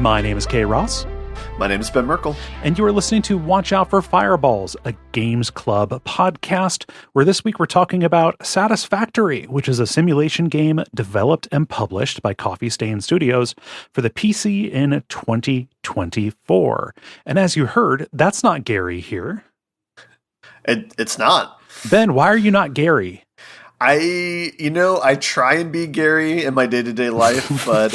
My name is Kay Ross. My name is Ben Merkel. And you are listening to Watch Out for Fireballs, a Games Club podcast, where this week we're talking about Satisfactory, which is a simulation game developed and published by Coffee Stain Studios for the PC in 2024. And as you heard, that's not Gary here. It's not. Ben, why are you not Gary? I try and be Gary in my day-to-day life, but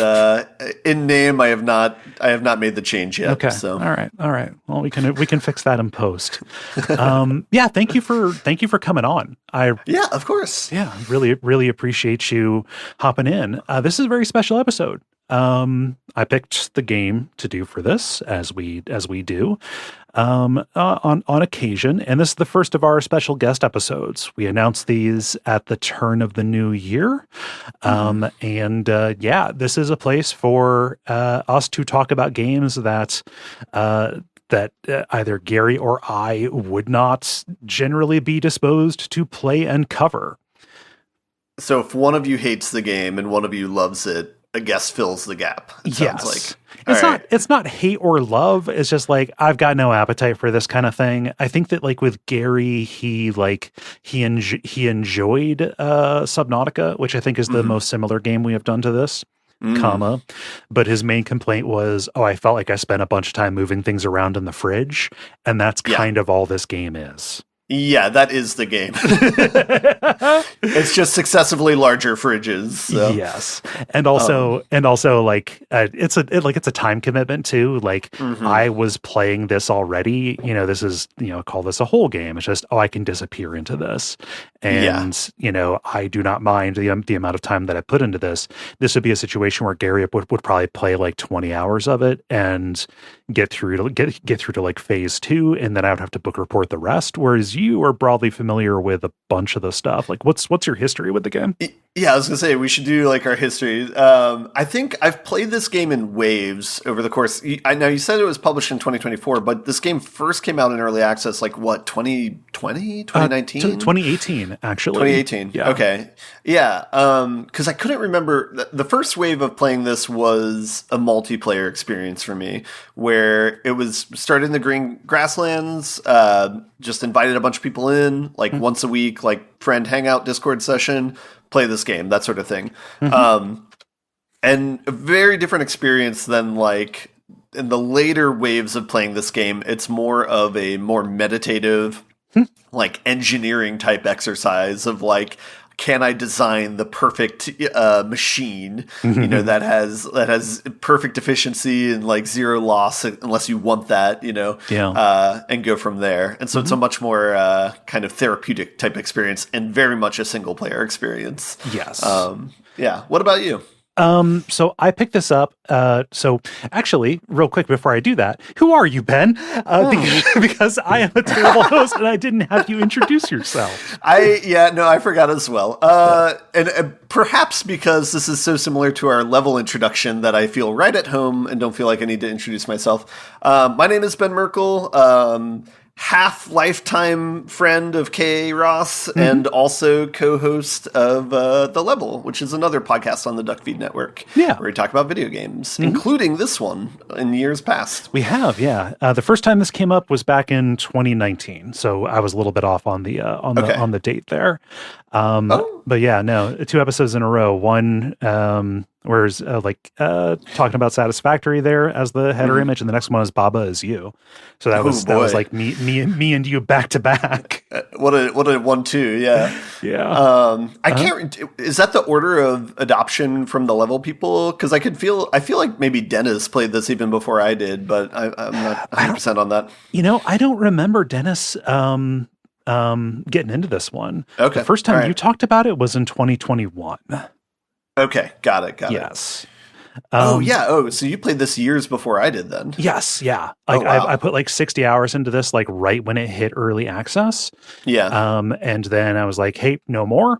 in name, I have not made the change yet. Okay. So. All right. Well, we can fix that in post. Yeah. Thank you for coming on. Yeah, of course. Yeah. Really appreciate you hopping in. This is a very special episode. I picked the game to do for this, as we do, on occasion, and this is the first of our special guest episodes. We announced these at the turn of the new year, this is a place for us to talk about games that either Gary or I would not generally be disposed to play and cover. So if one of you hates the game and one of you loves it, a guest fills the gap. It sounds like. It's not hate or love. It's just like, I've got no appetite for this kind of thing. I think that like with Gary, he enjoyed Subnautica, which I think is the most similar game we have done to this. But his main complaint was, I felt like I spent a bunch of time moving things around in the fridge, and that's kind of all this game is. Yeah, that is the game. It's just successively larger fridges. So. Yes, and also, it's a time commitment too. Like I was playing this already. This is call this a whole game. It's just I can disappear into this, and I do not mind the amount of time that I put into this. This would be a situation where Gary would probably play like 20 hours of it and get through to like phase 2, and then I would have to book report the rest. Whereas you are broadly familiar with a bunch of the stuff. Like what's your history with the game? Yeah, I was gonna say we should do like our history. I think I've played this game in waves over the course. I know you said it was published in 2024, but this game first came out in early access like what, 2020, 2019? 2018, actually. 2018. Yeah. Okay. Yeah. Because I couldn't remember. The first wave of playing this was a multiplayer experience for me, where it was started in the green grasslands. Just invited a bunch of people in, like once a week, like friend hangout, Discord session, play this game, that sort of thing. And a very different experience than like in the later waves of playing this game. It's more of a more meditative, like engineering type exercise of like, can I design the perfect machine, that has perfect efficiency and like zero loss unless you want that, and go from there. And so it's a much more kind of therapeutic type experience and very much a single player experience. Yes. Yeah. What about you? So I picked this up. So actually, real quick before I do that, who are you, Ben? Because I am a terrible host and I didn't have you introduce yourself. I forgot as well. And perhaps because this is so similar to our level introduction that I feel right at home and don't feel like I need to introduce myself. My name is Ben Merkel. half lifetime friend of Kay Ross and also co-host of The Level, which is another podcast on the Duckfeed network. Yeah. Where we talk about video games, including this one in years past. We have, yeah. The first time this came up was back in 2019, so I was a little bit off on the on the date there. But yeah, no, 2 episodes in a row. One where's talking about Satisfactory there as the header image, and the next one is Baba Is You. So that was like me and you back to back. What a 1-2, yeah. Yeah. I can't. Is that the order of adoption from the Level people? Because I feel like maybe Dennis played this even before I did, but I'm not 100% on that. I don't remember Dennis getting into this one. Okay. The first time you talked about it was in 2021. Okay, got it. Yes. So you played this years before I did then? Yes, yeah. I put like 60 hours into this, like right when it hit early access. Yeah. And then I was like, hey, no more.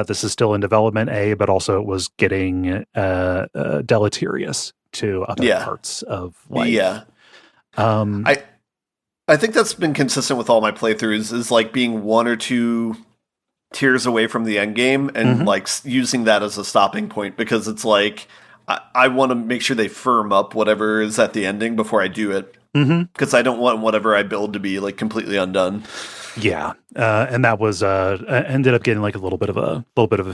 This is still in development, but also it was getting deleterious to other parts of life. Yeah. I think that's been consistent with all my playthroughs, is like being 1 or 2 tiers away from the end game and like using that as a stopping point, because it's like I want to make sure they firm up whatever is at the ending before I do it, because I don't want whatever I build to be like completely undone. Yeah, and that was ended up getting like a little bit of a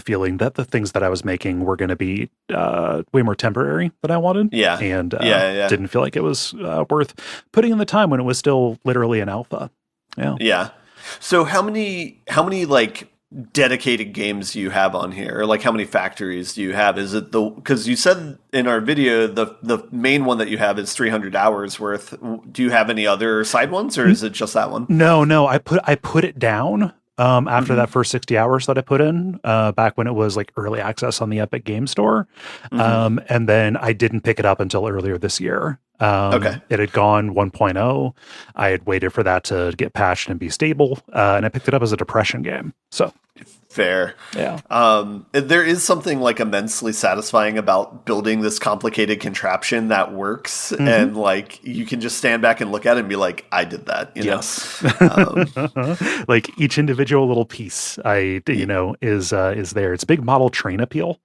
feeling that the things that I was making were going to be way more temporary than I wanted. Yeah, and didn't feel like it was worth putting in the time when it was still literally an alpha. Yeah, yeah. So how many like dedicated games do you have on here? Or like how many factories do you have? Is it because you said in our video the main one that you have is 300 hours worth. Do you have any other side ones, or is it just that one? No, I put it down after that first 60 hours that I put in back when it was like early access on the Epic Game Store. And then I didn't pick it up until earlier this year. It had gone 1.0. I had waited for that to get patched and be stable, and I picked it up as a depression game. So fair. Yeah. There is something like immensely satisfying about building this complicated contraption that works, and like you can just stand back and look at it and be like, I did that, you know? Like each individual little piece is there. It's big model train appeal.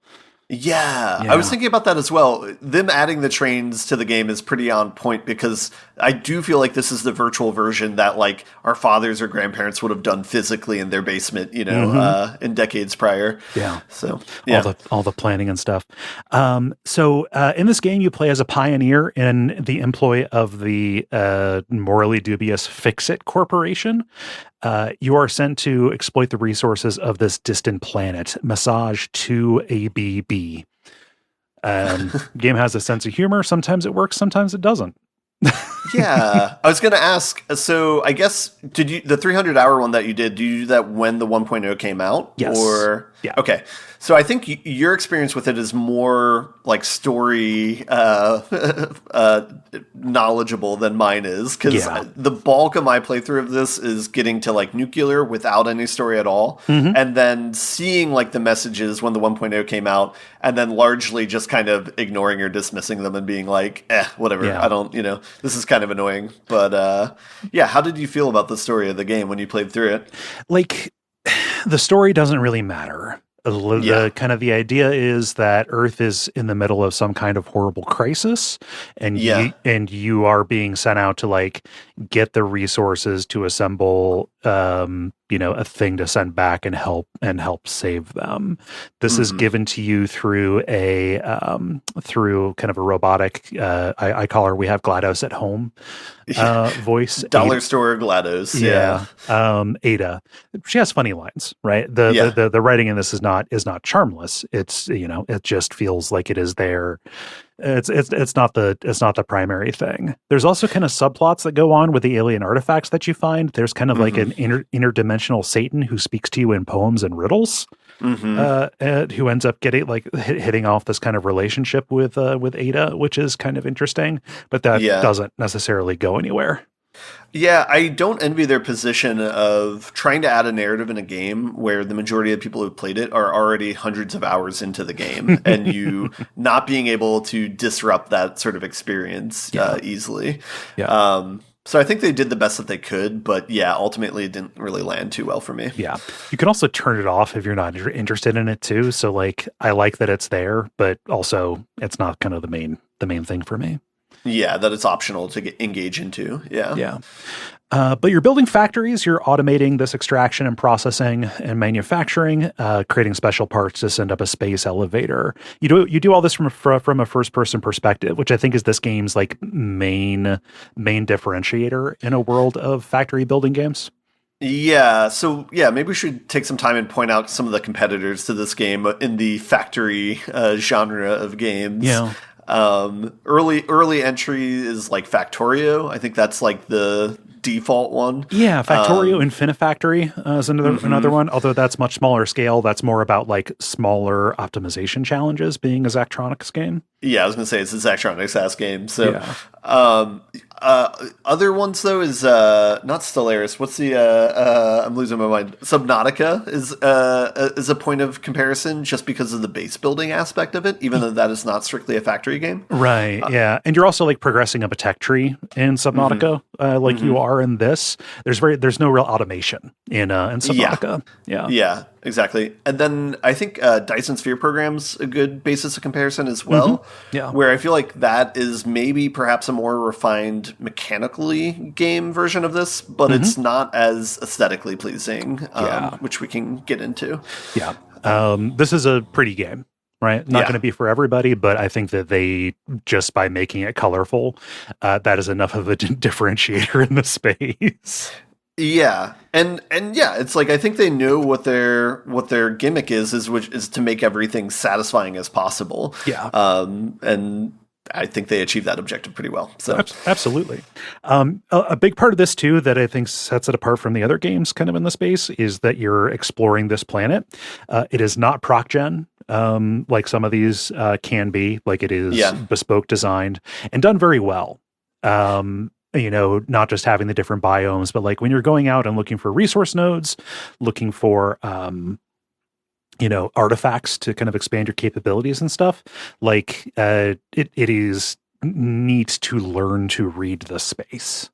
Yeah, I was thinking about that as well. Them adding the trains to the game is pretty on point, because I do feel like this is the virtual version that like our fathers or grandparents would have done physically in their basement, in decades prior. Yeah. So yeah, all the planning and stuff. So in this game, you play as a pioneer in the employ of the morally dubious Fix-It Corporation. You are sent to exploit the resources of this distant planet, Massage 2ABB. Game has a sense of humor. Sometimes it works, sometimes it doesn't. Yeah, I was going to ask. So I guess the 300-hour one that you did? Do you do that when the 1.0 came out? Yes. Or yeah. Okay. So I think your experience with it is more like story knowledgeable than mine is, because the bulk of my playthrough of this is getting to like nuclear without any story at all, and then seeing like the messages when the 1.0 came out, and then largely just kind of ignoring or dismissing them and being like, whatever. Yeah. I don't, this is kind of annoying. But how did you feel about the story of the game when you played through it? Like, the story doesn't really matter. The idea is that Earth is in the middle of some kind of horrible crisis, and you are being sent out to like get the resources to assemble a thing to send back and help save them. This is given to you through through kind of a robotic I call her, we have GLaDOS at home voice. Dollar Ada. Store GLaDOS. Yeah. Ada. She has funny lines, right? The writing in this is not charmless. It's it just feels like it is there. It's not the primary thing. There's also kind of subplots that go on with the alien artifacts that you find. There's kind of like an interdimensional Satan who speaks to you in poems and riddles, who ends up getting like hitting off this kind of relationship with Ada, which is kind of interesting, but that doesn't necessarily go anywhere. Yeah, I don't envy their position of trying to add a narrative in a game where the majority of people who played it are already hundreds of hours into the game, and you not being able to disrupt that sort of experience easily. Yeah. So I think they did the best that they could, but yeah, ultimately it didn't really land too well for me. Yeah. You can also turn it off if you're not interested in it too. So like, I like that it's there, but also it's not kind of the main thing for me. Yeah, that it's optional to engage into. Yeah. Yeah. But you're building factories, you're automating this extraction and processing and manufacturing, creating special parts to send up a space elevator. You do all this from a first person perspective, which I think is this game's like main differentiator in a world of factory building games. Yeah, so yeah, maybe we should take some time and point out some of the competitors to this game in the factory genre of games. Yeah. Early entry is like Factorio. I think that's like the default one. Yeah, Factorio, Infinifactory is another one, although that's much smaller scale. That's more about like smaller optimization challenges being a Zachtronics game. Yeah, I was going to say it's a Zachtronics ass game. So, other ones though is not Stellaris. What's the I'm losing my mind. Subnautica is a point of comparison just because of the base building aspect of it, even though that is not strictly a factory game. Right. Yeah, and you're also like progressing up a tech tree in Subnautica, like you are in this. There's no real automation in Subnautica. Yeah, exactly. And then I think Dyson Sphere Program's a good basis of comparison as well. Yeah. Where I feel like that is maybe perhaps a more refined mechanically game version of this, but it's not as aesthetically pleasing, which we can get into. Yeah. This is a pretty game, right? Not going to be for everybody, but I think that they, just by making it colorful, that is enough of a differentiator in the space. Yeah, and yeah, it's like I think they know what their gimmick is which is to make everything satisfying as possible. Yeah, and I think they achieve that objective pretty well. So absolutely, a big part of this too that I think sets it apart from the other games kind of in the space is that you're exploring this planet. It is not proc gen. Like some of these can be. Like it is bespoke designed and done very well. Not just having the different biomes, but like when you're going out and looking for resource nodes, looking for, artifacts to kind of expand your capabilities and stuff, like it is neat to learn to read the space.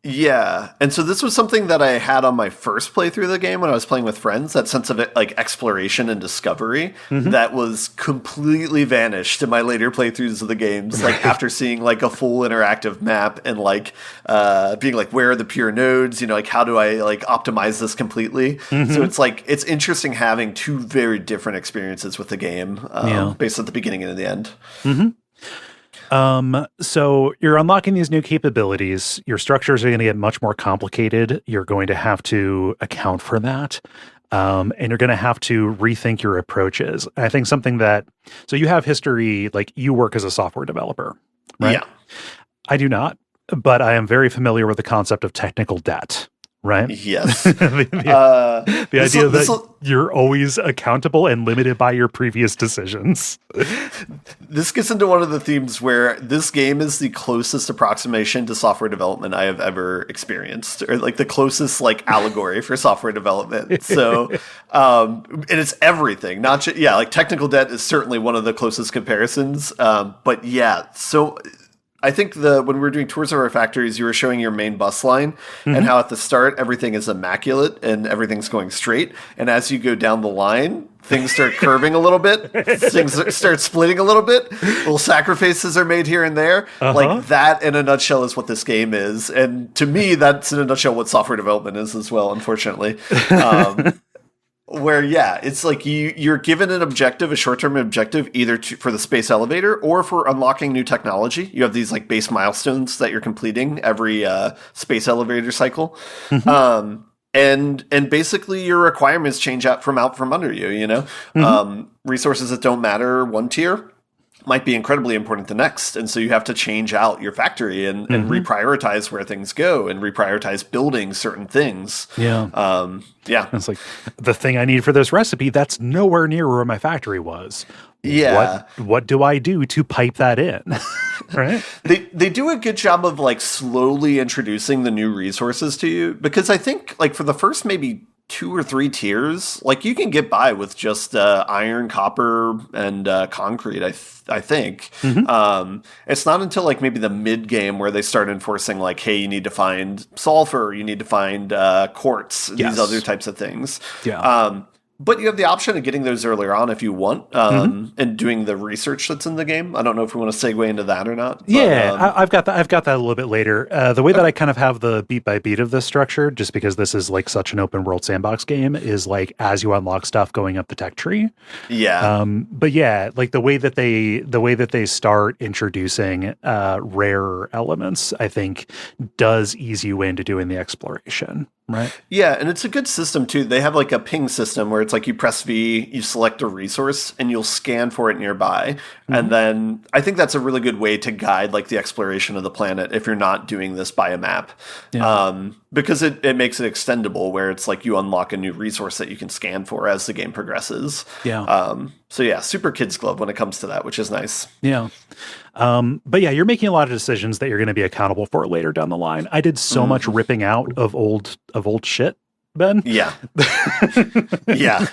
Yeah, and so this was something that I had on my first playthrough of the game when I was playing with friends, that sense of it, like exploration and discovery that was completely vanished in my later playthroughs of the games, like after seeing like a full interactive map and like being like, where are the pure nodes, like how do I like optimize this completely. So it's like it's interesting having two very different experiences with the game based at the beginning and the end. So you're unlocking these new capabilities. Your structures are going to get much more complicated. You're going to have to account for that. And you're going to have to rethink your approaches. I think so you have history, like you work as a software developer, right? Yeah. I do not, but I am very familiar with the concept of technical debt. Right? Yes. the idea that you're always accountable and limited by your previous decisions. This gets into one of the themes where this game is the closest approximation to software development I have ever experienced, or like the closest like allegory for software development. So, and it's everything, not just, like technical debt is certainly one of the closest comparisons. But yeah, so I think when we were doing tours of our factories, you were showing your main bus line and how at the start everything is immaculate and everything's going straight. And as you go down the line, things start curving a little bit. Things start splitting a little bit. Little sacrifices are made here and there. Like that in a nutshell is what this game is. And to me, that's in a nutshell what software development is as well, unfortunately. Where, it's like you're given an objective, a short-term objective, either for the space elevator or for unlocking new technology. You have these like base milestones that you're completing every space elevator cycle. And basically your requirements change out from under you, resources that don't matter one tier might be incredibly important the next. And so you have to change out your factory and reprioritize where things go and reprioritize building certain things. Yeah. It's like the thing I need for this recipe, that's nowhere near where my factory was. Yeah. What do I do to pipe that in? Right? They do a good job of like slowly introducing the new resources to you, because I think like for the first maybe 2 or 3 tiers. Like you can get by with just iron, copper, and concrete. I think. It's not until like maybe the mid game where they start enforcing like, hey, you need to find sulfur, you need to find quartz, these other types of things. Yeah. But you have the option of getting those earlier on if you want, and doing the research that's in the game. I don't know if we want to segue into that or not. But, I've got that. I've got that a little bit later. The way that I kind of have the beat by beat of this structure, just because this is like such an open world sandbox game, is like as you unlock stuff going up the tech tree. Yeah. But yeah, like the way that they start introducing rare elements, I think, does ease you into doing the exploration. Right. Yeah, and it's a good system too. They have like a ping system where it's like you press V, you select a resource, and you'll scan for it nearby. And then I think that's a really good way to guide like the exploration of the planet if you're not doing this by a map. Yeah. Because it makes it extendable where it's like you unlock a new resource that you can scan for as the game progresses. Yeah. So yeah, super kids club when it comes to that, which is nice. Yeah. But yeah, you're making a lot of decisions that you're going to be accountable for later down the line. I did so much ripping out of old shit, Ben. Yeah. Yeah.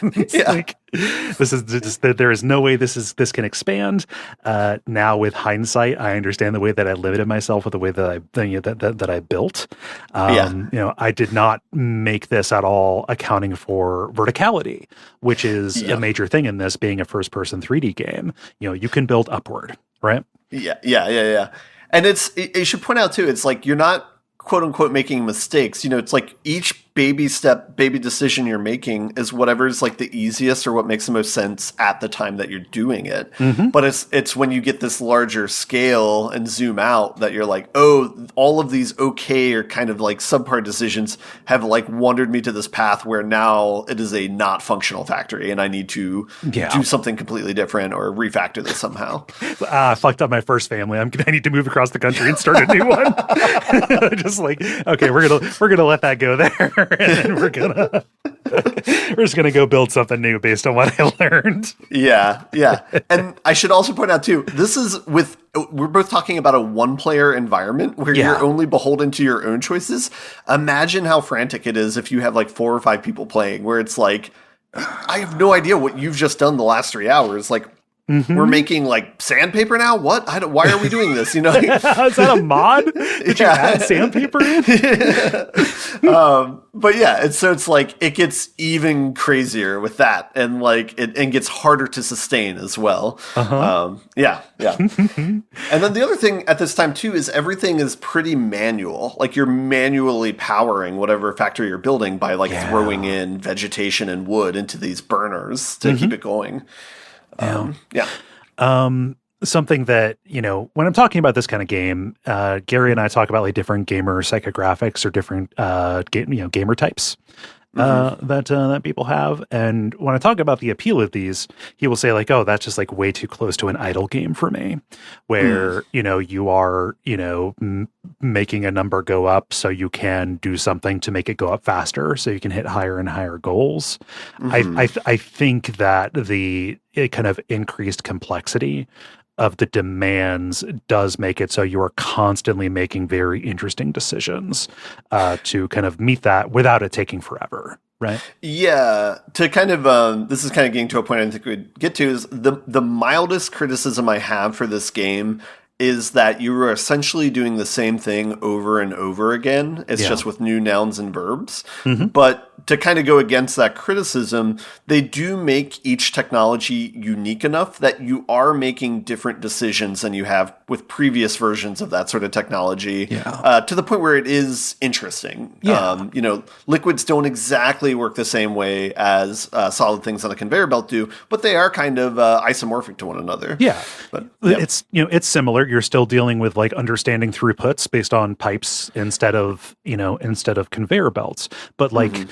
Like, this is just that there is no way this can expand. Now with hindsight, I understand the way that I limited myself with the way that I built. I did not make this at all accounting for verticality, which is a major thing in this being a first person 3D game. You can build upward, right? Yeah. And it should point out too, it's like you're not quote unquote making mistakes. It's like each baby decision you're making is whatever's like the easiest or what makes the most sense at the time that you're doing it. But it's when you get this larger scale and zoom out that you're like, oh, all of these okay or kind of like subpar decisions have like wandered me to this path where now it is a not functional factory and I need to do something completely different or refactor this somehow. I fucked up my first family. I need to move across the country and start a new one. Just like, okay, we're gonna let that go there. And we're just gonna go build something new based on what I learned. Yeah. And I should also point out too, we're both talking about a one-player environment where you're only beholden to your own choices. Imagine how frantic it is if you have like 4 or 5 people playing, where it's like, I have no idea what you've just done the last 3 hours. Like, we're making like sandpaper now? What? Why are we doing this? Is that a mod? Did you add sandpaper in? But yeah, it's like it gets even crazier with that, and like it gets harder to sustain as well. Yeah. And then the other thing at this time too is everything is pretty manual. Like you're manually powering whatever factory you're building by like throwing in vegetation and wood into these burners to keep it going. Something that, when I'm talking about this kind of game, Gary and I talk about like different gamer psychographics or different, gamer types. That people have. And when I talk about the appeal of these, he will say like, oh, that's just like way too close to an idle game for me, where, you are, making a number go up so you can do something to make it go up faster so you can hit higher and higher goals. I think that the kind of increased complexity of the demands does make it so you are constantly making very interesting decisions to kind of meet that without it taking forever, right? Yeah. To kind of, this is kind of getting to a point I think we'd get to is the mildest criticism I have for this game is that you are essentially doing the same thing over and over again. It's just with new nouns and verbs. But to kind of go against that criticism, they do make each technology unique enough that you are making different decisions than you have with previous versions of that sort of technology, to the point where it is interesting. Liquids don't exactly work the same way as solid things on a conveyor belt do, but they are kind of isomorphic to one another. But it's similar. You're still dealing with like understanding throughputs based on pipes instead of conveyor belts, but like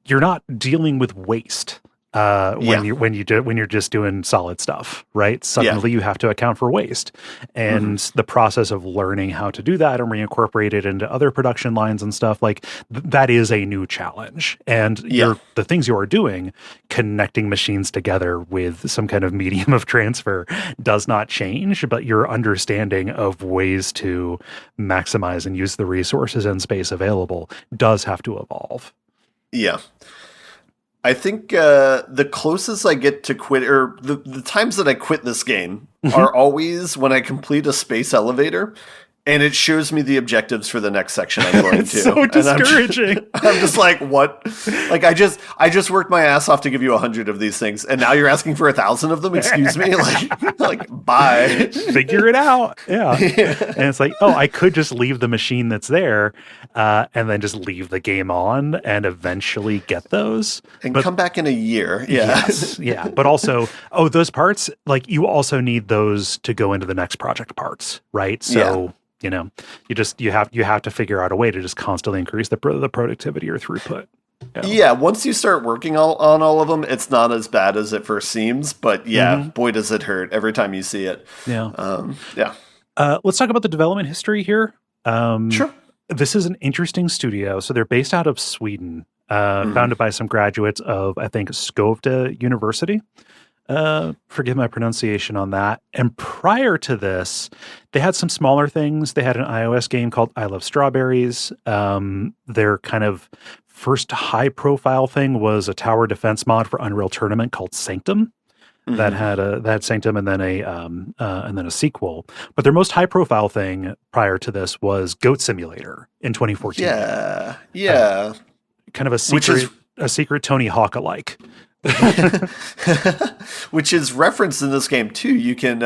you're not dealing with waste when you're just doing solid stuff, right? Suddenly you have to account for waste, and the process of learning how to do that and reincorporate it into other production lines and stuff like that is a new challenge. And the things you are doing, connecting machines together with some kind of medium of transfer, does not change, but your understanding of ways to maximize and use the resources and space available does have to evolve. Yeah. I think the closest I get to quit, or the times that I quit this game, are always when I complete a space elevator, and it shows me the objectives for the next section I'm going It's to. so discouraging. I'm just like, what? Like, I just worked my ass off to give you 100 of these things, and now you're asking for 1,000 of them? Excuse me? Like, bye. Figure it out. Yeah. And it's like, oh, I could just leave the machine that's there and then just leave the game on and eventually get those. And come back in a year. Yeah. Yes. Yeah. But also, those parts, like, you also need those to go into the next project parts, right? So, you have to figure out a way to just constantly increase the productivity or throughput. Yeah, once you start working on all of them, it's not as bad as it first seems. But boy, does it hurt every time you see it. Yeah. Yeah. Let's talk about the development history here. Sure. This is an interesting studio. So they're based out of Sweden, founded by some graduates of, I think, Skövde University. Forgive my pronunciation on that. And prior to this, they had some smaller things. They had an iOS game called I Love Strawberries. Their kind of first high-profile thing was a tower defense mod for Unreal Tournament called Sanctum. That had Sanctum and then a sequel. But their most high-profile thing prior to this was Goat Simulator in 2014. Yeah. Kind of a secret Tony Hawk alike. Which is referenced in this game too. You can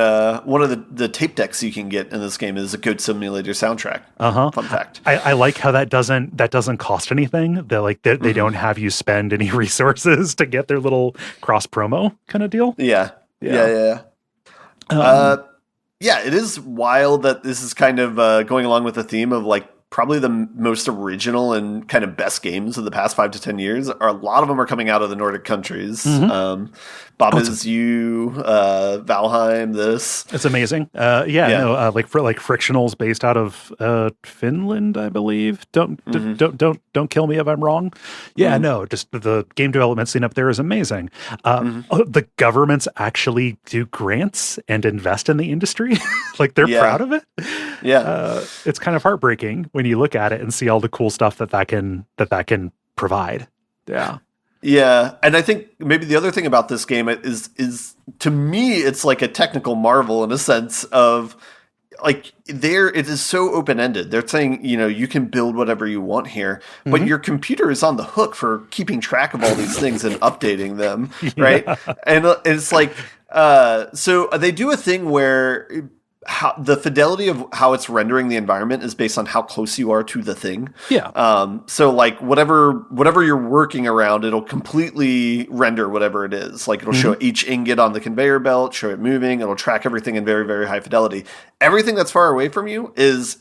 one of the tape decks you can get in this game is a Goat Simulator soundtrack. Fun fact. I like how that doesn't cost anything. They don't have you spend any resources to get their little cross promo kind of deal. Yeah. It is wild that this is kind of going along with the theme of like probably the most original and kind of best games of the past 5 to 10 years. A lot of them are coming out of the Nordic countries. Bob you, Valheim, this. It's amazing. Like Frictional's based out of Finland, I believe. Don't kill me if I'm wrong. Yeah, no, just the game development scene up there is amazing. The governments actually do grants and invest in the industry. Like they're proud of it. Yeah. It's kind of heartbreaking when you look at it and see all the cool stuff that can provide. Yeah. Yeah, and I think maybe the other thing about this game is to me it's like a technical marvel in a sense of like it is so open-ended. They're saying, you can build whatever you want here, but your computer is on the hook for keeping track of all these things and updating them, right? And it's like so they do a thing where how the fidelity of how it's rendering the environment is based on how close you are to the thing. Yeah. So like whatever you're working around, it'll completely render whatever it is. Like it'll show each ingot on the conveyor belt, show it moving. It'll track everything in very, very high fidelity. Everything that's far away from you is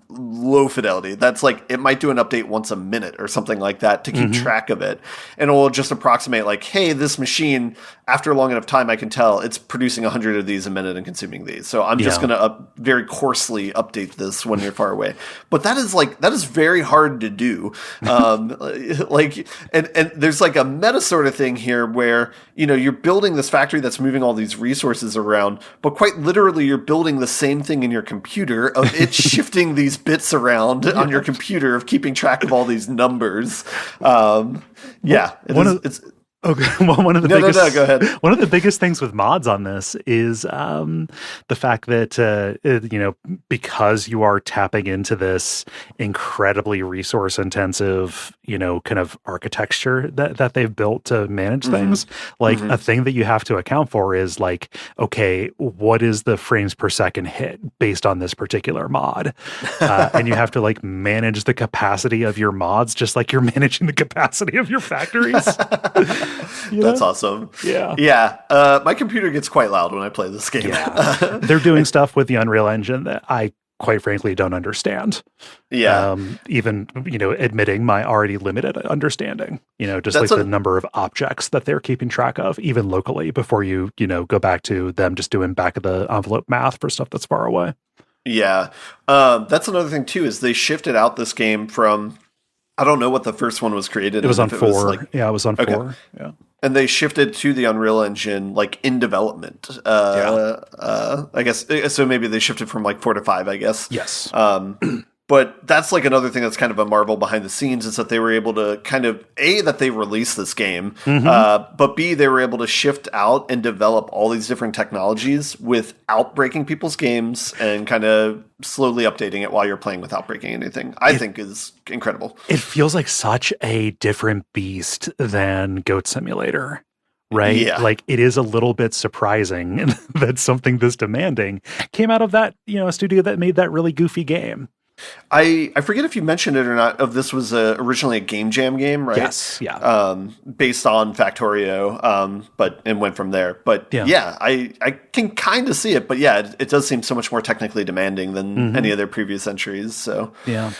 low fidelity. That's like, it might do an update once a minute or something like that to keep track of it. And it will just approximate like, hey, this machine, after a long enough time, I can tell it's producing 100 of these a minute and consuming these. So I'm just going to very coarsely update this when you're far away. But that is very hard to do. And there's like a meta sort of thing here where, you're building this factory that's moving all these resources around, but quite literally you're building the same thing in your computer of it shifting these bits around on your computer of keeping track of all these numbers. Okay. Well, one of the biggest, go ahead. One of the biggest things with mods on this is the fact that because you are tapping into this incredibly resource intensive, kind of architecture that they've built to manage things. Like a thing that you have to account for is like, okay, what is the frames per second hit based on this particular mod? And you have to like manage the capacity of your mods, just like you're managing the capacity of your factories. That's awesome. Yeah. My computer gets quite loud when I play this game. Yeah. They're doing stuff with the Unreal Engine that I quite frankly don't understand. Yeah. Even, admitting my already limited understanding, just like the number of objects that they're keeping track of, even locally, before you go back to them just doing back of the envelope math for stuff that's far away. Yeah. That's another thing too, is they shifted out this game from, I don't know what the first one was created. It was on 4. It was on 4. Yeah. And they shifted to the Unreal Engine like in development. I guess so. Maybe they shifted from like 4 to 5. I guess. Yes. But that's like another thing that's kind of a marvel behind the scenes is that they were able to kind of that they released this game, but B, they were able to shift out and develop all these different technologies without breaking people's games and kind of slowly updating it while you're playing without breaking anything. I think is incredible. It feels like such a different beast than Goat Simulator. Right? Yeah. Like it is a little bit surprising that something this demanding came out of that, a studio that made that really goofy game. I forget if you mentioned it or not. Of this was originally a Game Jam game, right? Yes, yeah. Based on Factorio, but and went from there. But yeah, I can kind of see it. But yeah, it does seem so much more technically demanding than any of their previous entries. So yeah,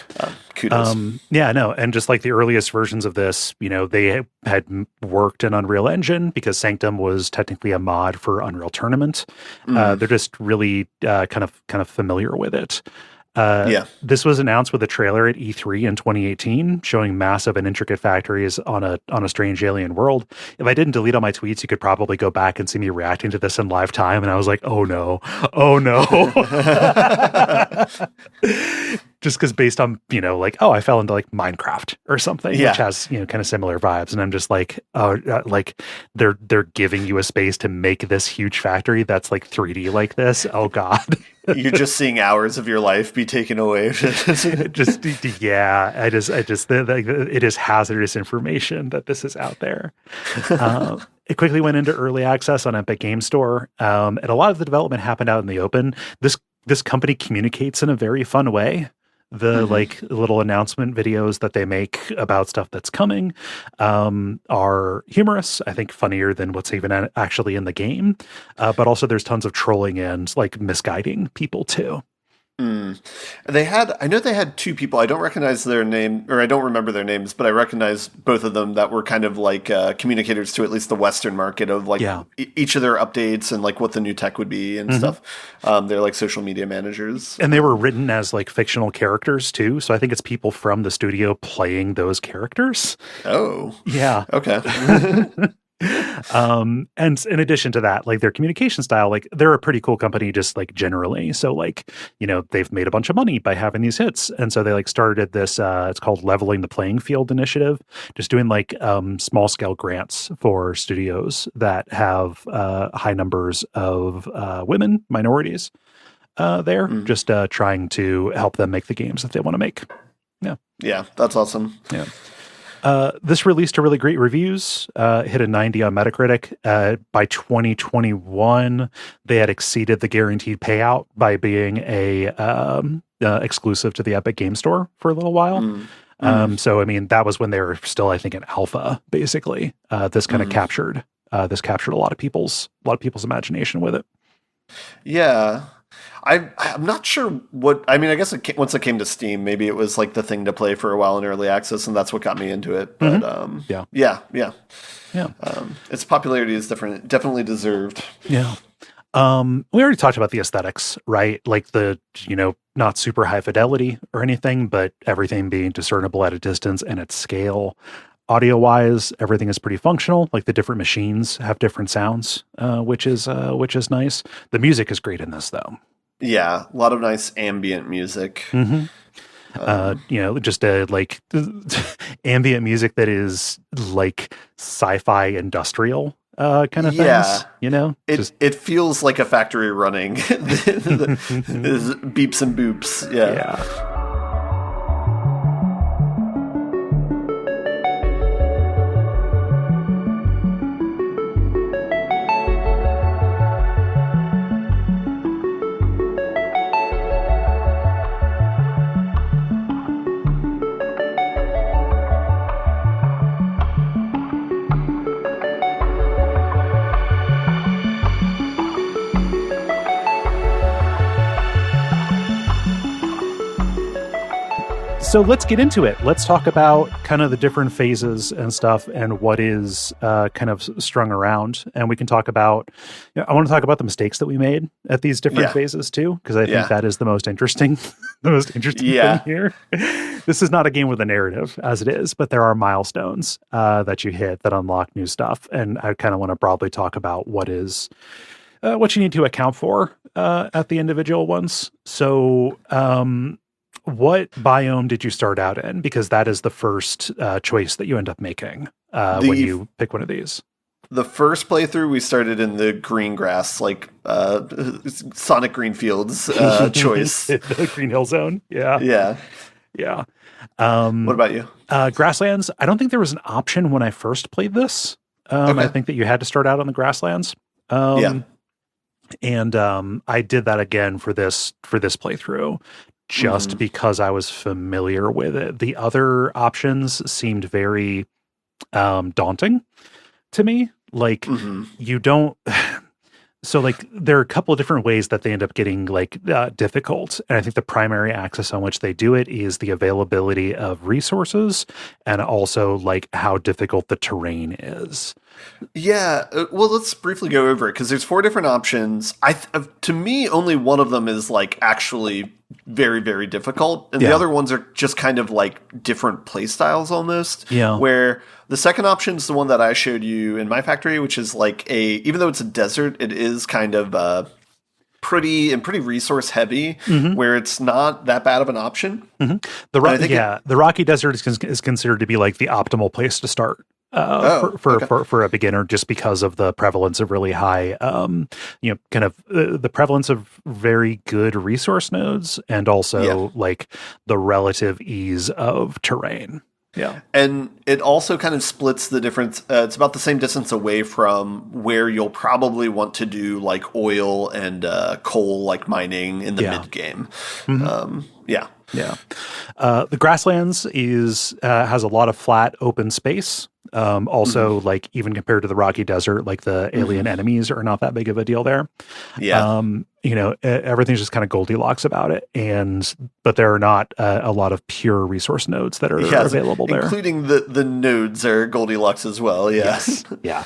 kudos. Yeah, no, and just like the earliest versions of this, they had worked in Unreal Engine because Sanctum was technically a mod for Unreal Tournament. They're just really kind of familiar with it. This was announced with a trailer at E3 in 2018, showing massive and intricate factories on a strange alien world. If I didn't delete all my tweets, you could probably go back and see me reacting to this in live time, and I was like, "Oh no, oh no!" Just because based on I fell into like Minecraft or something, which has kind of similar vibes, and I'm just like, oh, like they're giving you a space to make this huge factory that's like 3D like this. Oh god. You're just seeing hours of your life be taken away. It is hazardous information that this is out there. It quickly went into early access on Epic Game Store, and a lot of the development happened out in the open. This company communicates in a very fun way. The like little announcement videos that they make about stuff that's coming are humorous. I think funnier than what's even actually in the game. But also there's tons of trolling and like misguiding people too. I know they had two people. I don't recognize their name, or I don't remember their names, but I recognize both of them that were kind of like communicators to at least the Western market of like each of their updates and like what the new tech would be and stuff. They're like social media managers. And they were written as like fictional characters too. So I think it's people from the studio playing those characters. Oh. Yeah. Okay. And in addition to that, like their communication style, like they're a pretty cool company just like generally. So like, they've made a bunch of money by having these hits. And so they like started this, it's called Leveling the Playing Field initiative, just doing like small scale grants for studios that have high numbers of women, minorities there, just trying to help them make the games that they want to make. Yeah. Yeah, that's awesome. Yeah. This released to really great reviews, hit a 90 on Metacritic. By 2021, they had exceeded the guaranteed payout by being exclusive to the Epic Game Store for a little while. So, I mean, that was when they were still, I think, in alpha, basically. This kind of captured a lot of people's imagination with it. Yeah. I'm not sure what. I mean, I guess once it came to Steam, maybe it was like the thing to play for a while in early access, and that's what got me into it. But yeah. Its popularity is definitely deserved. Yeah. We already talked about the aesthetics, right? Like the not super high fidelity or anything, but everything being discernible at a distance and at scale. Audio wise, everything is pretty functional. Like the different machines have different sounds, which is nice. The music is great in this, though. Yeah, a lot of nice ambient music. Just like ambient music that is like sci-fi industrial kind of things. It feels like a factory running. Beeps and boops. Yeah. So let's get into it. Let's talk about kind of the different phases and stuff and what is kind of strung around. And we can talk about, I want to talk about the mistakes that we made at these different phases too, because I think that is the most interesting, thing here. This is not a game with a narrative as it is, but there are milestones that you hit that unlock new stuff. And I kind of want to broadly talk about what you need to account for at the individual ones. So, What biome did you start out in? Because that is the first choice that you end up making when you pick one of these. The first playthrough, we started in the green grass, like Sonic Greenfield's choice. The Green Hill Zone. Yeah. Yeah. Yeah. What about you? Grasslands. I don't think there was an option when I first played this. I think that you had to start out on the grasslands. And I did that again for this playthrough, just because I was familiar with it. The other options seemed very daunting to me. Like you don't. So like there are a couple of different ways that they end up getting like difficult. And I think the primary axis on which they do it is the availability of resources and also like how difficult the terrain is. Yeah, well, let's briefly go over it because there's 4 different options. To me, only one of them is like actually very, very difficult, and the other ones are just kind of like different play styles almost. Yeah. Where the second option is the one that I showed you in my factory, which is like even though it's a desert, it is kind of pretty resource heavy, where it's not that bad of an option. The Rocky Desert is considered to be like the optimal place to start. For a beginner, just because of the prevalence of really high, the prevalence of very good resource nodes, and also like the relative ease of terrain. Yeah. And it also kind of splits the difference. It's about the same distance away from where you'll probably want to do like oil and coal, like mining in the mid game. The grasslands has a lot of flat open space. Also, like even compared to the Rocky Desert, like the alien enemies are not that big of a deal there. Yeah. Everything's just kind of Goldilocks about it, but there are not a lot of pure resource nodes that are available there, including the nodes are Goldilocks as well. Yeah. Yes. Yeah.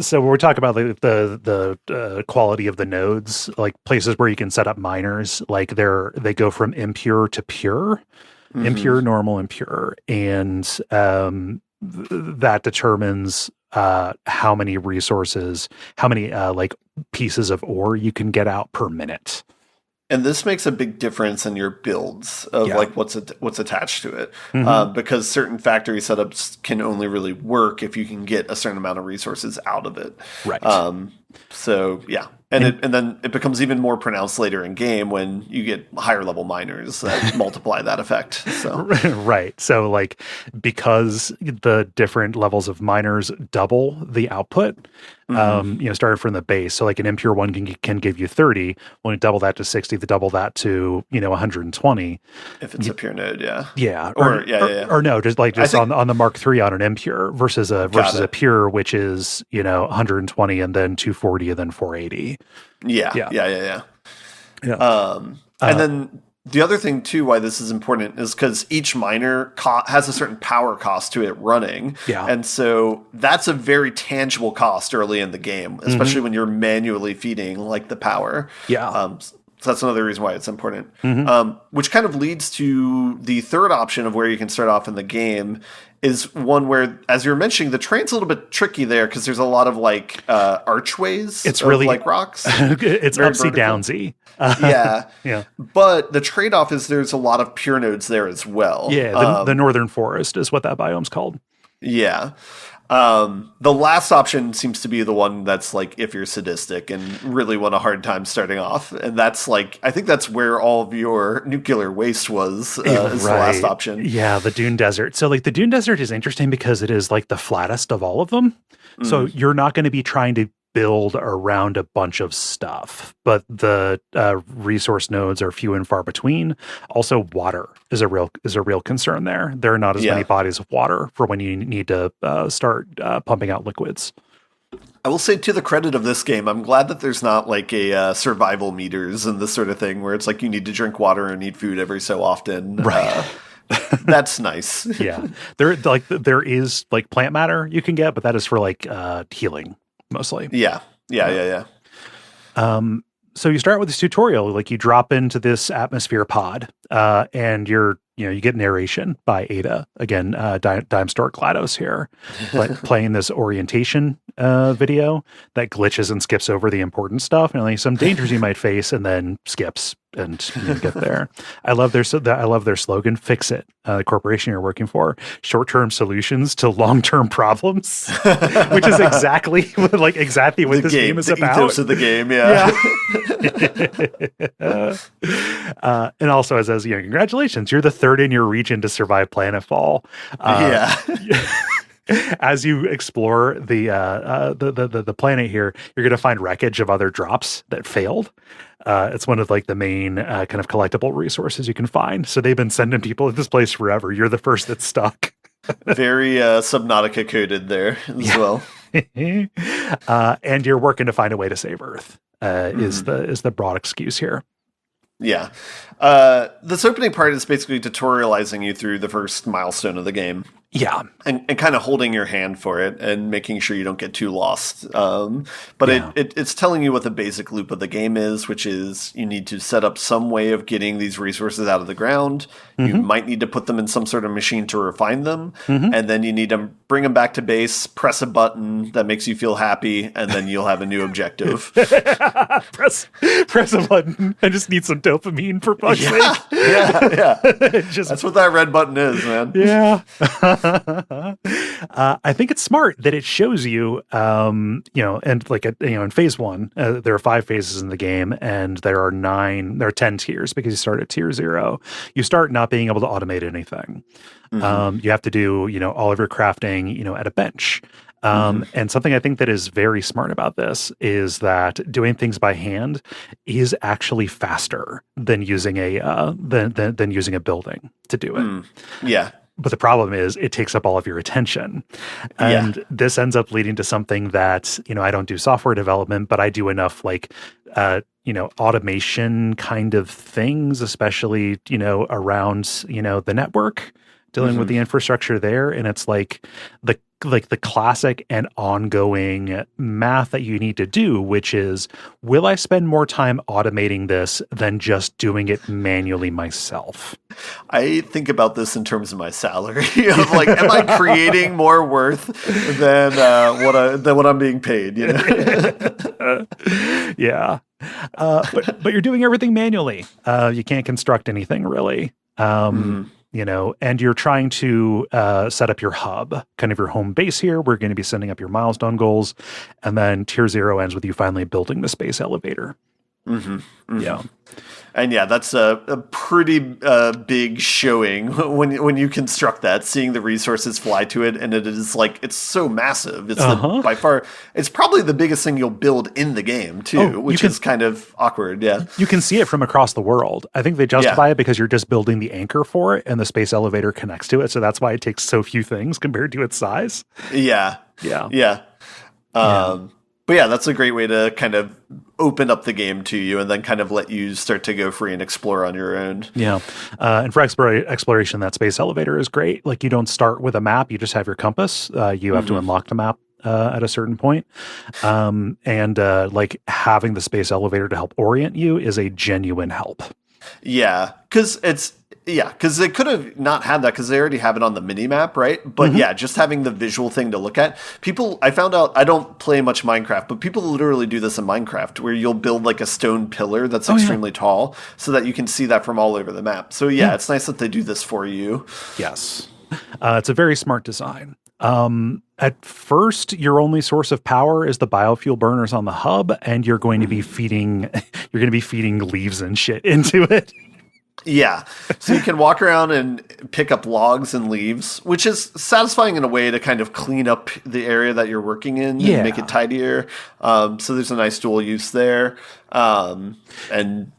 So when we're talking about the quality of the nodes, like places where you can set up miners, like they go from impure to pure, impure, normal, impure, and that determines how many resources, how many like pieces of ore you can get out per minute. And this makes a big difference in your builds of like what's attached to it, because certain factory setups can only really work if you can get a certain amount of resources out of it. Right. So yeah, and then it becomes even more pronounced later in game when you get higher level miners that multiply that effect. So right. So like because the different levels of miners double the output, starting from the base. So like an impure one can give you 30. When you double that to 60, they double that to 120. If it's a pure node, yeah. Yeah. Or no, just on the Mark III on an impure versus a pure, which is 120 and then 240 and then 480. Yeah. And then the other thing too, why this is important is because each miner has a certain power cost to it running. Yeah. And so that's a very tangible cost early in the game, especially when you're manually feeding like the power. Yeah. So that's another reason why it's important. Which kind of leads to the third option of where you can start off in the game is one where, as you're mentioning, the terrain's a little bit tricky there because there's a lot of like archways. It's really like rocks. It's upsy downsy. Yeah. But the trade-off is there's a lot of pure nodes there as well. Yeah, the Northern Forest is what that biome's called. Yeah. The last option seems to be the one that's like if you're sadistic and really want a hard time starting off. And that's like, I think that's where all of your nuclear waste was, is the last option. Yeah, the Dune Desert. So like the Dune Desert is interesting because it is like the flattest of all of them. So you're not going to be trying to build around a bunch of stuff, but the resource nodes are few and far between. Also, water is a real concern there. There are not as many bodies of water for when you need to start pumping out liquids. I will say, to the credit of this game, I'm glad that there's not like a survival meters and this sort of thing where it's like you need to drink water and eat food every so often. Right. That's nice. Yeah. There is like plant matter you can get, but that is for like healing mostly. Yeah. So you start with this tutorial, like you drop into this atmosphere pod, and you get narration by Ada. Again, Dime Store GLaDOS here, playing this orientation video that glitches and skips over the important stuff and like some dangers you might face, and then skips and get there. I love their slogan, "Fix it." The corporation you're working for, short-term solutions to long-term problems, which is exactly what this game is about. The ethos of the game, yeah. And also it says, congratulations, you're the third in your region to survive planetfall. As you explore the planet here, you're going to find wreckage of other drops that failed. It's one of the main kind of collectible resources you can find. So they've been sending people to this place forever. You're the first that's stuck. Very Subnautica coded there as well. And you're working to find a way to save Earth. Is the broad excuse here. Yeah. This opening part is basically tutorializing you through the first milestone of the game. Yeah. And kind of holding your hand for it and making sure you don't get too lost. But it's telling you what the basic loop of the game is, which is you need to set up some way of getting these resources out of the ground. You might need to put them in some sort of machine to refine them. And then you need to bring them back to base, press a button that makes you feel happy, and then you'll have a new objective. press a button. I just need some dopamine for fuck's sake. Yeah. That's what that red button is, man. Yeah. I think it's smart that it shows you, and in phase 1, there are 5 phases in the game, and there are 10 tiers because you start at tier 0. You start not being able to automate anything. You have to do, all of your crafting, at a bench. And something I think that is very smart about this is that doing things by hand is actually faster than using than using a building to do it. Yeah. But the problem is it takes up all of your attention. And this ends up leading to something that, I don't do software development, but I do enough automation kind of things, especially, around, the network, dealing with the infrastructure there. And it's the classic and ongoing math that you need to do, which is, will I spend more time automating this than just doing it manually myself? I think about this in terms of my salary of am I creating more worth than what I'm being paid? Yeah. But you're doing everything manually. You can't construct anything really. And you're trying to set up your hub, kind of your home base here. We're going to be sending up your milestone goals. And then tier 0 ends with you finally building the space elevator. Yeah. And that's a pretty big showing when you construct that, seeing the resources fly to it. And it is it's so massive. It's by far, it's probably the biggest thing you'll build in the game too, which is kind of awkward. Yeah. You can see it from across the world. I think they justify it because you're just building the anchor for it and the space elevator connects to it. So that's why it takes so few things compared to its size. Yeah. But that's a great way to kind of open up the game to you and then kind of let you start to go free and explore on your own. Yeah. And for exploration, that space elevator is great. You don't start with a map. You just have your compass. You have to unlock the map at a certain point. And having the space elevator to help orient you is a genuine help. Yeah. Because they could have not had that because they already have it on the mini map, right? But just having the visual thing to look at. I found out, I don't play much Minecraft, but people literally do this in Minecraft where you'll build a stone pillar that's extremely tall so that you can see that from all over the map. So it's nice that they do this for you. Yes. It's a very smart design. At first, your only source of power is the biofuel burners on the hub, and you're going to be feeding leaves and shit into it. Yeah. So you can walk around and pick up logs and leaves, which is satisfying in a way to kind of clean up the area that you're working in and make it tidier. So there's a nice dual use there. And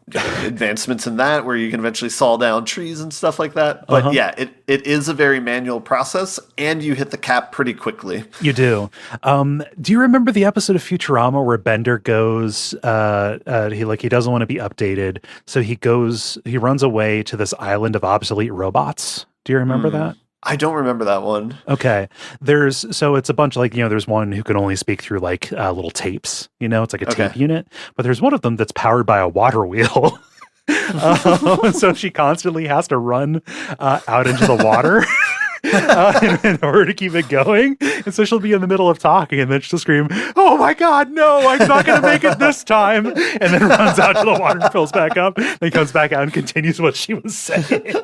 advancements in that where you can eventually saw down trees and stuff like that. But it is a very manual process and you hit the cap pretty quickly. You do. Do you remember the episode of Futurama where Bender goes, he doesn't want to be updated. So he runs away to this island of obsolete robots. Do you remember that? I don't remember that one. Okay. So it's a bunch of there's one who can only speak through little tapes, it's like a tape unit, but there's one of them that's powered by a water wheel. So she constantly has to run out into the water in order to keep it going. And so she'll be in the middle of talking and then she'll scream, "Oh my God, no, I'm not going to make it this time." And then runs out to the water and fills back up, then comes back out and continues what she was saying.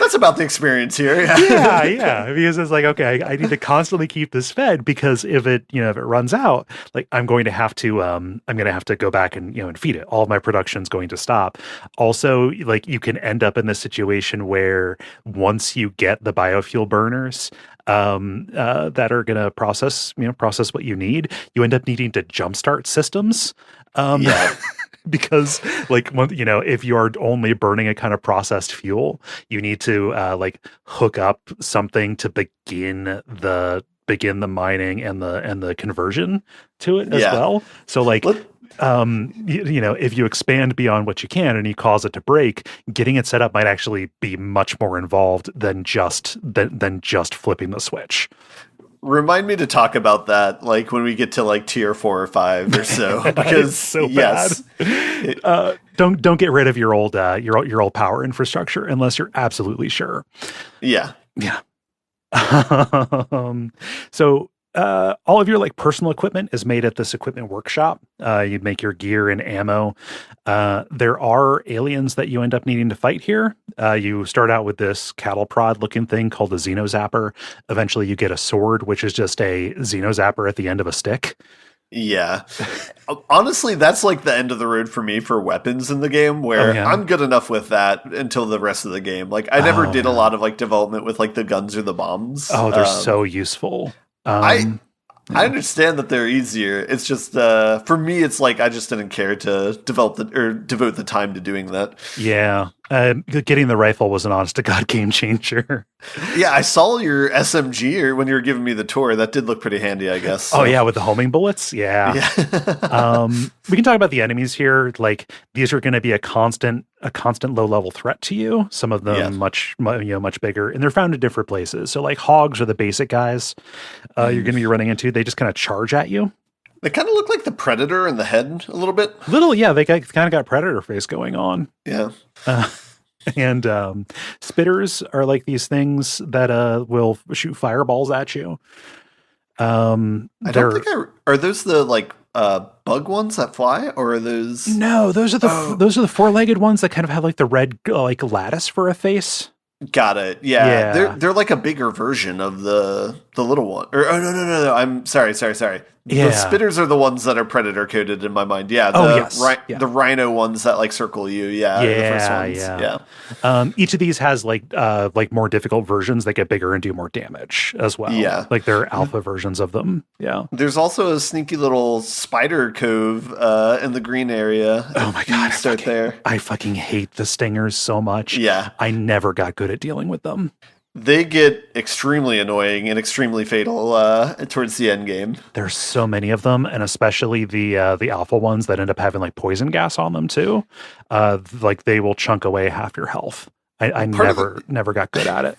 That's about the experience here. Yeah. Because it's like, okay, I need to constantly keep this fed, because if it runs out, like I'm going to have to go back and feed it. All of my production's going to stop. Also, like you can end up in this situation where once you get the biofuel burners that are going to process what you need, you end up needing to jumpstart systems. Because if you are only burning a kind of processed fuel, you need to hook up something to begin the mining and the conversion to it as well. So if you expand beyond what you can and you cause it to break, getting it set up might actually be much more involved than just flipping the switch. Remind me to talk about that, like when we get to like tier 4 or 5 or so, because it's so bad. Don't get rid of your old power infrastructure unless you're absolutely sure. Yeah. So all of your like personal equipment is made at this equipment workshop. You make your gear and ammo. There are aliens that you end up needing to fight here. You start out with this cattle prod looking thing called a xenozapper. Eventually you get a sword, which is just a xenozapper at the end of a stick. Yeah. Honestly, that's like the end of the road for me for weapons in the game, where I'm good enough with that until the rest of the game. Like I never did a lot of like development with like the guns or the bombs. Oh, they're so useful. I understand that they're easier. It's just for me, it's like I just didn't care to devote the time to doing that. Yeah, getting the rifle was an honest to God game changer. Yeah, I saw your SMG or when you were giving me the tour. That did look pretty handy, I guess. So. Oh yeah, with the homing bullets. Yeah. We can talk about the enemies here. Like these are going to be a constant low level threat to you. Some of them much bigger, and they're found in different places. So like hogs are the basic guys you're going to be running into. They just kind of charge at you. They kind of look like the Predator in the head a little bit. They kind of got Predator face going on. Yeah. And spitters are like these things that will shoot fireballs at you. I don't think are those the like bug ones that fly, or are those? No, those are the four-legged ones that kind of have like the red like lattice for a face. Got it. Yeah. They're like a bigger version of the little one. Or no. I'm sorry. Yeah. The spitters are the ones that are predator coded in my mind. Yeah. The rhino ones that like circle you. Yeah. The first ones. Yeah. Each of these has like more difficult versions that get bigger and do more damage as well. Yeah. Like they're alpha versions of them. Yeah. There's also a sneaky little spider cove in the green area. Oh my God. I fucking hate the stingers so much. Yeah. I never got good at dealing with them. They get extremely annoying and extremely fatal towards the end game. There's so many of them, and especially the alpha ones that end up having like poison gas on them too. Like they will chunk away half your health. I never got good at it.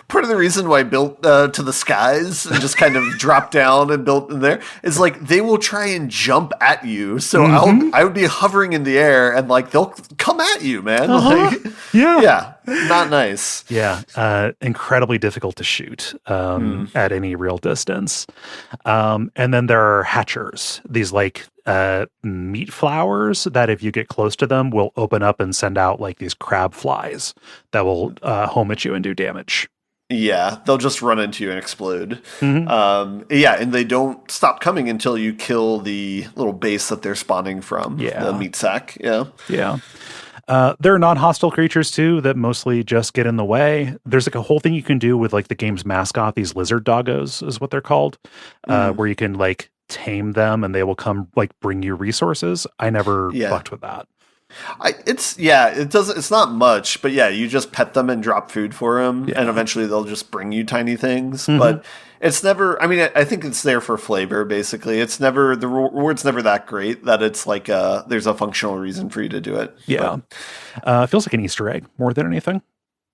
Part of the reason why I built to the skies and just kind of dropped down and built in there is like they will try and jump at you. So I would be hovering in the air and like they'll come at you, man. Like, yeah, not nice. Yeah, incredibly difficult to shoot at any real distance. And then there are hatchers. These like meat flowers that if you get close to them will open up and send out like these crab flies that will home at you and do damage. Yeah, they'll just run into you and explode. And they don't stop coming until you kill the little base that they're spawning from, the meat sack. Yeah. There are non-hostile creatures too that mostly just get in the way. There's like a whole thing you can do with like the game's mascot. These lizard doggos is what they're called, where you can like tame them and they will come like bring you resources. I never fucked with that. It's not much, but you just pet them and drop food for them, and eventually they'll just bring you tiny things. But it's never. I mean, I think it's there for flavor. Basically, it's never the reward's never that great that it's like there's a functional reason for you to do it. Yeah, it feels like an Easter egg more than anything.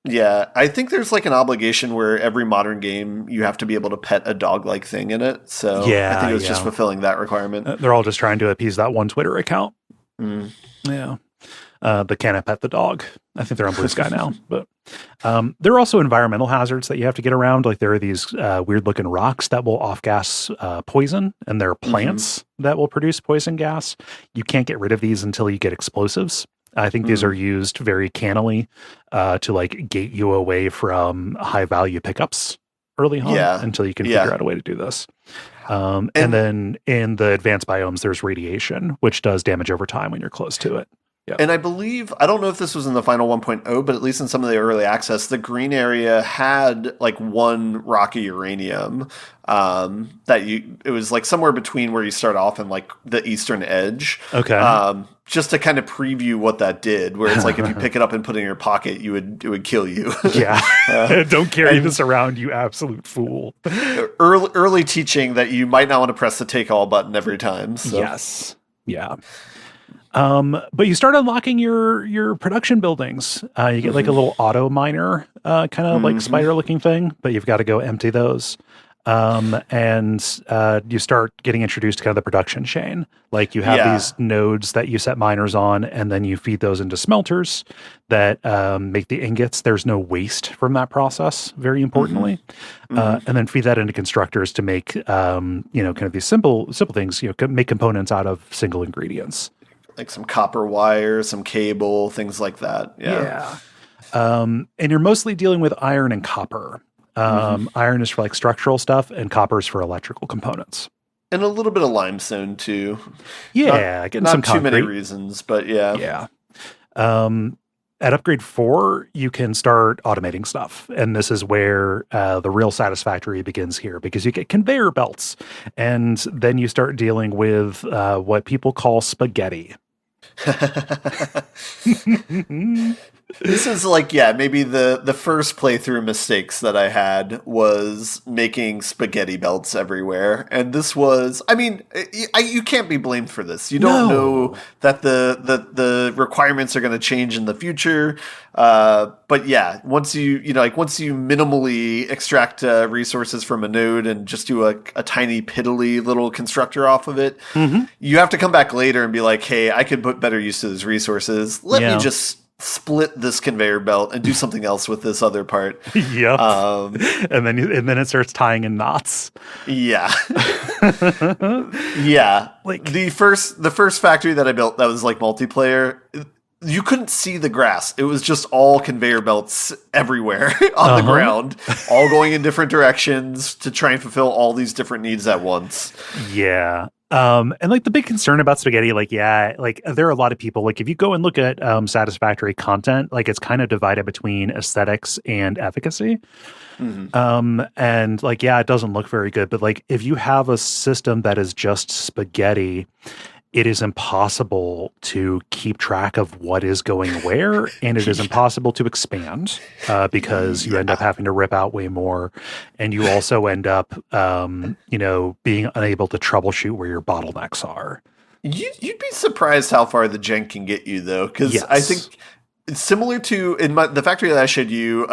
Yeah, I think there's like an obligation where every modern game you have to be able to pet a dog-like thing in it. So I think it was just fulfilling that requirement. They're all just trying to appease that one Twitter account. Yeah. The Can I Pet the Dog. I think they're on Blue Sky now. But there are also environmental hazards that you have to get around. Like there are these weird looking rocks that will off gas poison, and there are plants that will produce poison gas. You can't get rid of these until you get explosives. I think these are used very cannily to like gate you away from high value pickups early on until you can figure out a way to do this. And then in the advanced biomes, there's radiation, which does damage over time when you're close to it. Yeah. And I believe, I don't know if this was in the final 1.0, but at least in some of the early access, the green area had like one rocky uranium it was like somewhere between where you start off and like the eastern edge. Okay. Just to kind of preview what that did, where it's like if you pick it up and put it in your pocket, it would kill you. Yeah. Don't carry this around, you absolute fool. Early teaching that you might not want to press the take all button every time. So. Yes. Yeah. But you start unlocking your production buildings. You get like a little auto miner, kind of like spider looking thing, but you've got to go empty those. And you start getting introduced to kind of the production chain. Like you have these nodes that you set miners on, and then you feed those into smelters that make the ingots. There's no waste from that process, very importantly. And then feed that into constructors to make, kind of these simple things, make components out of single ingredients. Like some copper wire, some cable, things like that. Yeah. And you're mostly dealing with iron and copper. Iron is for like structural stuff, and copper is for electrical components. And a little bit of limestone too. Yeah, getting not some too concrete. many reasons, but yeah. Yeah. At upgrade 4, you can start automating stuff. And this is where the real Satisfactory begins here, because you get conveyor belts. And then you start dealing with what people call spaghetti. This is like, maybe the first playthrough mistakes that I had was making spaghetti belts everywhere. And this was, you can't be blamed for this. You don't know that the requirements are going to change in the future. But yeah, once you minimally extract resources from a node and just do a tiny piddly little constructor off of it, you have to come back later and be like, hey, I could put better use to those resources. Let me just split this conveyor belt and do something else with this other part. Yep. And then it starts tying in knots. Yeah. Yeah. Like the first factory that I built that was like multiplayer, you couldn't see the grass. It was just all conveyor belts everywhere on the ground, all going in different directions to try and fulfill all these different needs at once. Yeah. And like the big concern about spaghetti, there are a lot of people, like if you go and look at Satisfactory content, like it's kind of divided between aesthetics and efficacy. And like, it doesn't look very good, but like if you have a system that is just spaghetti, it is impossible to keep track of what is going where, and it is impossible to expand because you end up having to rip out way more, and you also end up, being unable to troubleshoot where your bottlenecks are. You'd be surprised how far the gen can get you, though, because I think it's similar to the factory that I showed you.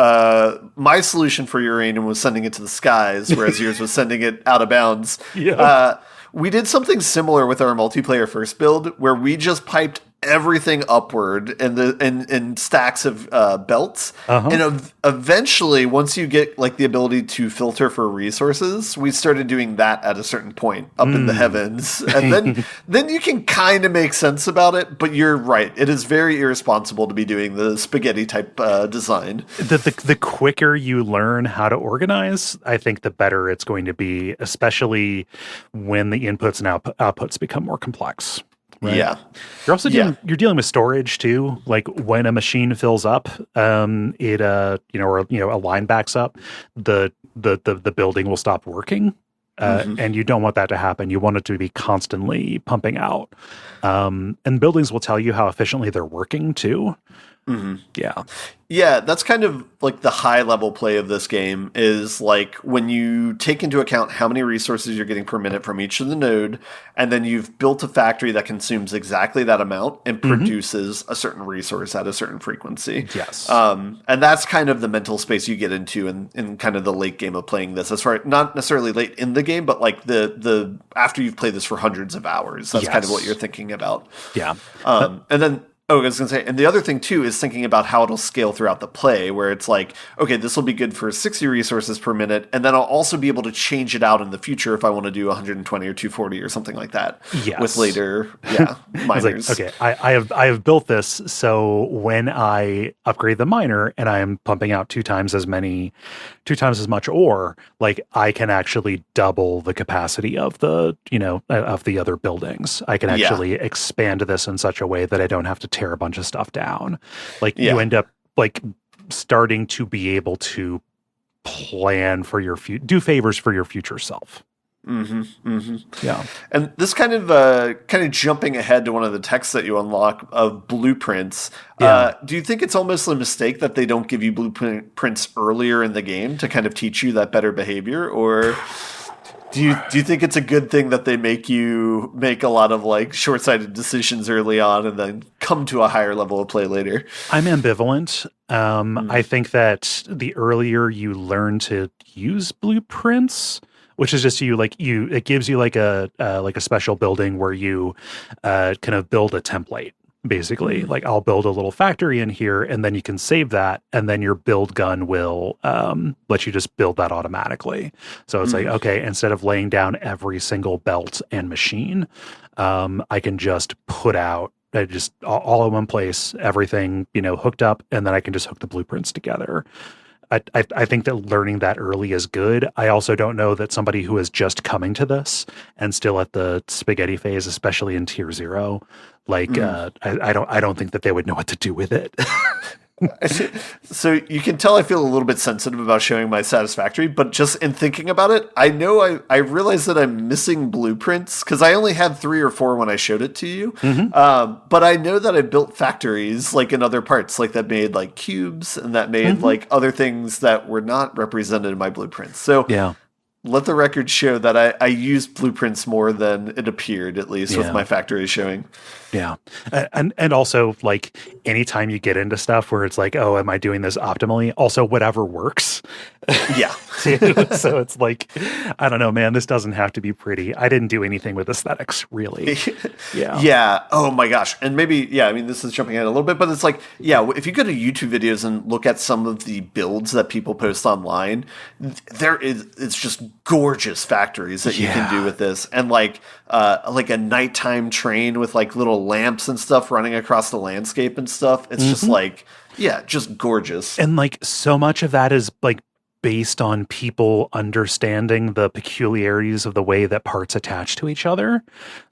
My solution for uranium was sending it to the skies, whereas yours was sending it out of bounds. Yeah. We did something similar with our multiplayer first build, where we just piped everything upward in stacks of belts. And eventually, once you get like the ability to filter for resources, we started doing that at a certain point up in the heavens. And then you can kind of make sense about it, but you're right. It is very irresponsible to be doing the spaghetti type design. The quicker you learn how to organize, I think the better it's going to be, especially when the inputs and outputs become more complex. Right? Yeah, you're also dealing with storage too. Like when a machine fills up, a line backs up, the building will stop working, and you don't want that to happen. You want it to be constantly pumping out, and buildings will tell you how efficiently they're working too. Yeah, that's kind of like the high level play of this game is like when you take into account how many resources you're getting per minute from each of the node, and then you've built a factory that consumes exactly that amount and produces a certain resource at a certain frequency. Yes. And that's kind of the mental space you get into in kind of the late game of playing this, as far not necessarily late in the game, but like the after you've played this for hundreds of hours. That's kind of what you're thinking about. Yeah. And then Oh, I was going to say, and the other thing too is thinking about how it'll scale throughout the play, where it's like, okay, this will be good for 60 resources per minute, and then I'll also be able to change it out in the future if I want to do 120 or 240 or something like that. Yes. With later, miners. Like, okay, I have built this so when I upgrade the miner and I am pumping out two times as much ore, like I can actually double the capacity of the of the other buildings. I can actually expand this in such a way that I don't have to tear a bunch of stuff down. Like you end up like starting to be able to plan for your do favors for your future self. Yeah. And this kind of jumping ahead to one of the texts that you unlock of blueprints. Do you think it's almost a mistake that they don't give you blueprints earlier in the game to kind of teach you that better behavior, or do you think it's a good thing that they make you make a lot of like short-sighted decisions early on and then come to a higher level of play later? I'm ambivalent. I think that the earlier you learn to use blueprints, which is just it gives you like a special building where you kind of build a template. Basically, like I'll build a little factory in here, and then you can save that, and then your build gun will let you just build that automatically. So it's like, okay, instead of laying down every single belt and machine, I can just put out just all in one place, everything hooked up, and then I can just hook the blueprints together. I think that learning that early is good. I also don't know that somebody who is just coming to this and still at the spaghetti phase, especially in tier 0, like I don't think that they would know what to do with it. So you can tell I feel a little bit sensitive about showing my Satisfactory, but just in thinking about it, I know I realize that I'm missing blueprints because I only had 3 or 4 when I showed it to you. But I know that I built factories like in other parts, like that made like cubes and that made like other things that were not represented in my blueprints. So let the record show that I used blueprints more than it appeared, at least with my factory showing. Yeah. And also, like, anytime you get into stuff where it's like, oh, am I doing this optimally? Also, whatever works. Yeah. So it's like, I don't know, man, this doesn't have to be pretty. I didn't do anything with aesthetics, really. Yeah. Oh, my gosh. And maybe, I mean, this is jumping ahead a little bit, but it's like, if you go to YouTube videos and look at some of the builds that people post online, it's just gorgeous factories that you can do with this. And like a nighttime train with like little lamps and stuff running across the landscape and stuff. It's just like, just gorgeous. And like so much of that is like based on people understanding the peculiarities of the way that parts attach to each other.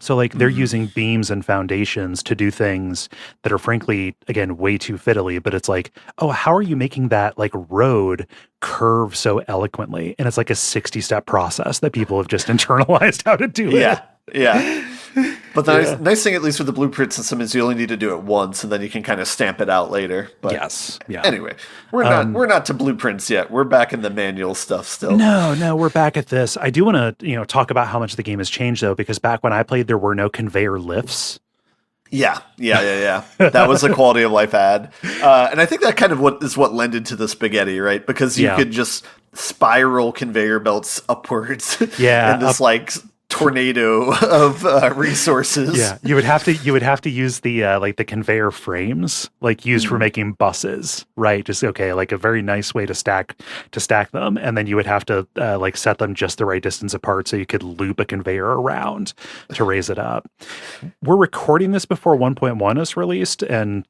So like they're using beams and foundations to do things that are frankly, again, way too fiddly, but it's like, oh, how are you making that like road curve so eloquently? And it's like a 60-step process that people have just internalized how to do it. Yeah. But the nice thing, at least with the blueprint system, is you only need to do it once, and then you can kind of stamp it out later. But anyway, we're not to blueprints yet. We're back in the manual stuff still. No, we're back at this. I do want to talk about how much the game has changed though, because back when I played, there were no conveyor lifts. Yeah. That was a quality of life add, and I think that kind of what lended to the spaghetti, right? Because you could just spiral conveyor belts upwards. Yeah, in this like tornado of resources. Yeah, you would have to use the like the conveyor frames like used for making buses, right? Just like a very nice way to stack them, and then you would have to like set them just the right distance apart so you could loop a conveyor around to raise it up. We're recording this before 1.1 is released, and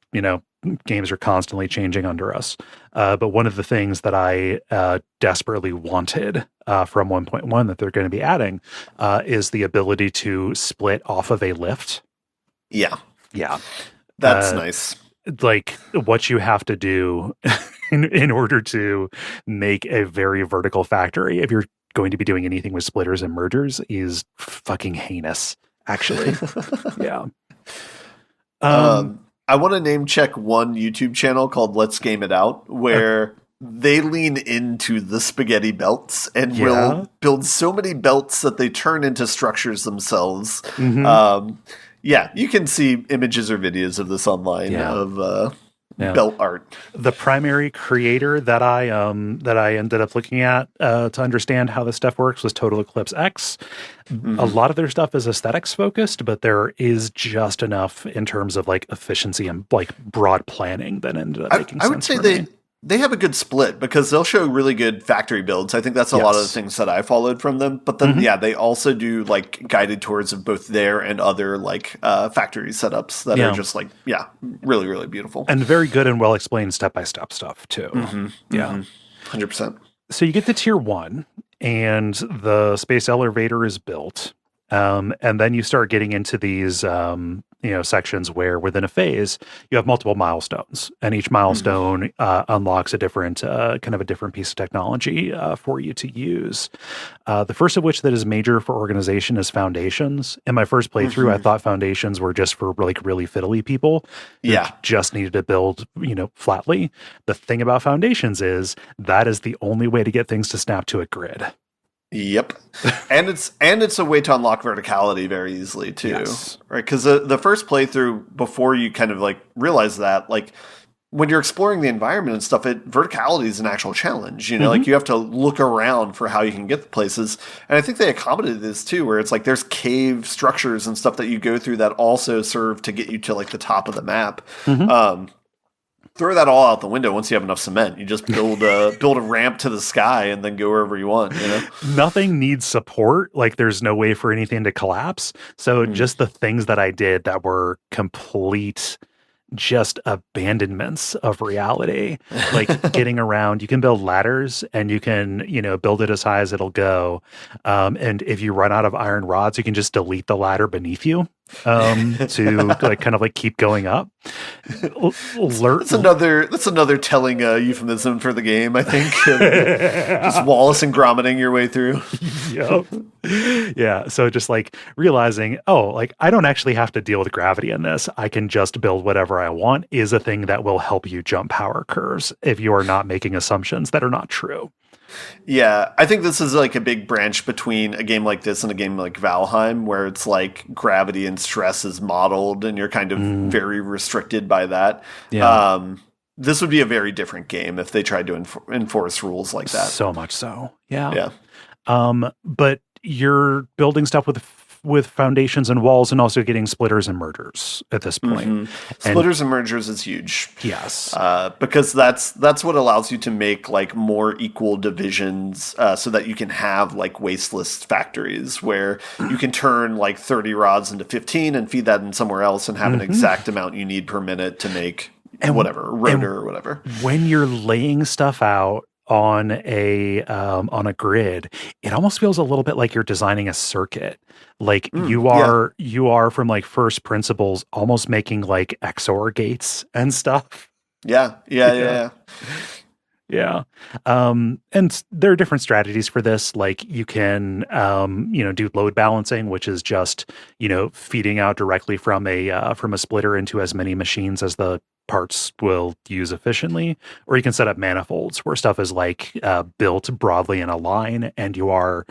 games are constantly changing under us. But one of the things that I desperately wanted from 1.1 that they're going to be adding is the ability to split off of a lift. Yeah. That's nice. Like what you have to do in order to make a very vertical factory, if you're going to be doing anything with splitters and mergers, is fucking heinous, actually. Yeah. I want to name check one YouTube channel called Let's Game It Out, where they lean into the spaghetti belts and will build so many belts that they turn into structures themselves. You can see images or videos of this online of Yeah. belt art. The primary creator that I ended up looking at to understand how this stuff works was Total Eclipse X. A lot of their stuff is aesthetics focused, but there is just enough in terms of like efficiency and like broad planning that ended up making I would sense say for me. they have a good split because they'll show really good factory builds. I think that's a lot of the Yes. things that I followed from them. But then, yeah, they also do like guided tours of both their and other like factory setups that are just like, yeah, really, really beautiful. And very good and well explained step by step stuff too. Yeah. 100%. So you get to tier 1 and the space elevator is built. And then you start getting into these sections where within a phase you have multiple milestones, and each milestone unlocks a different kind of a different piece of technology for you to use. The first of which that is major for organization is foundations. In my first playthrough, I thought foundations were just for like really fiddly people who just needed to build, flatly. The thing about foundations is that is the only way to get things to snap to a grid. Yep, and it's a way to unlock verticality very easily too, Yes. right? Because the first playthrough, before you kind of like realize that, like when you're exploring the environment and stuff, verticality is an actual challenge. Like you have to look around for how you can get the places, and I think they accommodated this too, where it's like there's cave structures and stuff that you go through that also serve to get you to like the top of the map. Throw that all out the window once you have enough cement. You just build a ramp to the sky and then go wherever you want. Nothing needs support. Like there's no way for anything to collapse. So just the things that I did that were complete just abandonments of reality, like getting around. You can build ladders and you can, build it as high as it'll go. And if you run out of iron rods, you can just delete the ladder beneath you to like kind of like keep going up. That's another telling euphemism for the game, I think. Just Wallace and Gromiting your way through. Yep. Yeah. So just like realizing, like I don't actually have to deal with gravity in this. I can just build whatever I want is a thing that will help you jump power curves if you are not making assumptions that are not true. Yeah, I think this is like a big branch between a game like this and a game like Valheim, where it's like gravity and stress is modeled and you're kind of very restricted by that. Yeah. This would be a very different game if they tried to enforce rules like that. So much so. Yeah. Yeah. But you're building stuff with foundations and walls and also getting splitters and mergers at this point. Splitters and mergers is huge. Yes. Because that's what allows you to make like more equal divisions so that you can have like wasteless factories where you can turn like 30 rods into 15 and feed that in somewhere else and have an exact amount you need per minute to make whatever, rotor or whatever. When you're laying stuff out on a grid, it almost feels a little bit like you're designing a circuit. Like you are from like first principles almost making like XOR gates and stuff. Yeah. And there are different strategies for this. Like you can do load balancing, which is just feeding out directly from a splitter into as many machines as the parts will use efficiently, or you can set up manifolds where stuff is like built broadly in a line and you are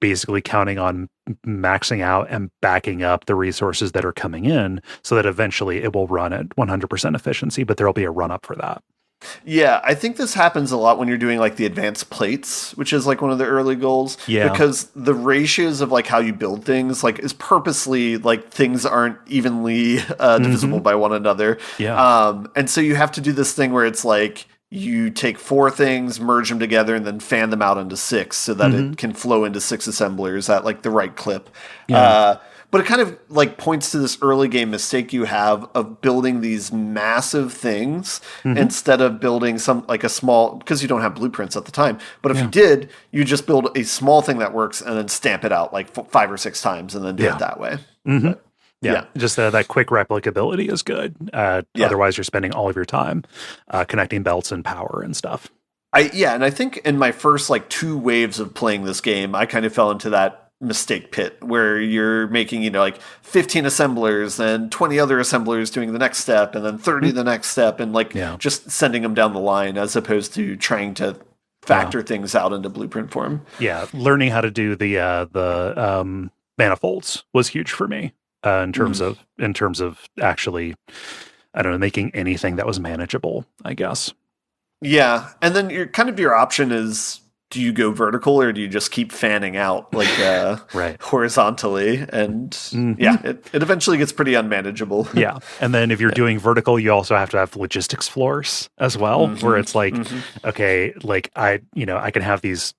basically counting on maxing out and backing up the resources that are coming in so that eventually it will run at 100% efficiency, but there'll be a run up for that. Yeah, I think this happens a lot when you're doing like the advanced plates, which is like one of the early goals. Yeah. Because the ratios of like how you build things like is purposely like things aren't evenly divisible by one another. Yeah. And so you have to do this thing where it's like you take 4 things, merge them together, and then fan them out into 6 so that it can flow into 6 assemblers at like the right clip. Yeah. But it kind of like points to this early game mistake you have of building these massive things instead of building some like a small, because you don't have blueprints at the time. But if you did, you just build a small thing that works and then stamp it out like 5 or 6 times and then do it that way. But, just that quick replicability is good. Otherwise, you're spending all of your time connecting belts and power and stuff. And I think in my first like 2 waves of playing this game, I kind of fell into that mistake pit where you're making like 15 assemblers and 20 other assemblers doing the next step and then 30 the next step and like just sending them down the line as opposed to trying to factor things out into blueprint form. Learning how to do the manifolds was huge for me in terms of actually I don't know, making anything that was manageable, I guess. Yeah, and then your option is, do you go vertical or do you just keep fanning out like Right. horizontally? And yeah, it eventually gets pretty unmanageable. Yeah. And then if you're doing vertical, you also have to have logistics floors as well, where it's like, okay, like I can have these,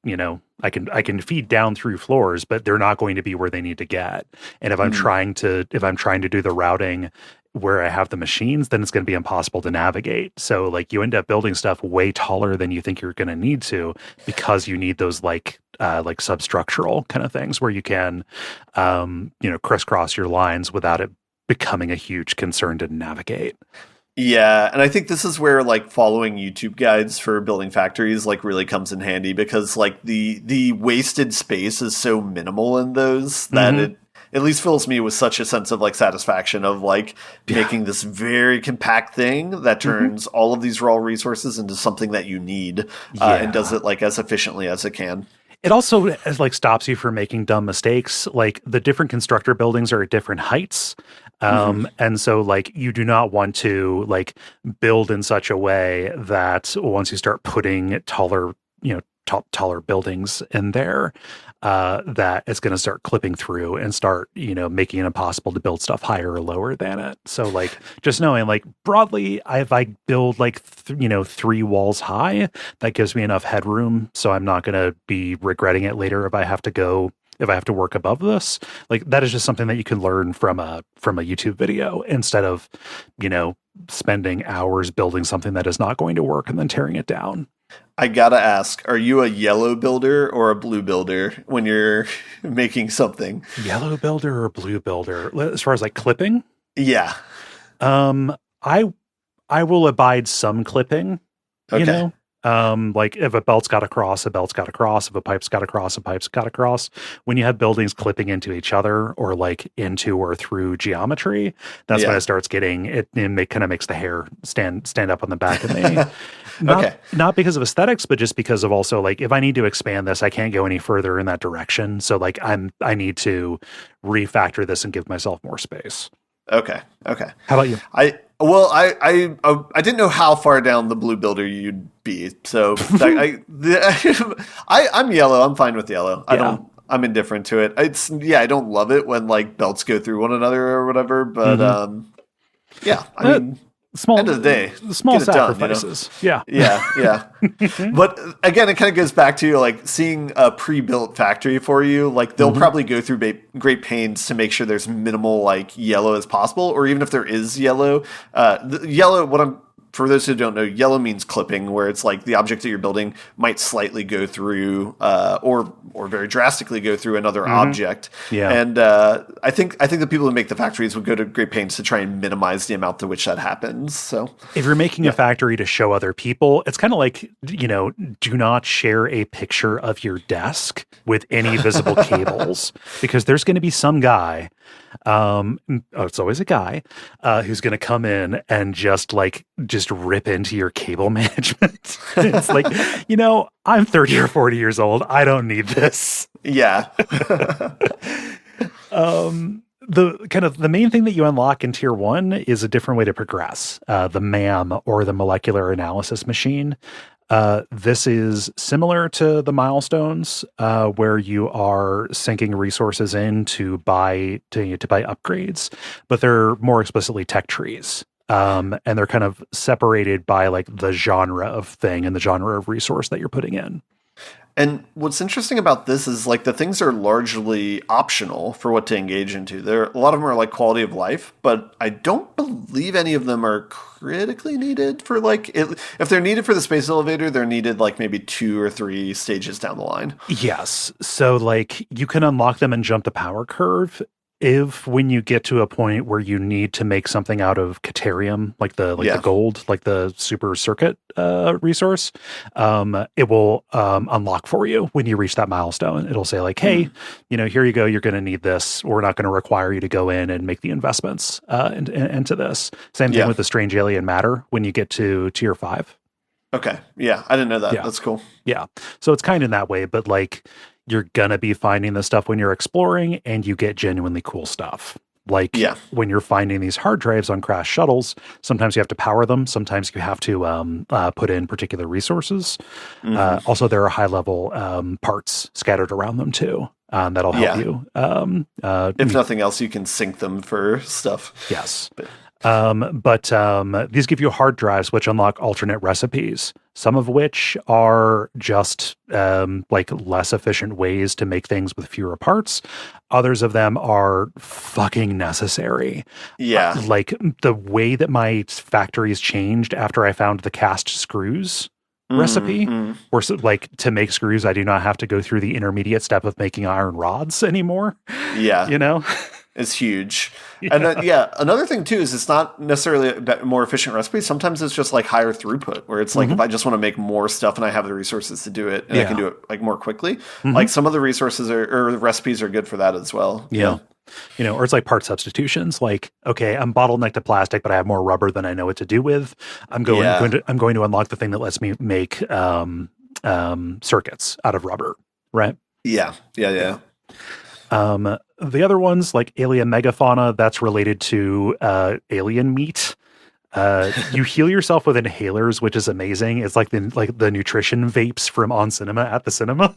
I can feed down through floors, but they're not going to be where they need to get. And if I'm trying to do the routing where I have the machines, then it's going to be impossible to navigate. So like you end up building stuff way taller than you think you're going to need to, because you need those like substructural kind of things where you can, crisscross your lines without it becoming a huge concern to navigate. Yeah, and I think this is where like following YouTube guides for building factories like really comes in handy, because like the wasted space is so minimal in those that it at least fills me with such a sense of like satisfaction of like making this very compact thing that turns all of these raw resources into something that you need and does it like as efficiently as it can. It also like stops you from making dumb mistakes. Like the different constructor buildings are at different heights. And so like you do not want to like build in such a way that once you start putting taller, taller buildings in there, that it's going to start clipping through and start, making it impossible to build stuff higher or lower than it. So like just knowing like broadly, if I build like, 3 walls high, that gives me enough headroom. So I'm not going to be regretting it later if I have to work above this. Like that is just something that you can learn from a YouTube video instead of, spending hours building something that is not going to work and then tearing it down. I gotta ask, are you a yellow builder or a blue builder when you're making something? Yellow builder or blue builder? As far as like clipping? Yeah. I will abide some clipping, Okay. Like if a belt's got a cross, a belt's got a cross. If a pipe's got a cross, a pipe's got a cross. When you have buildings clipping into each other or like into or through geometry, that's when it starts getting it. It kind of makes the hair stand up on the back of me. Not because of aesthetics, but just because of also like if I need to expand this, I can't go any further in that direction. So like I need to refactor this and give myself more space. Okay. How about you? I didn't know how far down the blue builder you'd be, so I'm yellow. I'm fine with yellow. I'm indifferent to it. I don't love it when like belts go through one another or whatever, but I mean, end of the day, small sacrifices. Done, Yeah. But again, it kind of goes back to like seeing a pre-built factory for you. Like they'll probably go through great pains to make sure there's minimal like yellow as possible, or even if there is yellow, for those who don't know, yellow means clipping, where it's like the object that you're building might slightly go through, or very drastically go through another object. Yeah. And I think the people who make the factories would go to great pains to try and minimize the amount to which that happens. So if you're making a factory to show other people, it's kind of like, do not share a picture of your desk with any visible cables, because there's going to be some guy, it's always a guy, who's going to come in and just rip into your cable management. It's like, I'm 30 or 40 years old. I don't need this. Yeah. The main thing that you unlock in tier 1 is a different way to progress. The MAM, or the molecular analysis machine. This is similar to the milestones, where you are sinking resources in to buy upgrades, but they're more explicitly tech trees. And they're kind of separated by like the genre of thing and the genre of resource that you're putting in. And what's interesting about this is like the things are largely optional for what to engage into. A lot of them are like quality of life, but I don't believe any of them are critically needed for like if they're needed for the space elevator, they're needed like maybe 2 or 3 stages down the line. Yes. So like you can unlock them and jump the power curve when you get to a point where you need to make something out of Caterium, the gold, like the super circuit resource, it will unlock for you when you reach that milestone. It'll say like, hey, here you go. You're going to need this. We're not going to require you to go in and make the investments into this. Same thing with the strange alien matter when you get to tier 5. Okay. Yeah. I didn't know that. Yeah. That's cool. Yeah. So it's kind of in that way, but like, you're going to be finding this stuff when you're exploring, and you get genuinely cool stuff. Like Yeah. when you're finding these hard drives on crashed shuttles, sometimes you have to power them. Sometimes you have to put in particular resources. Also, there are high level parts scattered around them too. That'll help Yeah. you. If nothing else, you can sync them for stuff. Yes. But these give you hard drives which unlock alternate recipes, some of which are just like less efficient ways to make things with fewer parts. Others of them are fucking necessary. Yeah. Like the way that my factories changed after I found the cast screws recipe, where like to make screws, I do not have to go through the intermediate step of making iron rods anymore. Yeah. You know? It's huge. And another thing too is it's not necessarily a more efficient recipe. Sometimes it's just like higher throughput, where it's like if I just want to make more stuff and I have the resources to do it, and I can do it like more quickly. Like some of the resources or the recipes are good for that as well. Yeah. You know, or it's like part substitutions. Like, okay, I'm bottlenecked to plastic, but I have more rubber than I know what to do with. I'm going to unlock the thing that lets me make circuits out of rubber, right? Yeah. The other ones, like alien megafauna, that's related to alien meat. You heal yourself with inhalers, which is amazing. It's like the nutrition vapes from On Cinema at the cinema.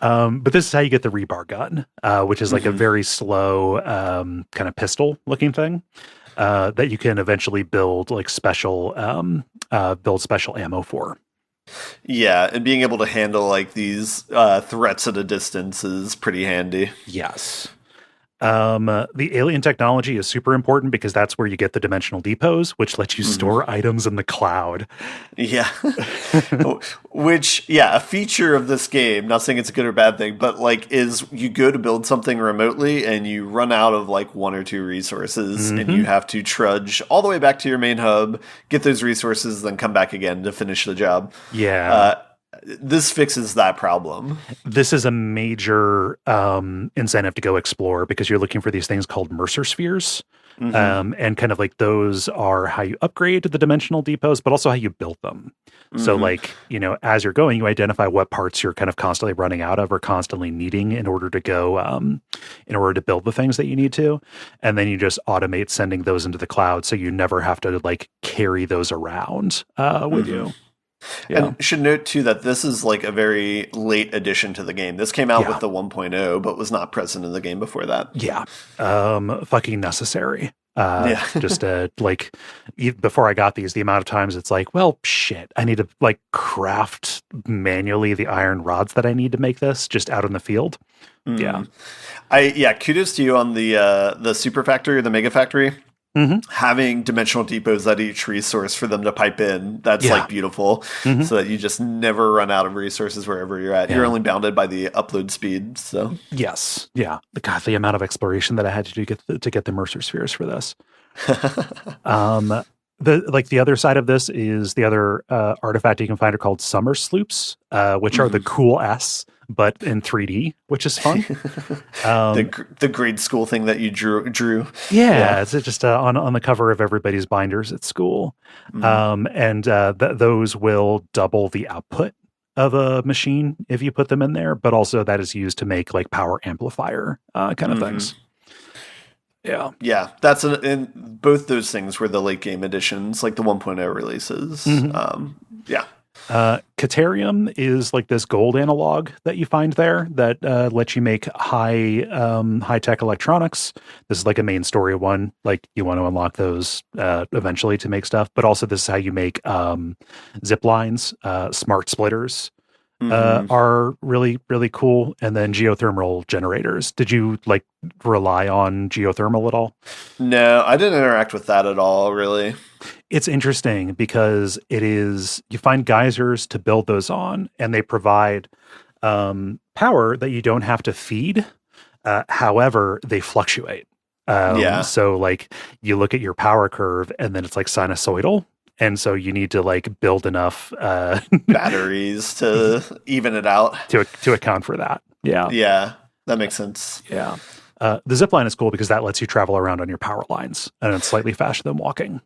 But this is how you get the rebar gun, which is like a very slow kind of pistol looking thing that you can eventually build like special ammo for. Yeah, and being able to handle like these threats at a distance is pretty handy. Yes. The alien technology is super important because that's where you get the dimensional depots, which let you store items in the cloud. Yeah. Which, a feature of this game, not saying it's a good or bad thing, but like is you go to build something remotely and you run out of like one or two resources and you have to trudge all the way back to your main hub, get those resources, then come back again to finish the job. Yeah. This fixes that problem. This is a major incentive to go explore because you're looking for these things called Mercer spheres. And kind of like those are how you upgrade the dimensional depots, but also how you build them. So like, you know, as you're going, you identify what parts you're kind of constantly running out of or constantly needing in order to go, in order to build the things that you need to. And then you just automate sending those into the cloud. So you never have to like carry those around with you. Yeah. And should note too that this is like a very late addition to the game. This came out with the 1.0, but was not present in the game before that. Yeah. Fucking necessary. Just like before I got these, the amount of times it's like, well, shit, I need to like craft manually the iron rods that I need to make this just out in the field. Yeah. Kudos to you on the super factory or the mega factory. Having dimensional depots at each resource for them to pipe in, that's like beautiful, so that you just never run out of resources wherever you're at. You're only bounded by the upload speed. So yes, God, the amount of exploration that I had to do to get the Mercer spheres for this. The other side of this is the other artifact you can find are called summer sloops, which are the cool S, but in 3D, which is fun. The grade school thing that you drew. Yeah, it's just on the cover of everybody's binders at school. Those will double the output of a machine if you put them in there, but also that is used to make like power amplifier kind of things. Yeah, that's in both those things were the late game editions, like the 1.0 releases. Caterium is like this gold analog that you find there that lets you make high tech electronics. This is like a main story one. Like you want to unlock those eventually to make stuff, but also this is how you make zip lines, smart splitters. Are really, really cool. And then geothermal generators. Did you like rely on geothermal at all? No, I didn't interact with that at all, really. It's interesting because you find geysers to build those on, and they provide power that you don't have to feed. However, they fluctuate. So like you look at your power curve and then it's like sinusoidal. And so you need to like build enough batteries to even it out to account for that. Yeah, that makes sense. Yeah. The zip line is cool because that lets you travel around on your power lines, and it's slightly faster than walking.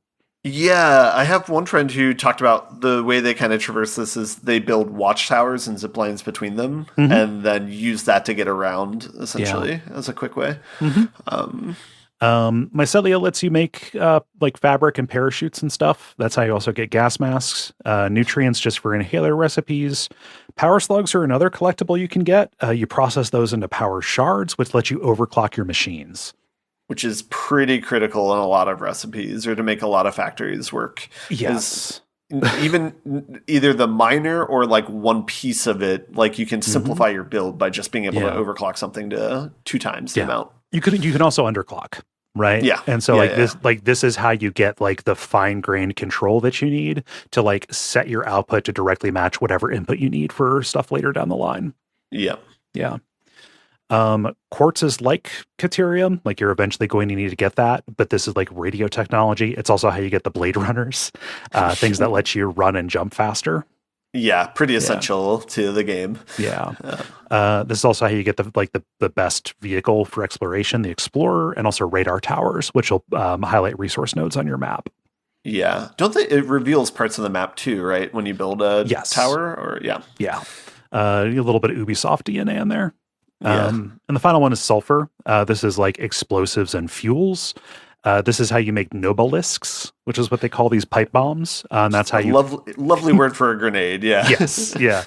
Yeah, I have one friend who talked about the way they kind of traverse this is they build watchtowers and zip lines between them Hmm. and then use that to get around, Yeah. essentially, as a quick way. Hmm. Um, Mycelia lets you make like fabric and parachutes and stuff. That's how you also get gas masks. Nutrients just for inhaler recipes. Power slugs are another collectible you can get. You process those into power shards, which let you overclock your machines. which is pretty critical in a lot of recipes or to make a lot of factories work. Is Yes. even either the miner or like one piece of it, like you can Hmm. simplify your build by just being able to Yeah. overclock something to 2 times the Yeah. amount. You can also underclock, right? Yeah, And so yeah, like yeah, this is how you get like the fine grained control that you need to like set your output to directly match whatever input you need for stuff later down the line. yeah. Yeah. Quartz is like Caterium, like you're eventually going to need to get that, but this is like radio technology. It's also how you get the Blade Runners, things that let you run and jump faster. Yeah, pretty Yeah. essential to the game. Yeah. This is also how you get the best vehicle for exploration, the Explorer, and also radar towers, which will highlight resource nodes on your map. Yeah. Don't they, it reveals parts of the map too, right? When you build a Yes. tower or, yeah. Yeah. A little bit of Ubisoft DNA in there. Yeah. And the final one is sulfur. This is like explosives and fuels. This is how you make nobelisks, which is what they call these pipe bombs. And that's how you Lovely word for a grenade. Yeah. yes, yeah,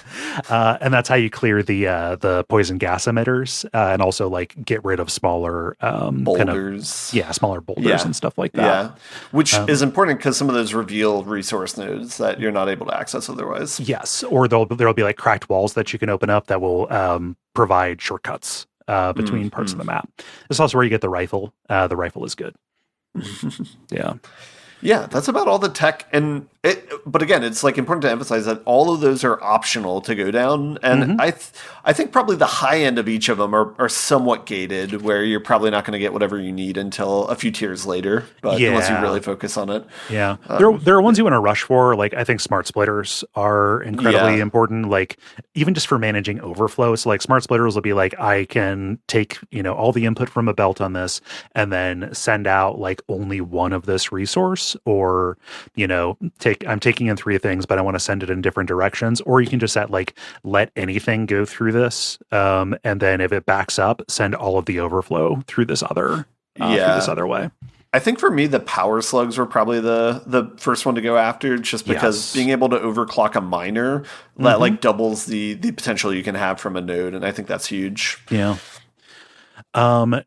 and that's how you clear the poison gas emitters, and also like get rid of smaller Boulders. smaller boulders Yeah. and stuff like that. Yeah. Which is important because some of those reveal resource nodes that you're not able to access otherwise. Yes, or there'll be like cracked walls that you can open up that will provide shortcuts between parts of the map. This is also where you get the rifle. The rifle is good. Yeah. Yeah, that's about all the tech, but again, it's like important to emphasize that all of those are optional to go down, and I think probably the high end of each of them are somewhat gated, where you're probably not going to get whatever you need until a few tiers later, but unless you Yeah. really focus on it. Yeah. There are ones you want to rush for. Like, I think smart splitters are incredibly Yeah. important. Like, even just for managing overflow. So, like, smart splitters will be like, I can take, all the input from a belt on this and then send out like only one of this resource, or, I'm taking in 3 things, but I want to send it in different directions. Or you can just set like, let anything go through this. And then if it backs up, send all of the overflow through this other way. I think for me, the power slugs were probably the first one to go after, just because Yes. being able to overclock a miner that like doubles the potential you can have from a node, and I think that's huge. Yeah.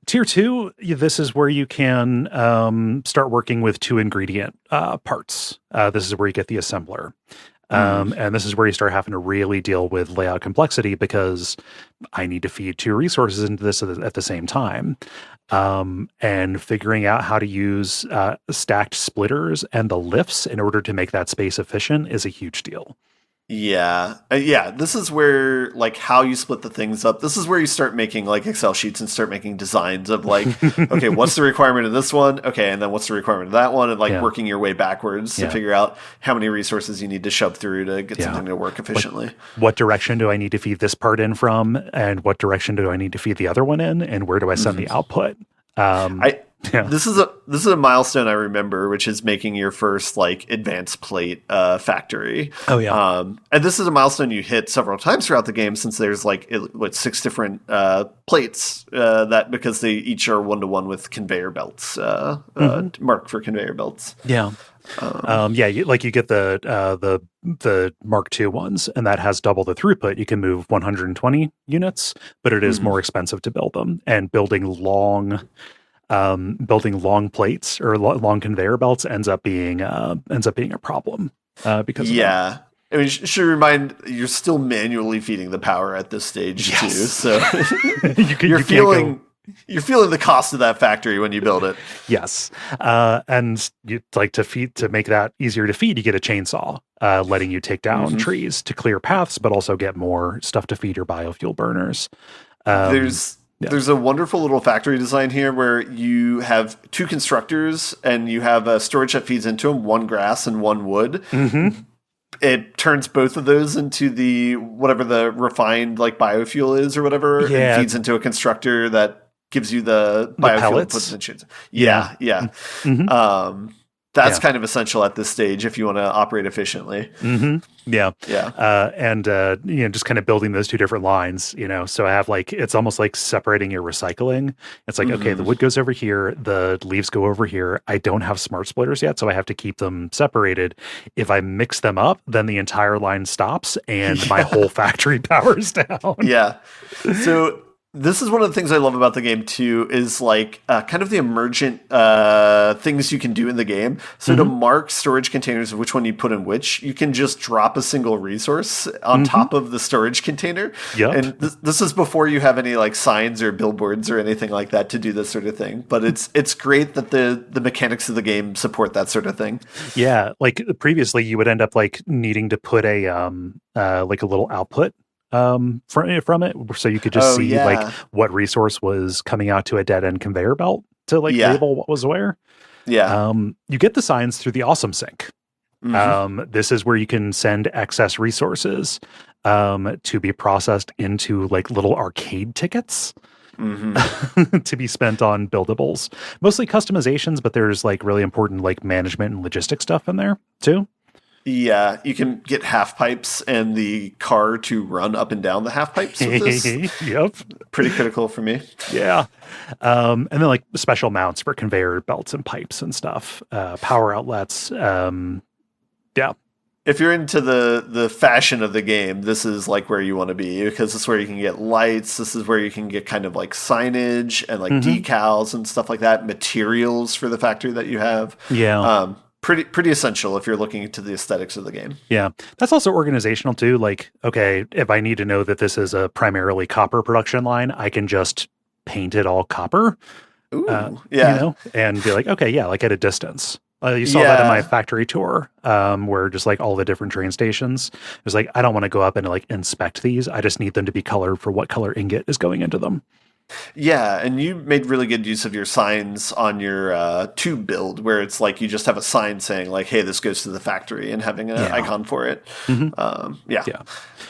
Tier 2, this is where you can start working with 2 ingredient parts. This is where you get the assembler. And this is where you start having to really deal with layout complexity, because I need to feed 2 resources into this at the same time. And figuring out how to use stacked splitters and the lifts in order to make that space efficient is a huge deal. Yeah. Yeah. This is where, like, how you split the things up. This is where you start making, like, Excel sheets and start making designs of, like, okay, what's the requirement of this one? Okay. And then what's the requirement of that one? And, like, working your way backwards to figure out how many resources you need to shove through to get something to work efficiently. Like, what direction do I need to feed this part in from? And what direction do I need to feed the other one in? And where do I send the output? This is a milestone I remember, which is making your first like advanced plate factory. Oh yeah. And this is a milestone you hit several times throughout the game, since there's like 6 different plates that, because they each are 1-to-1 with conveyor belts marked for conveyor belts. Yeah. You get the Mark II ones, and that has double the throughput. You can move 120 units, but it is more expensive to build them. And building long plates or long conveyor belts ends up being a problem because of that. I mean, should remind, you're still manually feeding the power at this stage too, so you're feeling the cost of that factory when you build it. Yes. And you like to make that easier to feed, you get a chainsaw, letting you take down trees to clear paths, but also get more stuff to feed your biofuel burners. There's a wonderful little factory design here where you have 2 constructors and you have a storage that feeds into them, 1 grass and 1 wood. It turns both of those into the whatever the refined like biofuel is or whatever. Yeah. It feeds into a constructor that gives you the biofuel. pellets? Yeah. That's kind of essential at this stage if you want to operate efficiently. Yeah. Yeah. And just kind of building those two different lines, so I have it's almost like separating your recycling. It's like, okay, the wood goes over here, the leaves go over here. I don't have smart splitters yet, so I have to keep them separated. If I mix them up, then the entire line stops and my whole factory powers down. Yeah. So this is one of the things I love about the game too, is kind of the emergent things you can do in the game. So to mark storage containers of which one you put in which, you can just drop a single resource on top of the storage container. Yep. And this is before you have any signs or billboards or anything like that to do this sort of thing. But it's great that the mechanics of the game support that sort of thing. Yeah. Previously you would end up needing to put a a little output from it, so you could just see what resource was coming out to a dead end conveyor belt to label what was where. Yeah. You get the signs through the Awesome Sync. This is where you can send excess resources to be processed into little arcade tickets to be spent on buildables, mostly customizations, but there's really important management and logistics stuff in there too. Yeah, you can get half pipes and the car to run up and down the half pipes with this. Yep. Pretty critical for me. Yeah. And then special mounts for conveyor belts and pipes and stuff. Power outlets. Yeah. If you're into the fashion of the game, this is where you want to be, because this is where you can get lights. This is where you can get kind of signage and decals and stuff like that. Materials for the factory that you have. Yeah. Pretty essential if you're looking into the aesthetics of the game. Yeah. That's also organizational too. Okay, if I need to know that this is a primarily copper production line, I can just paint it all copper. Ooh, yeah. And be okay, yeah, at a distance. You saw that in my factory tour, where just all the different train stations, it was I don't want to go up and inspect these. I just need them to be colored for what color ingot is going into them. Yeah, and you made really good use of your signs on your tube build, where it's you just have a sign saying hey, this goes to the factory, and having an icon for it. Yeah.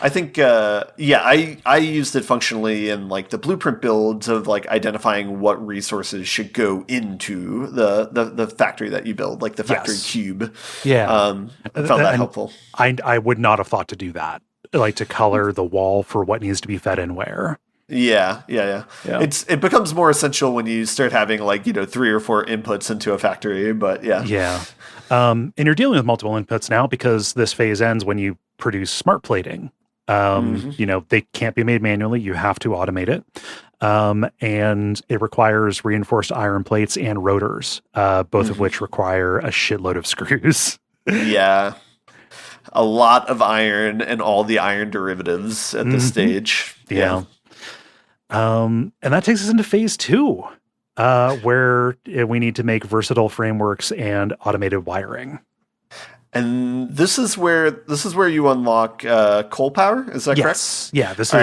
I think I used it functionally in the blueprint builds of identifying what resources should go into the factory that you build, the factory cube. Yeah, I found that helpful. I would not have thought to do that, to color the wall for what needs to be fed in where. Yeah. It becomes more essential when you start having 3 or 4 inputs into a factory, but yeah. Yeah. And you're dealing with multiple inputs now because this phase ends when you produce smart plating. They can't be made manually. You have to automate it. And it requires reinforced iron plates and rotors, both of which require a shitload of screws. Yeah. A lot of iron and all the iron derivatives at this stage. Yeah. And that takes us into phase 2, where we need to make versatile frameworks and automated wiring. And this is where you unlock coal power. Is that correct? Yeah. This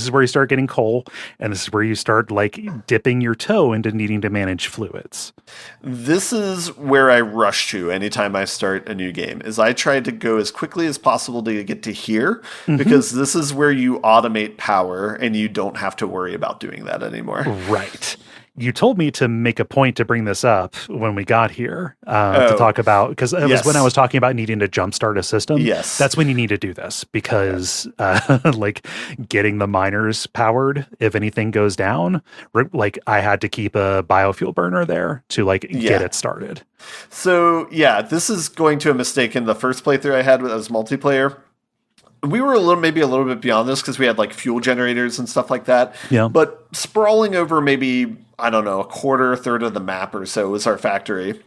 is where you start getting coal, and this is where you start dipping your toe into needing to manage fluids. This is where I rush to anytime I start a new game. Is I try to go as quickly as possible to get to here, because this is where you automate power and you don't have to worry about doing that anymore. Right. You told me to make a point to bring this up when we got here to talk about, because it was when I was talking about needing to jumpstart a system. Yes. That's when you need to do this, because getting the miners powered, if anything goes down, I had to keep a biofuel burner there to get it started. So this is going to a mistake in the first playthrough I had as multiplayer. We were maybe a little bit beyond this because we had fuel generators and stuff like that. Yeah. But sprawling over maybe, I don't know, a third of the map or so was our factory.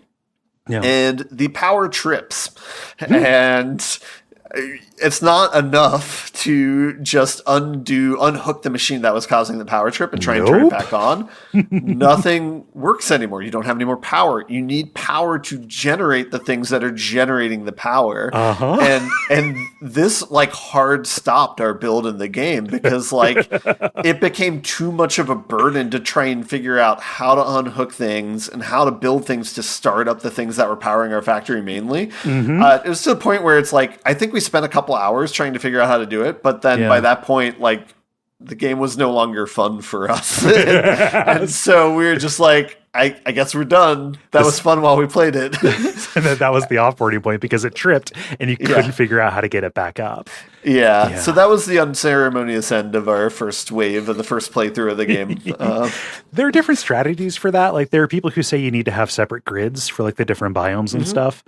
Yeah. And the power trips. And it's not enough to just unhook the machine that was causing the power trip and try and turn it back on. Nothing works anymore. You don't have any more power. You need power to generate the things that are generating the power. And this hard stopped our build in the game because it became too much of a burden to try and figure out how to unhook things and how to build things to start up the things that were powering our factory mainly. It was to the point where it's I think we spent a couple hours trying to figure out how to do it, but then by that point, the game was no longer fun for us. And so we were just I guess we're done. That was fun while we played it. And then that was the offboarding point because it tripped and you couldn't figure out how to get it back up. Yeah, so that was the unceremonious end of our first wave of the first playthrough of the game. There are different strategies for that. Like there are people who say you need to have separate grids for like the different biomes and stuff.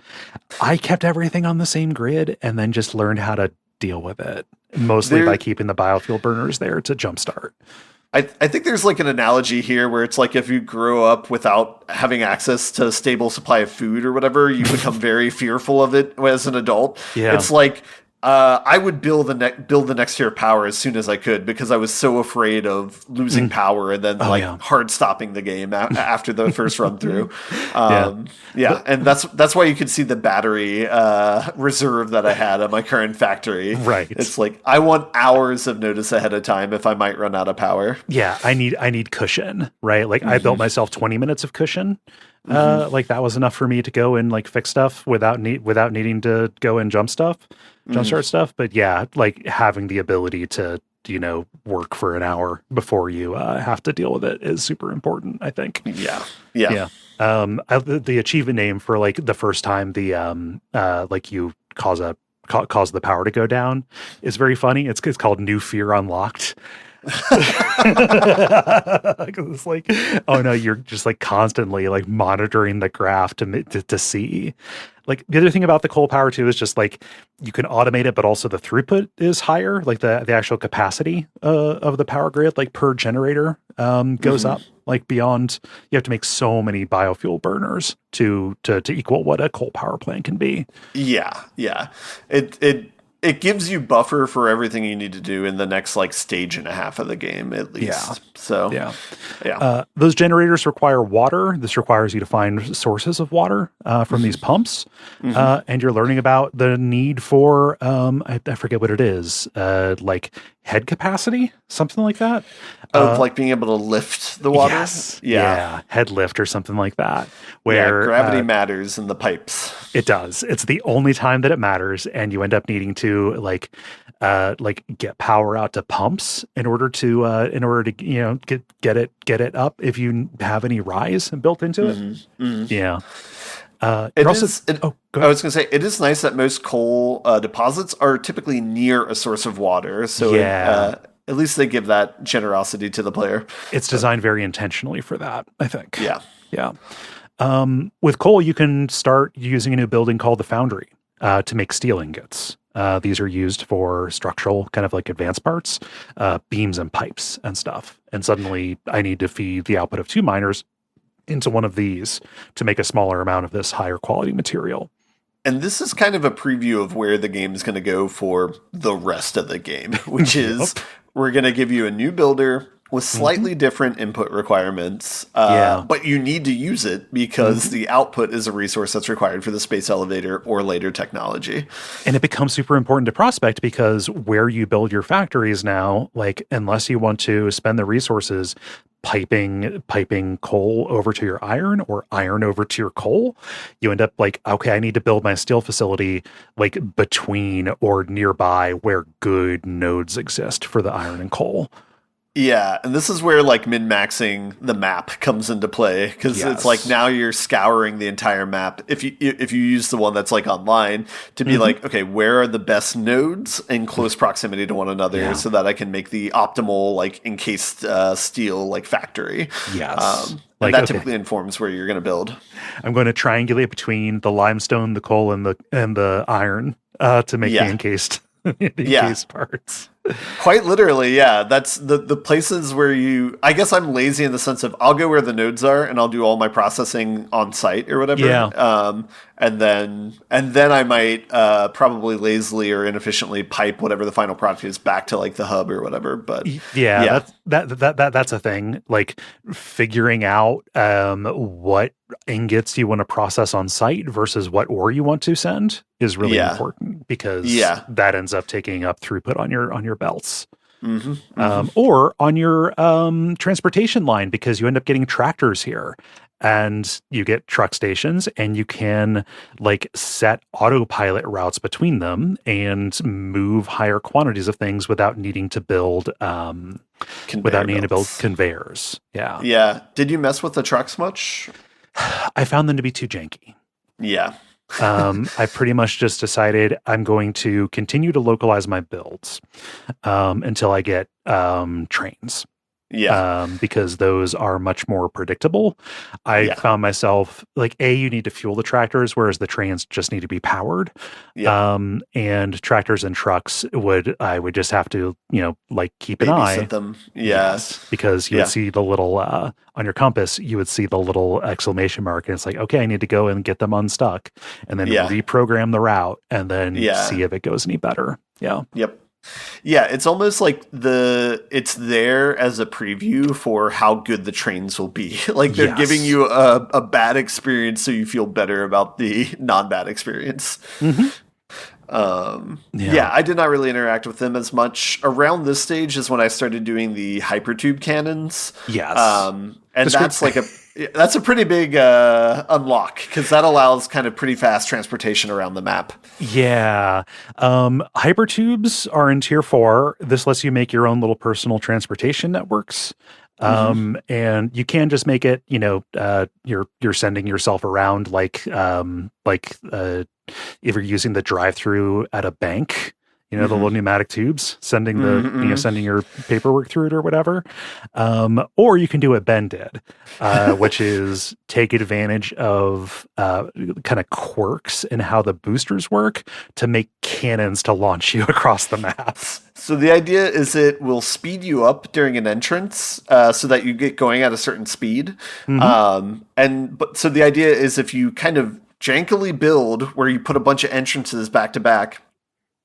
I kept everything on the same grid and then just learned how to deal with it, mostly by keeping the biofuel burners there to jumpstart. I think there's like an analogy here where it's like if you grow up without having access to a stable supply of food or whatever, you become very fearful of it as an adult. Yeah. It's like I would build the next tier of power as soon as I could because I was so afraid of losing power and then hard stopping the game after the first run through. And that's why you could see the battery reserve that I had at my current factory. Right. It's like I want hours of notice ahead of time if I might run out of power. Yeah, I need cushion, right? Like I built myself 20 minutes of cushion. Like that was enough for me to go and like fix stuff without needing to go and jumpstart stuff. But yeah, like having the ability to, work for an hour before you have to deal with it is super important, I think. Yeah. The achievement name for like the first time like you cause the power to go down is very funny. It's called New Fear Unlocked. It's like, oh no, you're just like constantly like monitoring the graph to see. Like the other thing about the coal power too is just like you can automate it, but also the throughput is higher. Like the actual capacity of the power grid, like per generator, goes up. Like beyond, you have to make so many biofuel burners to equal what a coal power plant can be. Yeah. It gives you buffer for everything you need to do in the next like stage and a half of the game, at least. Yeah. So, those generators require water. This requires you to find sources of water from these pumps. And you're learning about the need for, I forget what it is, like head capacity, something like that. Of like being able to lift the water? Yes. Yeah. Head lift or something like that. Where gravity matters in the pipes. It does. It's the only time that it matters. And you end up needing to like get power out to pumps in order to get it up if you have any rise built into it. Yeah. I was going to say, it is nice that most coal deposits are typically near a source of water. So at least they give that generosity to the player. It's designed very intentionally for that, I think. Yeah. With coal, you can start using a new building called the Foundry to make steel ingots. These are used for structural kind of like advanced parts, beams and pipes and stuff. And suddenly I need to feed the output of 2 miners into one of these to make a smaller amount of this higher quality material. And this is kind of a preview of where the game is going to go for the rest of the game, which is we're going to give you a new builder with slightly different input requirements, but you need to use it because the output is a resource that's required for the space elevator or later technology. And it becomes super important to Prospect because where you build your factories now, like unless you want to spend the resources piping coal over to your iron or iron over to your coal, you end up like, okay, I need to build my steel facility like between or nearby where good nodes exist for the iron and coal. Yeah, and this is where like min-maxing the map comes into play because it's like now you're scouring the entire map. If you use the one that's like online to be like, okay, where are the best nodes in close proximity to one another so that I can make the optimal like encased steel like factory. Yes. And that typically informs where you're going to build. I'm going to triangulate between the limestone, the coal, and the iron to make the encased parts. Quite literally, yeah. That's the places where I guess I'm lazy in the sense of I'll go where the nodes are and I'll do all my processing on site or whatever. Yeah. And then I might probably lazily or inefficiently pipe whatever the final product is back to like the hub or whatever. But that's a thing. Like figuring out what ingots you want to process on site versus what ore you want to send is really important because that ends up taking up throughput on your belts. Or on your transportation line because you end up getting tractors here. and you get truck stations, and you can like set autopilot routes between them and move higher quantities of things without needing to build Conveyor belts. conveyors. Yeah. Yeah. Did you mess with the trucks much? I found them to be too janky. Yeah. I pretty much just decided I'm going to continue to localize my builds until I get trains. Yeah. Because those are much more predictable. I found myself like, you need to fuel the tractors, whereas the trains just need to be powered. Yeah. And tractors and trucks I would just have to, like keep an eye. Babysit them. Yeah. Yes, because you would see the little, on your compass, you would see the little exclamation mark, and it's like, okay, I need to go and get them unstuck, and then reprogram the route, and then see if it goes any better. Yeah. Yep. Yeah, it's almost like it's there as a preview for how good the trains will be. Like they're giving you a bad experience so you feel better about the non-bad experience. Mm-hmm. I did not really interact with them as much. Around this stage is when I started doing the hypertube cannons. Yes. And that's a pretty big unlock, because that allows kind of pretty fast transportation around the map. Yeah. Hypertubes are in tier 4. This lets you make your own little personal transportation networks. And you can just make it, you're sending yourself around like if you're using the drive-through at a bank, the little pneumatic tubes, sending sending your paperwork through it or whatever. Or you can do what Ben did, which is take advantage of kind of quirks in how the boosters work to make cannons to launch you across the map. So the idea is it will speed you up during an entrance so that you get going at a certain speed. So the idea is if you kind of jankily build where you put a bunch of entrances back to back,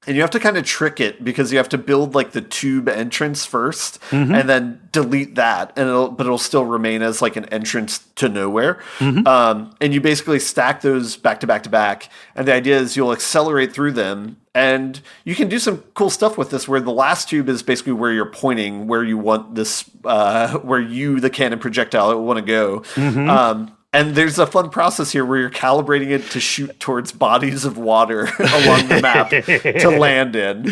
and you have to kind of trick it because you have to build like the tube entrance first and then delete that, and it'll still remain as like an entrance to nowhere. And you basically stack those back to back to back. And the idea is you'll accelerate through them, and you can do some cool stuff with this, where the last tube is basically where you're pointing, where you want this, the cannon projectile want to go. And there's a fun process here where you're calibrating it to shoot towards bodies of water along the map to land in.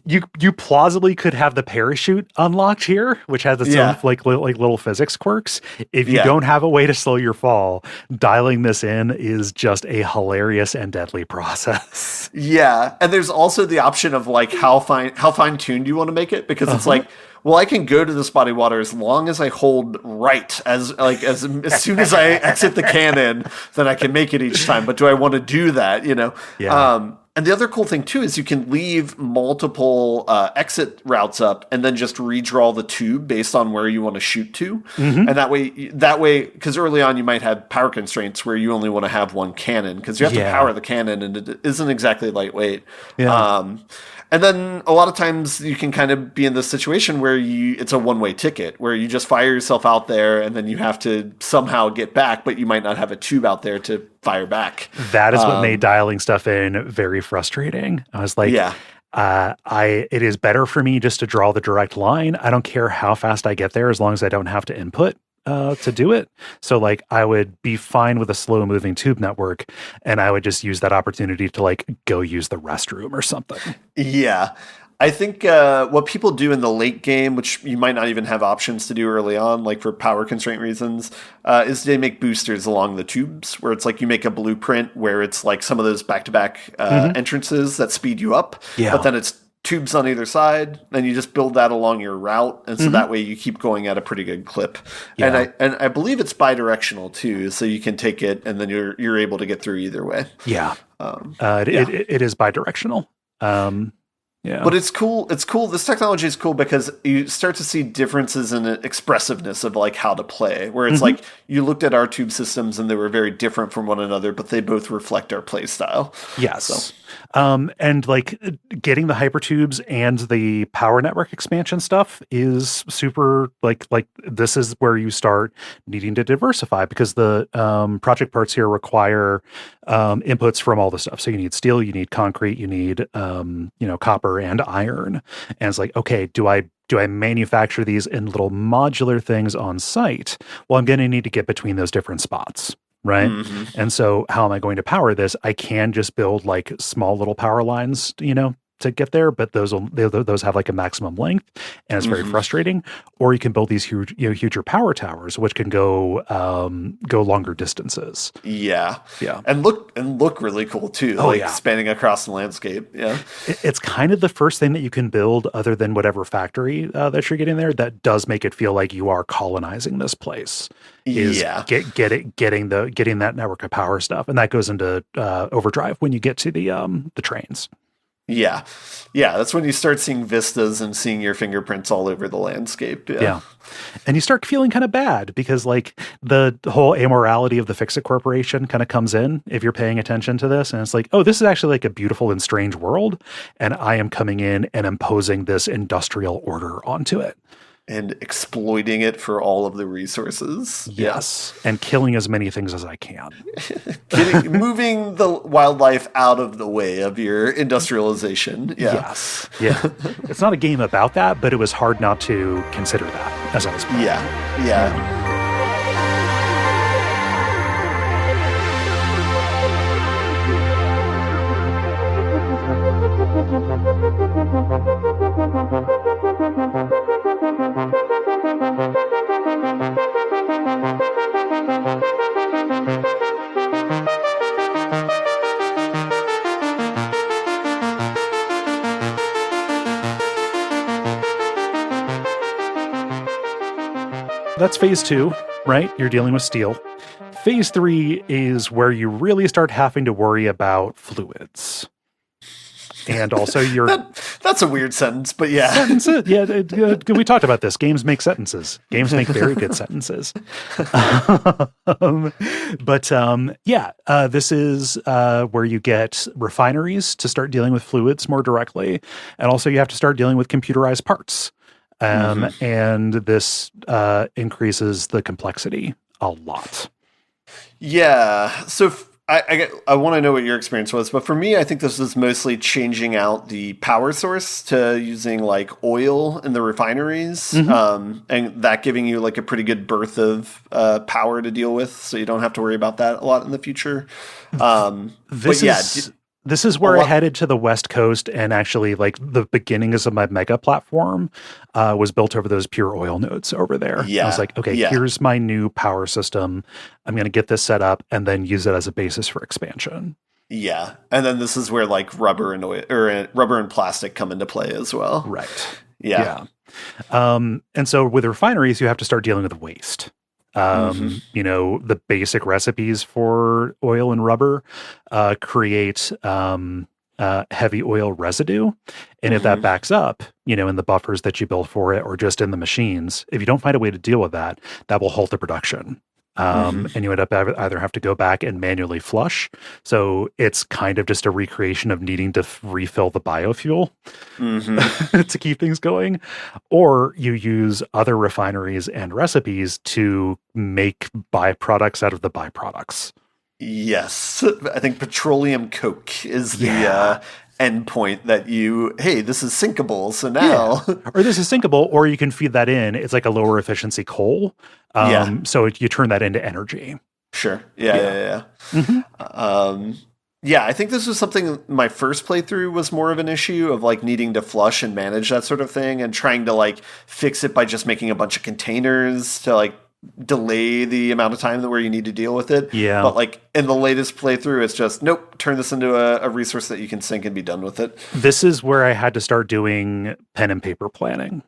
You plausibly could have the parachute unlocked here, which has its own like little physics quirks. If you don't have a way to slow your fall, dialing this in is just a hilarious and deadly process. Yeah, and there's also the option of like how fine tuned you want to make it, because it's like, well, I can go to this body of water as long as I hold right as soon as I exit the cannon, then I can make it each time. But do I want to do that? Yeah. And the other cool thing too is you can leave multiple exit routes up and then just redraw the tube based on where you want to shoot to. And that way, because early on you might have power constraints where you only want to have one cannon, because you have to power the cannon, and it isn't exactly lightweight. Yeah. And then a lot of times you can kind of be in this situation where it's a one-way ticket, where you just fire yourself out there and then you have to somehow get back, but you might not have a tube out there to fire back. That is what made dialing stuff in very frustrating. I was like, it is better for me just to draw the direct line. I don't care how fast I get there as long as I don't have to input to do it. So like I would be fine with a slow moving tube network, and I would just use that opportunity to like go use the restroom or something. Yeah. I think what people do in the late game, which you might not even have options to do early on, like for power constraint reasons, is they make boosters along the tubes, where it's like you make a blueprint where it's like some of those back-to-back entrances that speed you up, but then it's tubes on either side, and you just build that along your route, and so that way you keep going at a pretty good clip. And I believe it's bi-directional too, so you can take it and then you're able to get through either way. It is bi-directional. Yeah. But it's cool. It's cool. This technology is cool because you start to see differences in expressiveness of like how to play, where it's like you looked at our tube systems and they were very different from one another, but they both reflect our play style. Yes. So. And like getting the hypertubes and the power network expansion stuff is super like this is where you start needing to diversify, because the project parts here require inputs from all the stuff. So you need steel, you need concrete, you need copper and iron. And it's like, okay, do I Do I manufacture these in little modular things on site? Well, I'm going to need to get between those different spots. Right. Mm-hmm. And so how am I going to power this? I can just build like small little power lines, to get there, but those have like a maximum length, and it's very frustrating. Or you can build these huge, huger power towers, which can go longer distances. Yeah, yeah, and look really cool too. Spanning across the landscape. Yeah, it's kind of the first thing that you can build, other than whatever factory that you're getting there, that does make it feel like you are colonizing this place. Getting that network of power stuff, and that goes into overdrive when you get to the trains. Yeah. That's when you start seeing vistas and seeing your fingerprints all over the landscape. Yeah. And you start feeling kind of bad because like the whole amorality of the Fix-It Corporation kind of comes in if you're paying attention to this. And it's like, oh, this is actually like a beautiful and strange world. And I am coming in and imposing this industrial order onto it. And exploiting it for all of the resources. Yes. And killing as many things as I can. Moving the wildlife out of the way of your industrialization. Yeah. Yes. Yeah. It's not a game about that, but it was hard not to consider that as I was playing. Yeah. That's phase 2, right? You're dealing with steel. Phase 3 is where you really start having to worry about fluids. And also that's a weird sentence, but yeah. Sentences. Yeah, we talked about this. Games make sentences. Games make very good sentences. This is where you get refineries to start dealing with fluids more directly. And also you have to start dealing with computerized parts. And this increases the complexity a lot. Yeah. So I want to know what your experience was, but for me, I think this was mostly changing out the power source to using like oil in the refineries, and that giving you like a pretty good berth of power to deal with, so you don't have to worry about that a lot in the future. This is where I headed to the West Coast, and actually like the beginnings of my mega platform was built over those pure oil nodes over there. Yeah. I was like, okay, here's my new power system. I'm going to get this set up and then use it as a basis for expansion. Yeah. And then this is where like rubber and plastic come into play as well. Right. Yeah. And so with refineries, you have to start dealing with waste. The basic recipes for oil and rubber create heavy oil residue. And if that backs up, in the buffers that you build for it or just in the machines, if you don't find a way to deal with that, that will halt the production. And you end up either have to go back and manually flush. So it's kind of just a recreation of needing to refill the biofuel to keep things going. Or you use other refineries and recipes to make byproducts out of the byproducts. Yes. I think petroleum coke is the endpoint that this is sinkable. So now. Yeah. Or this is sinkable, or you can feed that in. It's like a lower efficiency coal. So you turn that into energy. Sure. Yeah. I think this was something my first playthrough was more of an issue of like needing to flush and manage that sort of thing and trying to like fix it by just making a bunch of containers to like delay the amount of time where you need to deal with it. Yeah. But like in the latest playthrough, it's just, nope, turn this into a resource that you can sink and be done with it. This is where I had to start doing pen and paper planning.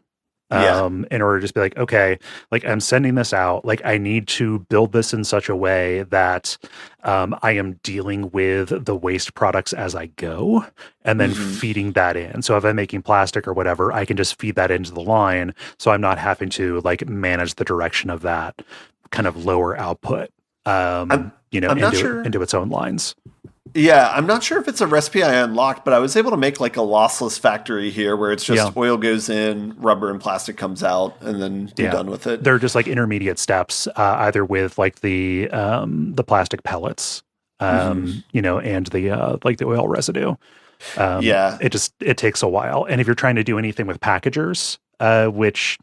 In order to just be like, okay, like I'm sending this out, like I need to build this in such a way that I am dealing with the waste products as I go and then feeding that in. So if I'm making plastic or whatever, I can just feed that into the line. So I'm not having to like manage the direction of that kind of lower output, into its own lines. Yeah, I'm not sure if it's a recipe I unlocked, but I was able to make like a lossless factory here where it's just oil goes in, rubber and plastic comes out, and then you're done with it. They're just like intermediate steps, either with like the plastic pellets, and the like the oil residue. It takes a while. And if you're trying to do anything with packagers, which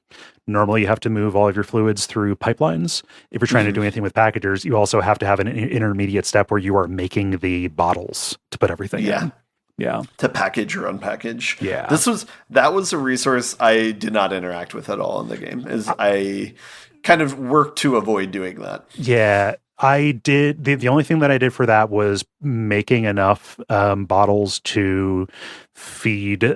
normally you have to move all of your fluids through pipelines. If you're trying to do anything with packagers, you also have to have an intermediate step where you are making the bottles to put everything in. Yeah. To package or unpackage. Yeah. That was a resource I did not interact with at all in the game. I kind of worked to avoid doing that. Yeah. I did. The only thing that I did for that was making enough bottles to feed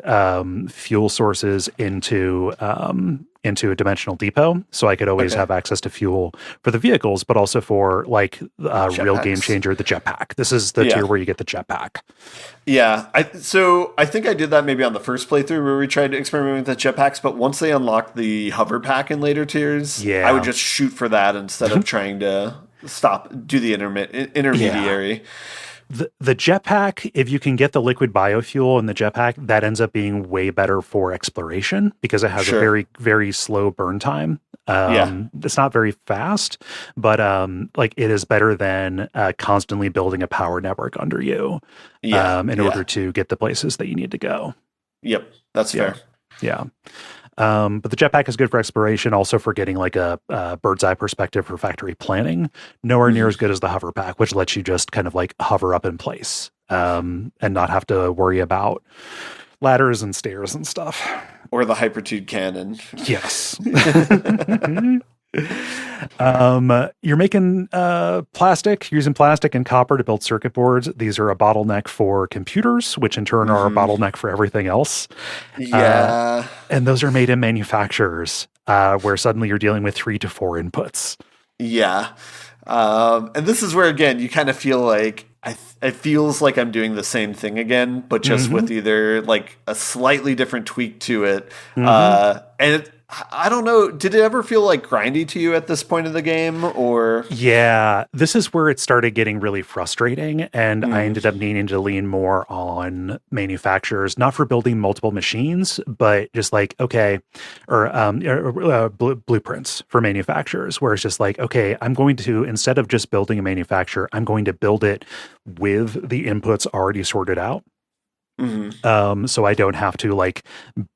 fuel sources into a dimensional depot, so I could always have access to fuel for the vehicles, but also for like real game changer, the jetpack. This is the tier where you get the jetpack. Yeah, I think I did that maybe on the first playthrough where we tried to experiment with the jetpacks, but once they unlocked the hover pack in later tiers, I would just shoot for that instead of trying to do the intermediary. Yeah. The jetpack, if you can get the liquid biofuel in the jetpack, that ends up being way better for exploration because it has a very, very slow burn time. It's not very fast, but like it is better than constantly building a power network under you in order to get the places that you need to go. Yep, that's fair. Yeah. But the jetpack is good for exploration, also for getting like a bird's eye perspective for factory planning. Nowhere near as good as the hover pack, which lets you just kind of like hover up in place and not have to worry about ladders and stairs and stuff. Or the hypertude cannon. Yes. You're making plastic, using plastic and copper to build circuit boards. These are a bottleneck for computers, which in turn are a bottleneck for everything else. And those are made in manufacturers where suddenly you're dealing with 3 to 4 inputs. Yeah. And this is where, again, you kind of feel like it feels like I'm doing the same thing again, but just with either like a slightly different tweak to it. And I don't know. Did it ever feel like grindy to you at this point of the game, or? Yeah, this is where it started getting really frustrating, and I ended up needing to lean more on manufacturers, not for building multiple machines, but just like, blueprints for manufacturers, where it's just like, okay, I'm going to, instead of just building a manufacturer, I'm going to build it with the inputs already sorted out. So I don't have to like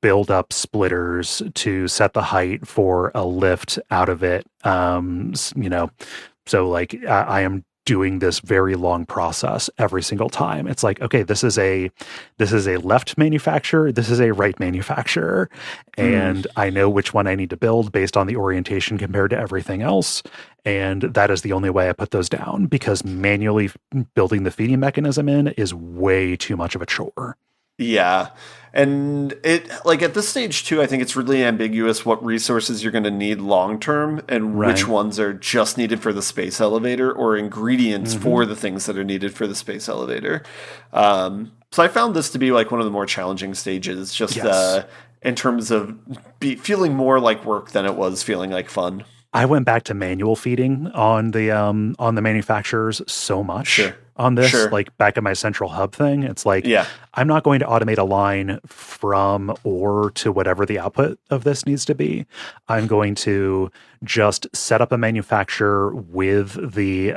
build up splitters to set the height for a lift out of it. So like I am doing this very long process every single time. It's like, okay, this is a left manufacturer, this is a right manufacturer, and I know which one I need to build based on the orientation compared to everything else. And that is the only way I put those down, because manually building the feeding mechanism in is way too much of a chore. Yeah. And it, like at this stage too, I think it's really ambiguous what resources you're going to need long term and which ones are just needed for the space elevator or ingredients for the things that are needed for the space elevator. So I found this to be like one of the more challenging stages, just in terms of feeling more like work than it was feeling like fun. I went back to manual feeding on the manufacturers so much on this, like back at my central hub thing. It's like, I'm not going to automate a line from or to whatever the output of this needs to be. I'm going to just set up a manufacturer with the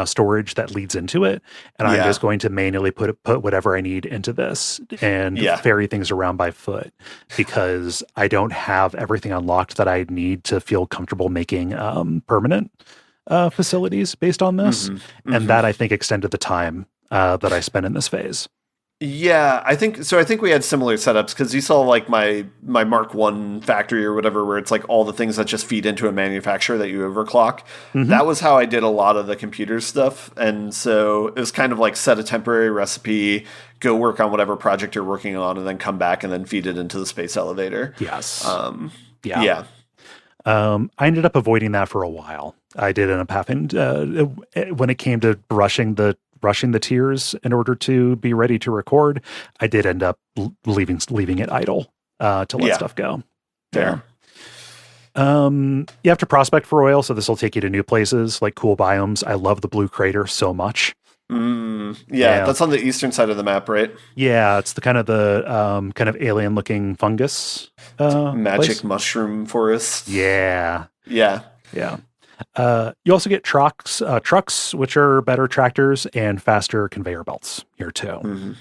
storage that leads into it, and I'm just going to manually put whatever I need into this and ferry things around by foot, because I don't have everything unlocked that I need to feel comfortable making permanent facilities based on this. And that, I think, extended the time that I spent in this phase. Yeah, I think so. I think we had similar setups, because you saw like my Mark 1 factory or whatever, where it's like all the things that just feed into a manufacturer that you overclock. That was how I did a lot of the computer stuff. And so it was kind of like set a temporary recipe, go work on whatever project you're working on, and then come back and then feed it into the space elevator. Yes. I ended up avoiding that for a while. I did end up having, when it came to rushing the tiers in order to be ready to record, I did end up leaving it idle to let stuff go. Fair. You have to prospect for oil, so this will take you to new places like cool biomes. I love the blue crater so much. That's on the eastern side of the map, right? Yeah, it's the kind of alien looking fungus magic place. mushroom forest. Yeah. You also get trucks, which are better tractors, and faster conveyor belts here too.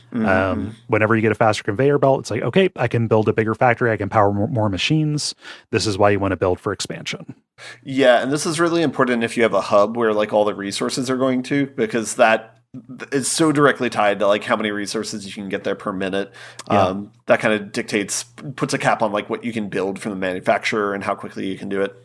Whenever you get a faster conveyor belt, it's like, okay, I can build a bigger factory. I can power more machines. This is why you want to build for expansion. Yeah, and this is really important if you have a hub where like all the resources are going to, because that is so directly tied to like how many resources you can get there per minute. That kind of puts a cap on like what you can build from the manufacturer and how quickly you can do it.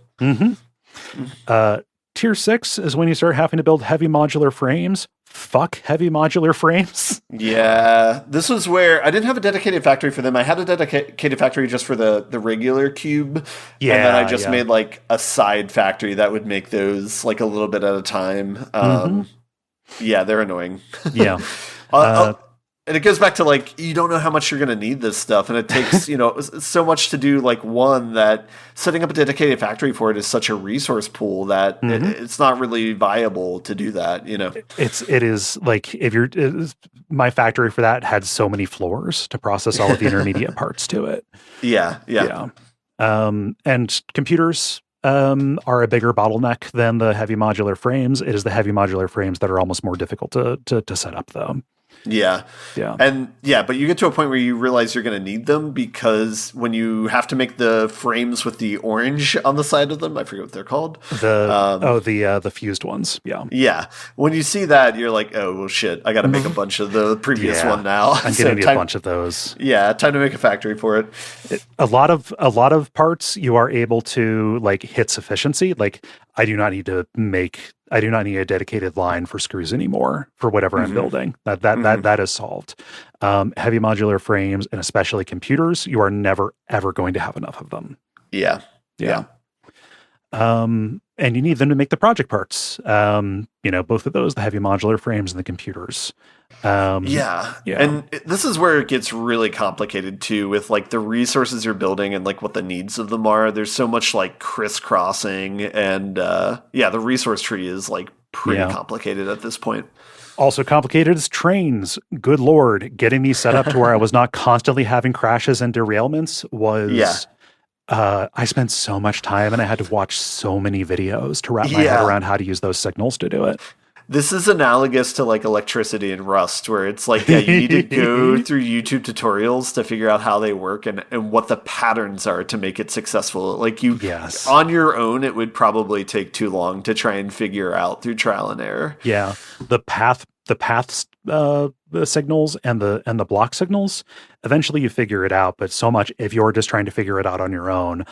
Tier 6 is when you start having to build heavy modular frames. Fuck heavy modular frames. Yeah, this was where I didn't have a dedicated factory for them. I had a dedicated factory just for the regular cube. Yeah, and then I just made like a side factory that would make those like a little bit at a time. Yeah, they're annoying. Yeah. And it goes back to like, you don't know how much you're going to need this stuff. And it takes, so much to do like one that setting up a dedicated factory for it is such a resource pool that it's not really viable to do that, It is like my factory for that had so many floors to process all of the intermediate parts to it. Yeah. And computers are a bigger bottleneck than the heavy modular frames. It is the heavy modular frames that are almost more difficult to set up though. Yeah. But you get to a point where you realize you're going to need them, because when you have to make the frames with the orange on the side of them, I forget what they're called. The fused ones. Yeah. Yeah. When you see that, you're like, oh, well, shit, I got to make a bunch of the previous one now. I'm going to need a bunch of those. Yeah. Time to make a factory for it. A lot of parts you are able to like hit sufficiency. Like I do not need a dedicated line for screws anymore for whatever I'm building. That is solved. Heavy modular frames and especially computers, you are never ever going to have enough of them. Yeah. And you need them to make the project parts. Both of those, the heavy modular frames and the computers. And this is where it gets really complicated too, with like the resources you're building and like what the needs of them are. There's so much like crisscrossing, and the resource tree is like pretty complicated at this point. Also complicated is trains. Good Lord, getting these set up to where I was not constantly having crashes and derailments was... I spent so much time and I had to watch so many videos to wrap my head around how to use those signals to do it. This is analogous to like electricity and Rust, where it's like, you need to go through YouTube tutorials to figure out how they work and what the patterns are to make it successful. Like on your own, it would probably take too long to try and figure out through trial and error. Yeah. The paths the signals and the block signals, eventually you figure it out. But so much, if you're just trying to figure it out on your own,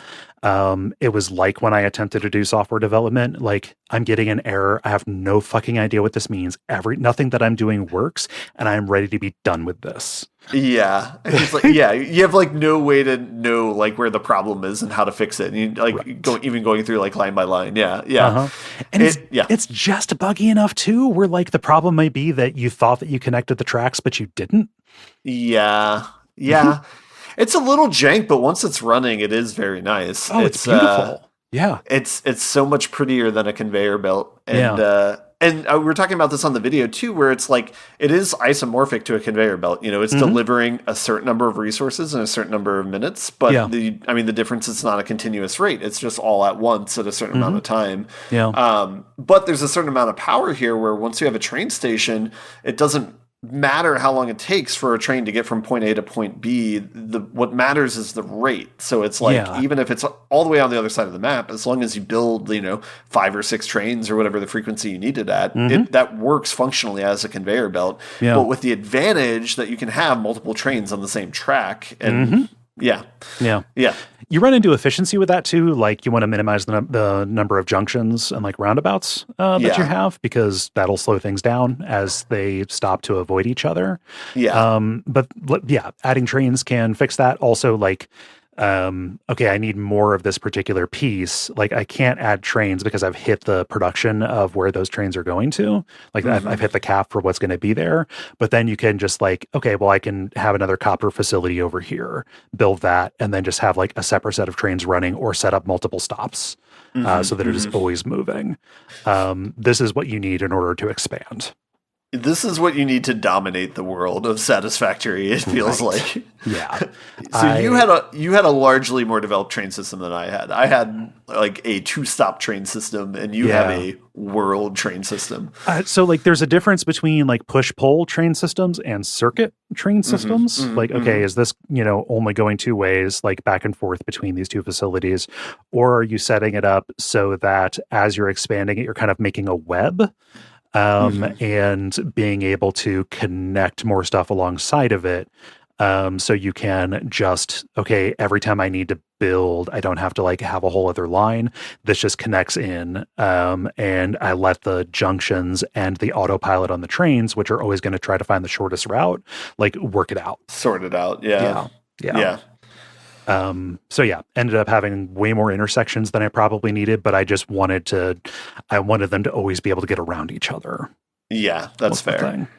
it was like when I attempted to do software development, like I'm getting an error. I have no fucking idea what this means. Nothing that I'm doing works, and I'm ready to be done with this. Yeah. It's like, you have like no way to know like where the problem is and how to fix it. And you like going through like line by line. Yeah. And it's just buggy enough too, where like the problem may be that you thought that you connected the tracks, but you didn't. Yeah. It's a little jank, but once it's running, it is very nice. Oh, it's beautiful. It's so much prettier than a conveyor belt. And we were talking about this on the video too, where it's like, it is isomorphic to a conveyor belt. It's delivering a certain number of resources in a certain number of minutes. But the difference is not a continuous rate. It's just all at once at a certain amount of time. But there's a certain amount of power here where once you have a train station, it doesn't matter how long it takes for a train to get from point A to point B. What matters is the rate. So it's like, even if it's all the way on the other side of the map, as long as you build, 5 or 6 trains or whatever the frequency you need it at, that works functionally as a conveyor belt. But with the advantage that you can have multiple trains on the same track. And you run into efficiency with that too. Like you want to minimize the number of junctions and like roundabouts that you have, because that'll slow things down as they stop to avoid each other. But adding trains can fix that. Also, like, okay, I need more of this particular piece. Like I can't add trains because I've hit the production of where those trains are going to. Like I've hit the cap for what's going to be there. But then you can just like, okay, well, I can have another copper facility over here, build that, and then just have like a separate set of trains running, or set up multiple stops so that it is always moving. This is what you need in order to expand. This is what you need to dominate the world of Satisfactory, it feels like. Yeah. So you had a largely more developed train system than I had. I had like a two-stop train system, and you have a world train system. So like there's a difference between like push-pull train systems and circuit train systems. Is this, only going two ways, like back and forth between these two facilities? Or are you setting it up so that as you're expanding it, you're kind of making a web? And being able to connect more stuff alongside of it. So you can just, every time I need to build, I don't have to like have a whole other line. This just connects in. And I let the junctions and the autopilot on the trains, which are always going to try to find the shortest route, like work it out. Sort it out. Yeah. Ended up having way more intersections than I probably needed, but I just wanted them to always be able to get around each other. Yeah, that's fair.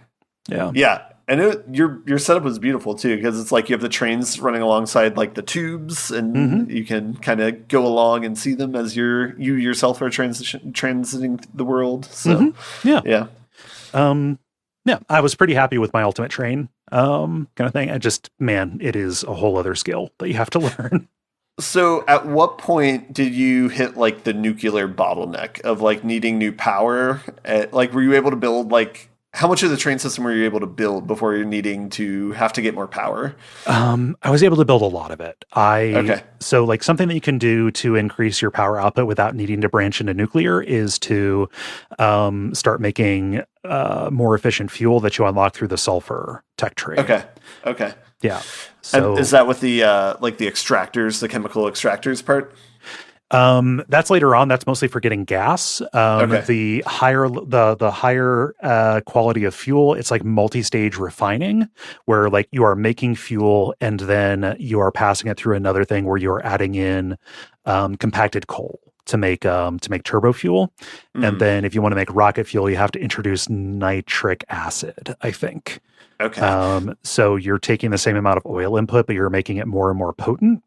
Yeah. Yeah. And your setup was beautiful too, because it's like you have the trains running alongside like the tubes, and you can kind of go along and see them as you yourself are transiting the world. So yeah. I was pretty happy with my ultimate train kind of thing. It is a whole other skill that you have to learn. So at what point did you hit like the nuclear bottleneck of like needing new power? Were you able to build like, how much of the train system were you able to build before you're needing to have to get more power? I was able to build a lot of it. So like something that you can do to increase your power output without needing to branch into nuclear is to start making more efficient fuel that you unlock through the sulfur tech tree. Okay. Yeah. So, and is that with the the extractors, the chemical extractors part? That's later on. That's mostly for getting gas. The higher quality of fuel, it's like multi-stage refining, where like you are making fuel and then you are passing it through another thing where you are adding in compacted coal to make turbo fuel. And then if you want to make rocket fuel, you have to introduce nitric acid, I think. So you're taking the same amount of oil input, but you're making it more and more potent.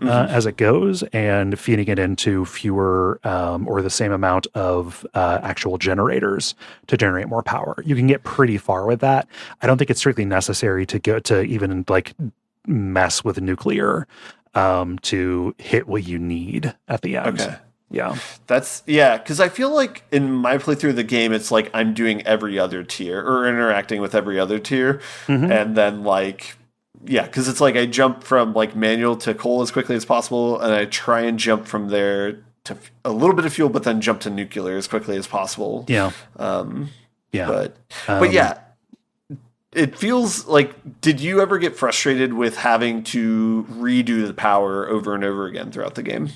As it goes, and feeding it into fewer or the same amount of actual generators to generate more power. You can get pretty far with that. I don't think it's strictly necessary to go to even like mess with nuclear to hit what you need at the end. Okay. Yeah. Because I feel like in my playthrough of the game, it's like I'm doing every other tier or interacting with every other tier. And then like... Yeah, because it's like I jump from like manual to coal as quickly as possible, and I try and jump from there to a little bit of fuel, but then jump to nuclear as quickly as possible. Yeah. But yeah, it feels like, did you ever get frustrated with having to redo the power over and over again throughout the game?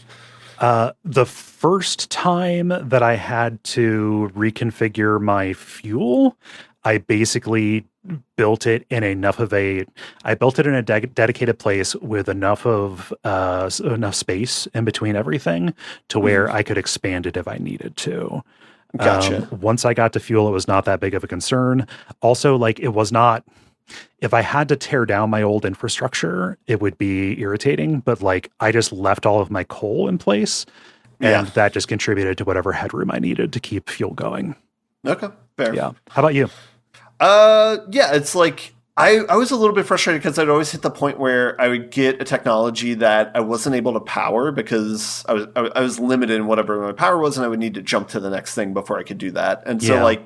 The first time that I had to reconfigure my fuel, I basically built it in a dedicated place with enough space in between everything to where I could expand it if I needed to. Gotcha. Once I got to fuel, it was not that big of a concern. Also, like it was not, if I had to tear down my old infrastructure, it would be irritating, but like I just left all of my coal in place and that just contributed to whatever headroom I needed to keep fuel going. Okay, fair. Yeah. How about you? It's like I was a little bit frustrated because I'd always hit the point where I would get a technology that I wasn't able to power because I was limited in whatever my power was, and I would need to jump to the next thing before I could do that. And so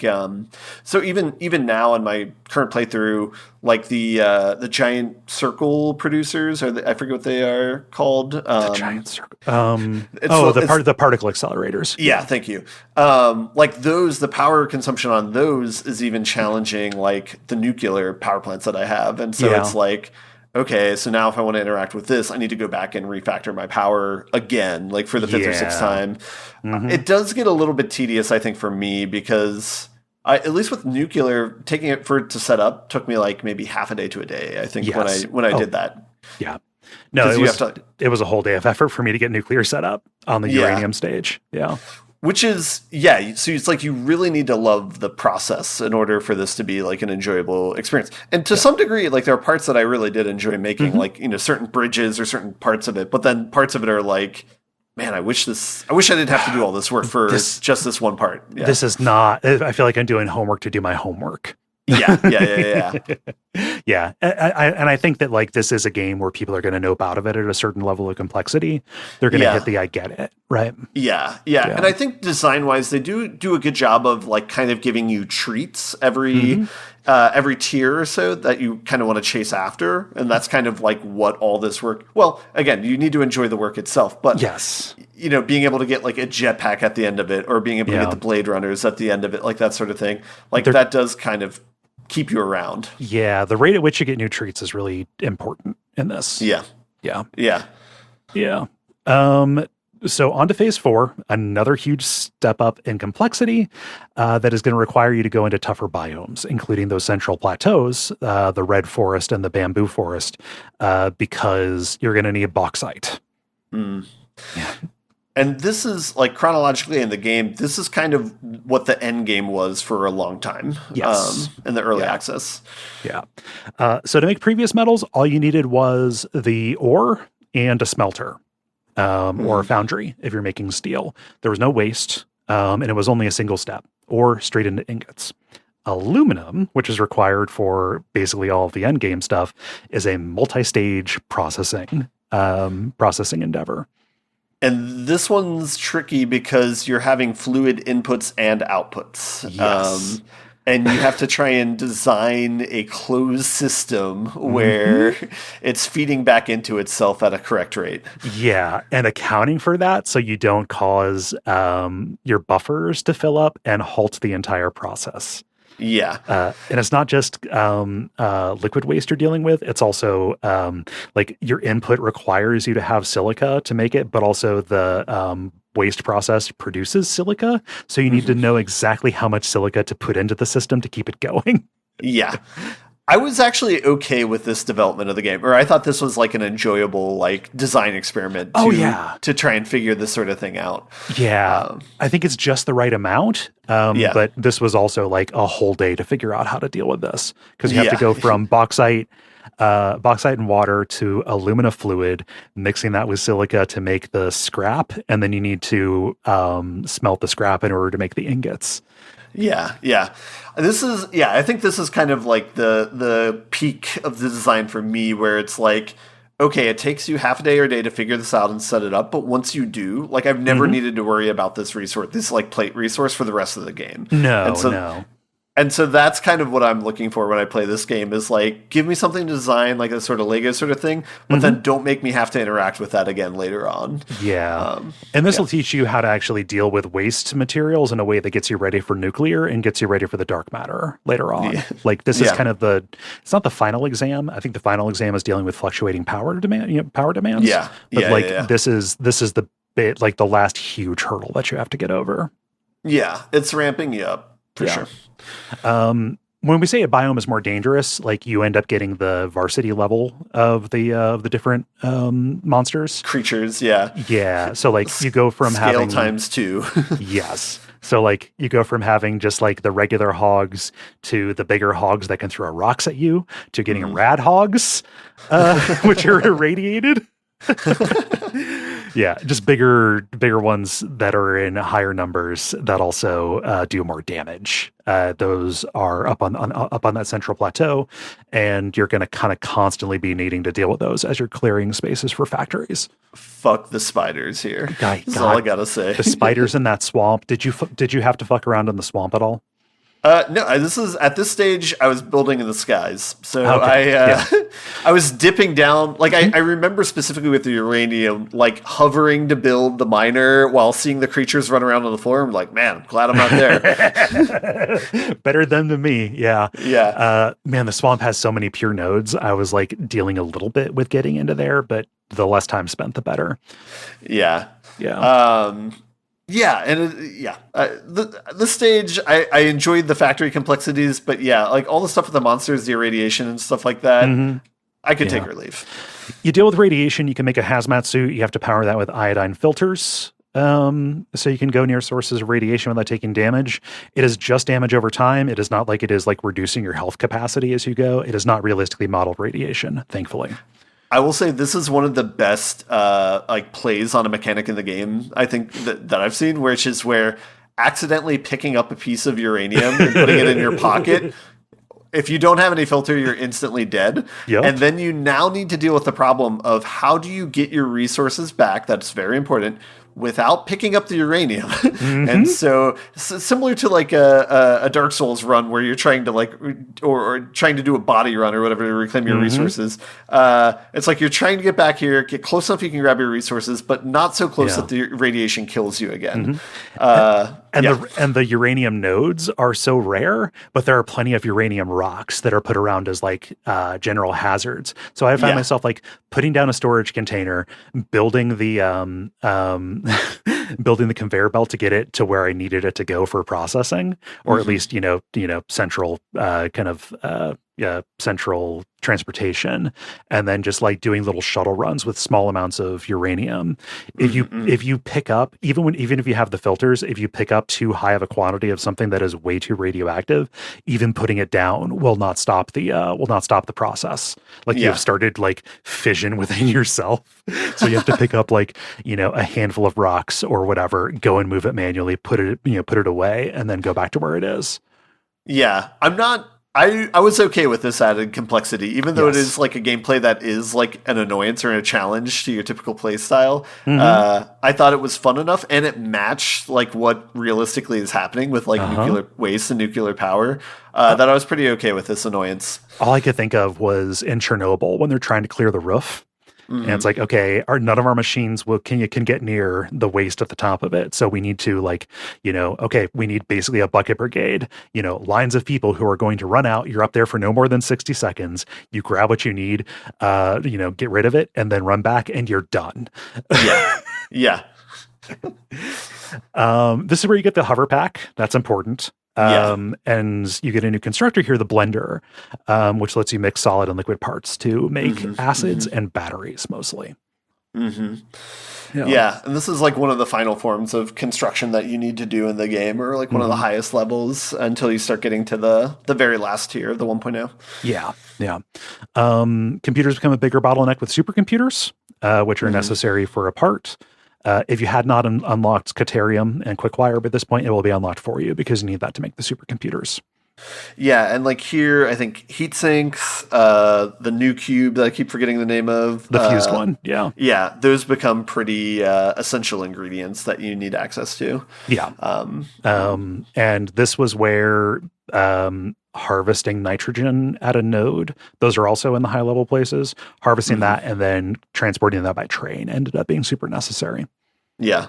so even now in my current playthrough, like the giant circle producers, I forget what they are called. The giant circle. The particle accelerators. Yeah, thank you. Like those, the power consumption on those is even challenging like the nuclear power plants that I have. And so it's like, okay, so now if I want to interact with this, I need to go back and refactor my power again, like for the fifth or sixth time. It does get a little bit tedious, I think, for me, because at least with nuclear, taking it to set up took me like maybe half a day to a day, I think, when I did that. Yeah. No, it was a whole day of effort for me to get nuclear set up on the uranium stage. Yeah. Which is, so it's like you really need to love the process in order for this to be like an enjoyable experience. And to some degree, like there are parts that I really did enjoy making, like, certain bridges or certain parts of it. But then parts of it are like, man, I wish I didn't have to do all this work for just this one part. Yeah. This is not, I feel like I'm doing homework to do my homework. Yeah. Yeah, and I think that like this is a game where people are going to nope out of it at a certain level of complexity. They're going to hit Yeah. the I get it, right? Yeah. And I think design-wise, they do a good job of like kind of giving you treats every tier or so that you kind of want to chase after, and that's kind of like what all this work. Well, again, you need to enjoy the work itself, but Yes. being able to get like a jetpack at the end of it, or being able to get the Blade Runners at the end of it, like that sort of thing, like that does kind of keep you around. Yeah, the rate at which you get new treats is really important in this. Yeah. So on to phase 4, another huge step up in complexity that is going to require you to go into tougher biomes, including those central plateaus, the red forest and the bamboo forest, because you're going to need bauxite. Yeah. And this is, like, chronologically in the game, this is kind of what the end game was for a long time. Yes. In the early access. Yeah. So to make previous metals, all you needed was the ore and a smelter, or a foundry if you're making steel. There was no waste, and it was only a single step, or straight into ingots. Aluminum, which is required for basically all of the end game stuff, is a multi-stage processing endeavor. And this one's tricky because you're having fluid inputs and outputs. Yes. And you have to try and design a closed system where it's feeding back into itself at a correct rate. Yeah, and accounting for that so you don't cause your buffers to fill up and halt the entire process. Yeah. And it's not just liquid waste you're dealing with. It's also like your input requires you to have silica to make it, but also the waste process produces silica. So you need to know exactly how much silica to put into the system to keep it going. Yeah. I was actually okay with this development of the game, or I thought this was like an enjoyable like design experiment to try and figure this sort of thing out. Yeah. I think it's just the right amount. But this was also like a whole day to figure out how to deal with this, because you have to go from bauxite and water to alumina fluid, mixing that with silica to make the scrap, and then you need to smelt the scrap in order to make the ingots. Yeah. I think this is kind of like the peak of the design for me, where it's like, okay, it takes you half a day or a day to figure this out and set it up, but once you do, like, I've never needed to worry about this like plate resource for the rest of the game. No. And so that's kind of what I'm looking for when I play this game, is like, give me something to design, like a sort of Lego sort of thing, but then don't make me have to interact with that again later on. Yeah. And this will teach you how to actually deal with waste materials in a way that gets you ready for nuclear and gets you ready for the dark matter later on. Yeah. Like, this is kind of it's not the final exam. I think the final exam is dealing with fluctuating power demands. Yeah. But this is the bit, like, the last huge hurdle that you have to get over. Yeah. It's ramping you up for sure. When we say a biome is more dangerous, like, you end up getting the varsity level of the different monsters, creatures. Yeah. So like, you go from scale having times 2. Yes. So like, you go from having just like the regular hogs to the bigger hogs that can throw rocks at you to getting rad hogs, which are irradiated. Yeah, just bigger ones that are in higher numbers that also do more damage. Those are up on that central plateau, and you're going to kind of constantly be needing to deal with those as you're clearing spaces for factories. Fuck the spiders here. That's God, all I gotta say. The spiders in that swamp. Did you have to fuck around in the swamp at all? No, this is at this stage I was building in the skies. So I was dipping down. Like, I remember specifically with the uranium, like, hovering to build the miner while seeing the creatures run around on the floor. I'm like, man, I'm glad I'm not there. Better them than me. Yeah. Yeah. Man, the swamp has so many pure nodes. I was like dealing a little bit with getting into there, but the less time spent, the better. Yeah. Yeah. The stage, I enjoyed the factory complexities, but like all the stuff with the monsters, the irradiation and stuff like that, I could take or leave. You deal with radiation, you can make a hazmat suit. You have to power that with iodine filters, so you can go near sources of radiation without taking damage. It is just damage over time. It is not like it is like reducing your health capacity as you go. It is not realistically modeled radiation, thankfully. I will say this is one of the best like plays on a mechanic in the game, I think, that I've seen, which is where accidentally picking up a piece of uranium and putting it in your pocket if you don't have any filter, you're instantly dead. Yep. And then you now need to deal with the problem of how do you get your resources back? That's very important. Without picking up the uranium. And so similar to like a Dark Souls run where you're trying to like, or trying to do a body run or whatever to reclaim your resources. It's like you're trying to get back here, get close enough you can grab your resources, but not so close that the radiation kills you again. And the uranium nodes are so rare, but there are plenty of uranium rocks that are put around as like general hazards. So I find myself like putting down a storage container, building the building the conveyor belt to get it to where I needed it to go for processing, or at least central central transportation, and then just like doing little shuttle runs with small amounts of uranium. If you pick up, even if you have the filters, if you pick up too high of a quantity of something that is way too radioactive, even putting it down will not stop the process. Like you have started like fission within yourself, so you have to pick up like a handful of rocks or whatever, go and move it manually, put it away, and then go back to where it is. Yeah, I was okay with this added complexity, even though it is like a gameplay that is like an annoyance or a challenge to your typical play style. I thought it was fun enough, and it matched like what realistically is happening with like nuclear waste and nuclear power, that I was pretty okay with this annoyance. All I could think of was in Chernobyl when they're trying to clear the roof. And it's like, okay, none of our machines can get near the waste at the top of it. So we need to we need basically a bucket brigade, lines of people who are going to run out. You're up there for no more than 60 seconds. You grab what you need, get rid of it, and then run back, and you're done. Yeah. This is where you get the hover pack. That's important. And you get a new constructor here, the blender, which lets you mix solid and liquid parts to make acids and batteries mostly. Yeah, and this is like one of the final forms of construction that you need to do in the game, or like one of the highest levels until you start getting to the very last tier of the 1.0. Yeah. Computers become a bigger bottleneck with supercomputers, which are necessary for a part. If you had not unlocked Caterium and Quickwire by this point, it will be unlocked for you because you need that to make the supercomputers. Yeah, and like here, I think heat sinks, the new cube that I keep forgetting the name of. The fused one, yeah. Yeah, those become pretty essential ingredients that you need access to. Yeah. And this was where harvesting nitrogen at a node, those are also in the high level places. Harvesting that and then transporting that by train ended up being super necessary. Yeah.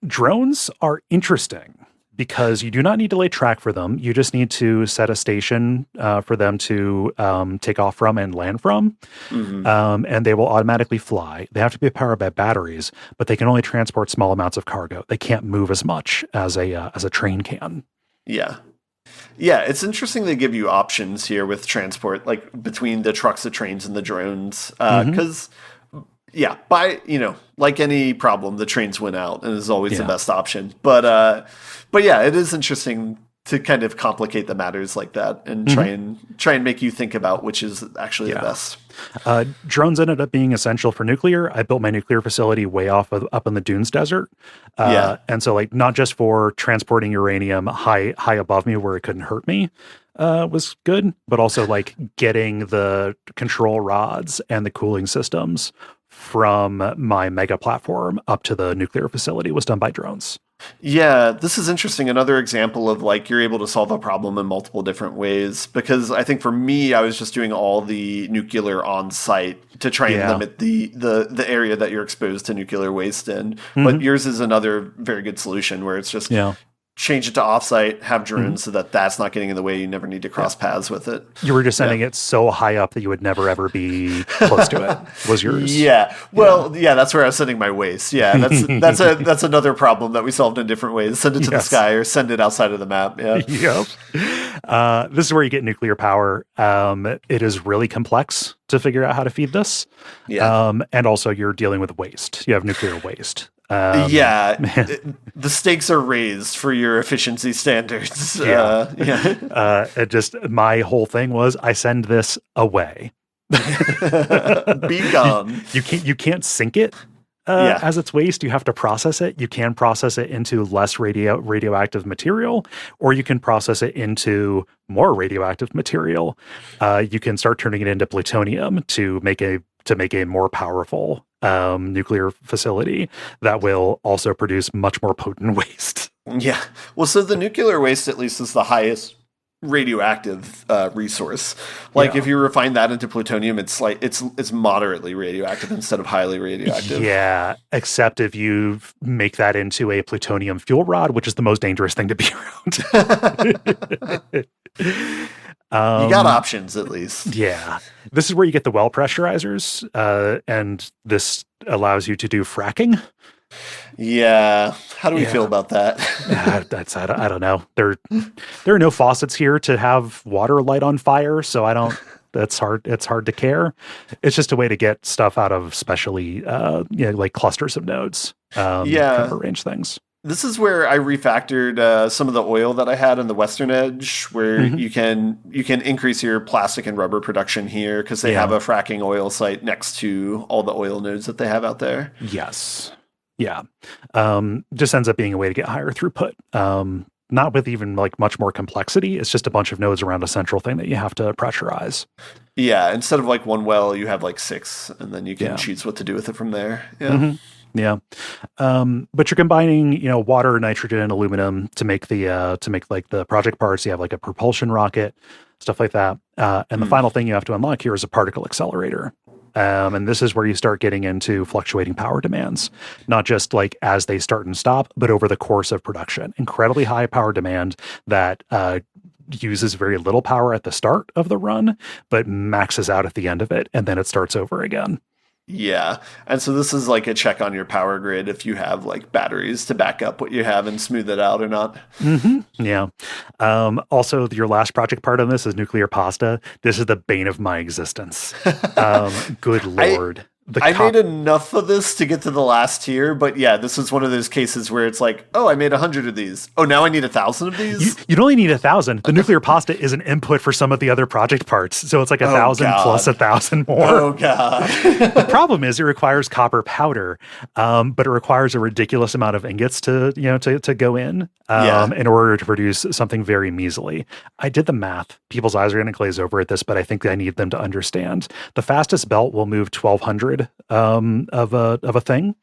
Drones are interesting because you do not need to lay track for them. You just need to set a station for them to take off from and land from, and they will automatically fly. They have to be powered by batteries, but they can only transport small amounts of cargo. They can't move as much as a train can. Yeah, it's interesting they give you options here with transport, like between the trucks, the trains, and the drones, because like any problem, the trains win out and is always the best option. But yeah, it is interesting to kind of complicate the matters like that and try and make you think about which is actually the best. Drones ended up being essential for nuclear. I built my nuclear facility way up in the Dunes Desert. And so like not just for transporting uranium high above me where it couldn't hurt me was good, but also like getting the control rods and the cooling systems from my mega platform up to the nuclear facility was done by drones. Yeah, this is interesting. Another example of like you're able to solve a problem in multiple different ways, because I think for me, I was just doing all the nuclear on site to try and limit the area that you're exposed to nuclear waste in. But yours is another very good solution where it's just change it to offsite, have drones so that that's not getting in the way. You never need to cross paths with it. You were just sending it so high up that you would never ever be close to it. Was yours? Yeah. Well, that's where I was sending my waste. Yeah, that's another problem that we solved in different ways. Send it to the sky or send it outside of the map. Yeah. Yep. This is where you get nuclear power. It is really complex to figure out how to feed this. Yeah. And also you're dealing with waste. You have nuclear waste. The stakes are raised for your efficiency standards. It just my whole thing was I send this away. Be gone. You can't sink it. Yeah. as its waste. You have to process it. You can process it into less radioactive material, or you can process it into more radioactive material. You can start turning it into plutonium to make a more powerful nuclear facility that will also produce much more potent waste. Yeah. Well, so the nuclear waste at least is the highest radioactive resource. Like Yeah. if you refine that into plutonium, it's like it's moderately radioactive instead of highly radioactive. Yeah, except if you make that into a plutonium fuel rod, which is the most dangerous thing to be around. You got options at least. Yeah. This is where you get the well pressurizers, and this allows you to do fracking. Yeah. How do we feel about that? I don't know. There are no faucets here to have water light on fire, so it's hard to care. It's just a way to get stuff out of specially like clusters of nodes. Kind of arrange things. This is where I refactored some of the oil that I had on the western edge, where you can increase your plastic and rubber production here because they have a fracking oil site next to all the oil nodes that they have out there. Yes. Yeah. Just ends up being a way to get higher throughput. Not with even like much more complexity. It's just a bunch of nodes around a central thing that you have to pressurize. Yeah. Instead of like one well, you have like 6, and then you can choose what to do with it from there. Yeah. Mm-hmm. Yeah. But you're combining, water, nitrogen, and aluminum to make like the project parts. You have like a propulsion rocket, stuff like that. And the final thing you have to unlock here is a particle accelerator. And this is where you start getting into fluctuating power demands, not just like as they start and stop, but over the course of production. Incredibly high power demand that uses very little power at the start of the run, but maxes out at the end of it, and then it starts over again. Yeah. And so this is like a check on your power grid if you have like batteries to back up what you have and smooth it out or not. Mm-hmm. Yeah. Also, your last project part on this is nuclear pasta. This is the bane of my existence. Good Lord. I made enough of this to get to the last tier, but yeah, this is one of those cases where it's like, oh, I made 100 of these. Oh, now I need 1,000 of these? You'd only need 1,000. The nuclear pasta is an input for some of the other project parts. So it's like 1,000 plus 1,000 more. Oh, God. The problem is it requires copper powder, but it requires a ridiculous amount of ingots to go in order to produce something very measly. I did the math. People's eyes are going to glaze over at this, but I think I need them to understand. The fastest belt will move 1,200 of a thing.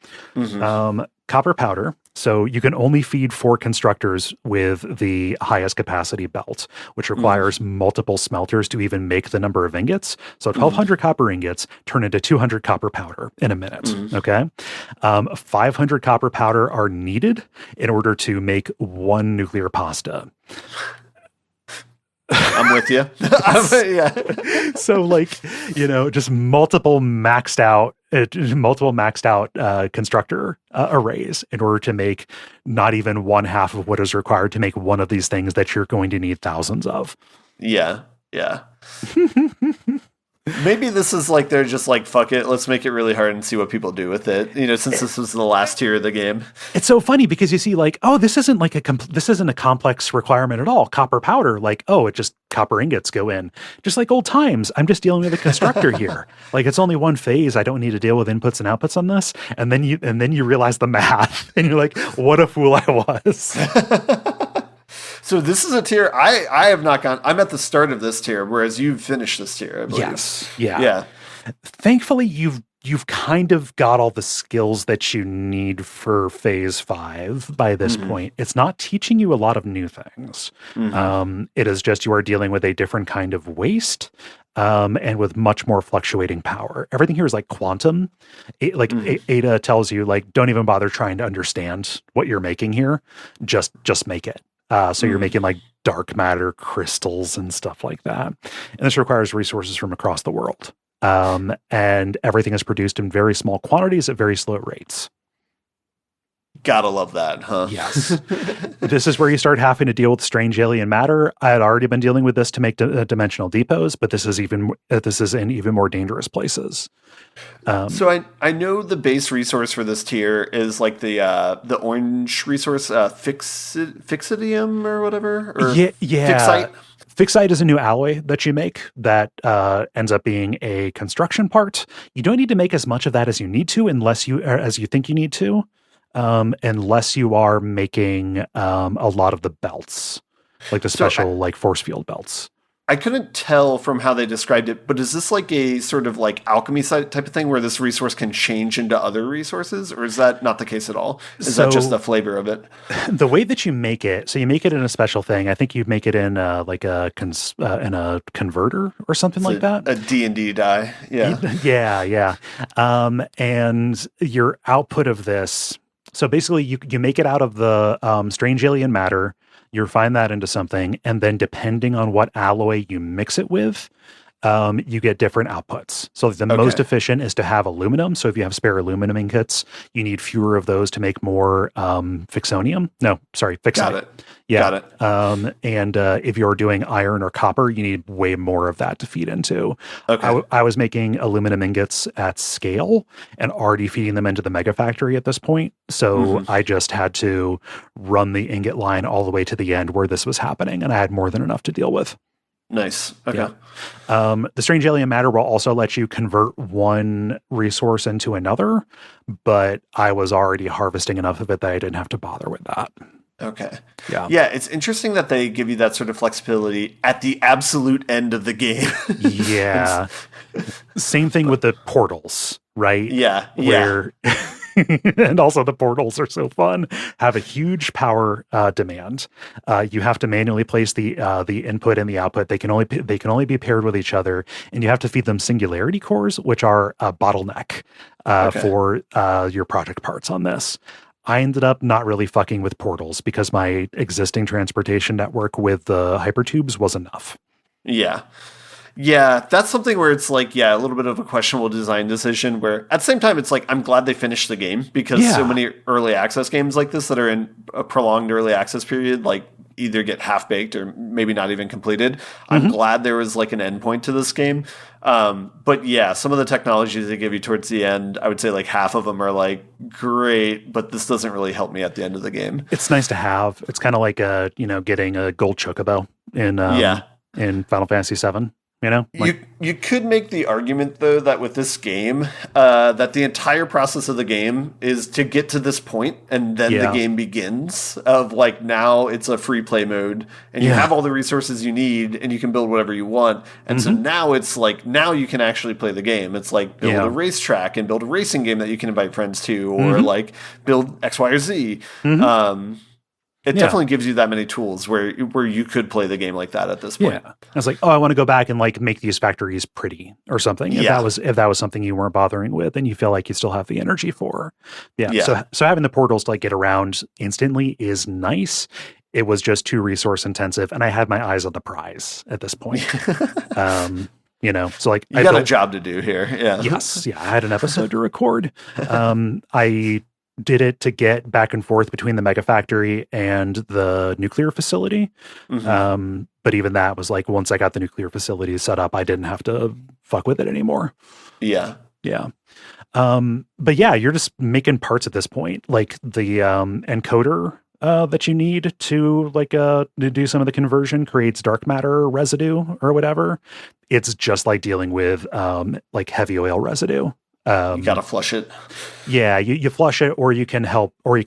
Copper powder. So you can only feed 4 constructors with the highest capacity belt, which requires multiple smelters to even make the number of ingots. So 1,200 copper ingots turn into 200 copper powder in a minute. Okay. 500 copper powder are needed in order to make 1 nuclear pasta. I'm with you. So just multiple maxed out constructor arrays in order to make not even 1/2 of what is required to make one of these things that you're going to need thousands of. Yeah. Maybe this is like they're just like, fuck it, let's make it really hard and see what people do with it. Since this was the last tier of the game. It's so funny because you see like, oh, this isn't a complex requirement at all. Copper powder, like, oh, it just copper ingots go in. Just like old times. I'm just dealing with a constructor here. Like it's only one phase. I don't need to deal with inputs and outputs on this. And then you realize the math and you're like, what a fool I was. So this is a tier I have not gone. I'm at the start of this tier, whereas you've finished this tier, I believe. Yes. Yeah. Thankfully, you've kind of got all the skills that you need for phase 5 by this point. It's not teaching you a lot of new things. It is just you are dealing with a different kind of waste. And with much more fluctuating power. Everything here is like quantum. Ada tells you, like, don't even bother trying to understand what you're making here. Just make it. So you're making like dark matter crystals and stuff like that. And this requires resources from across the world. And everything is produced in very small quantities at very slow rates. Gotta love that, huh? Yes. This is where you start having to deal with strange alien matter. I had already been dealing with this to make dimensional depots, but this is in even more dangerous places. So I know the base resource for this tier is like the orange resource, Fixidium or whatever. Or yeah. Fixite. Fixite is a new alloy that you make that ends up being a construction part. You don't need to make as much of that as you need to, as you think you need to, unless you are making a lot of the belts, like the special like force field belts. I couldn't tell from how they described it, but is this like a sort of like alchemy type of thing where this resource can change into other resources, or is that not the case at all? Is that just the flavor of it? The way that you make it, so you make it in a special thing. I think you make it in like in a converter or something like that. A D&D die. Yeah. Yeah. And your output of this, so basically you make it out of the strange alien matter. You refine that into something, and then depending on what alloy you mix it with, you get different outputs. So the most efficient is to have aluminum. So if you have spare aluminum ingots, you need fewer of those to make more fixonium. No, sorry, fixite. Got it. Yeah. Got it. And if you're doing iron or copper, you need way more of that to feed into. Okay. I was making aluminum ingots at scale and already feeding them into the mega factory at this point. So I just had to run the ingot line all the way to the end where this was happening, and I had more than enough to deal with. Nice. Okay. Yeah. The strange alien matter will also let you convert one resource into another, but I was already harvesting enough of it that I didn't have to bother with that. Okay. Yeah. Yeah, it's interesting that they give you that sort of flexibility at the absolute end of the game. Yeah. Same thing with the portals, right? Yeah. Where and also the portals are so fun, have a huge power demand. You have to manually place the input and the output. They can only be paired with each other, and you have to feed them singularity cores, which are a bottleneck for your project parts on this. I ended up not really fucking with portals because my existing transportation network with the hypertubes was enough. Yeah. Yeah, that's something where it's like, a little bit of a questionable design decision where at the same time, it's like, I'm glad they finished the game because so many early access games like this that are in a prolonged early access period, like either get half baked or maybe not even completed. I'm glad there was like an endpoint to this game. But yeah, some of the technologies they give you towards the end, I would say like half of them are like great, but this doesn't really help me at the end of the game. It's nice to have. It's kind of like getting a gold chocobo in Final Fantasy VII. You know, you could make the argument though that with this game, that the entire process of the game is to get to this point, and then the game begins. Of like now it's a free play mode, and you have all the resources you need, and you can build whatever you want. And so now it's like now you can actually play the game. It's like build a racetrack and build a racing game that you can invite friends to, or like build X, Y, or Z. It definitely gives you that many tools where you could play the game like that at this point. Yeah. I was like, I want to go back and like make these factories pretty or something. If that was something you weren't bothering with and you feel like you still have the energy for. Yeah. So having the portals to like get around instantly is nice. It was just too resource intensive, and I had my eyes on the prize at this point. So like you got a job to do here. Yeah. Yes. Yeah. I had an episode to record. I did it to get back and forth between the mega factory and the nuclear facility. But even that was like, once I got the nuclear facility set up, I didn't have to fuck with it anymore. Yeah. Yeah. But yeah, you're just making parts at this point, like the encoder that you need to to do some of the conversion creates dark matter residue or whatever. It's just like dealing with like heavy oil residue. You gotta flush it. Yeah, you flush it, or you can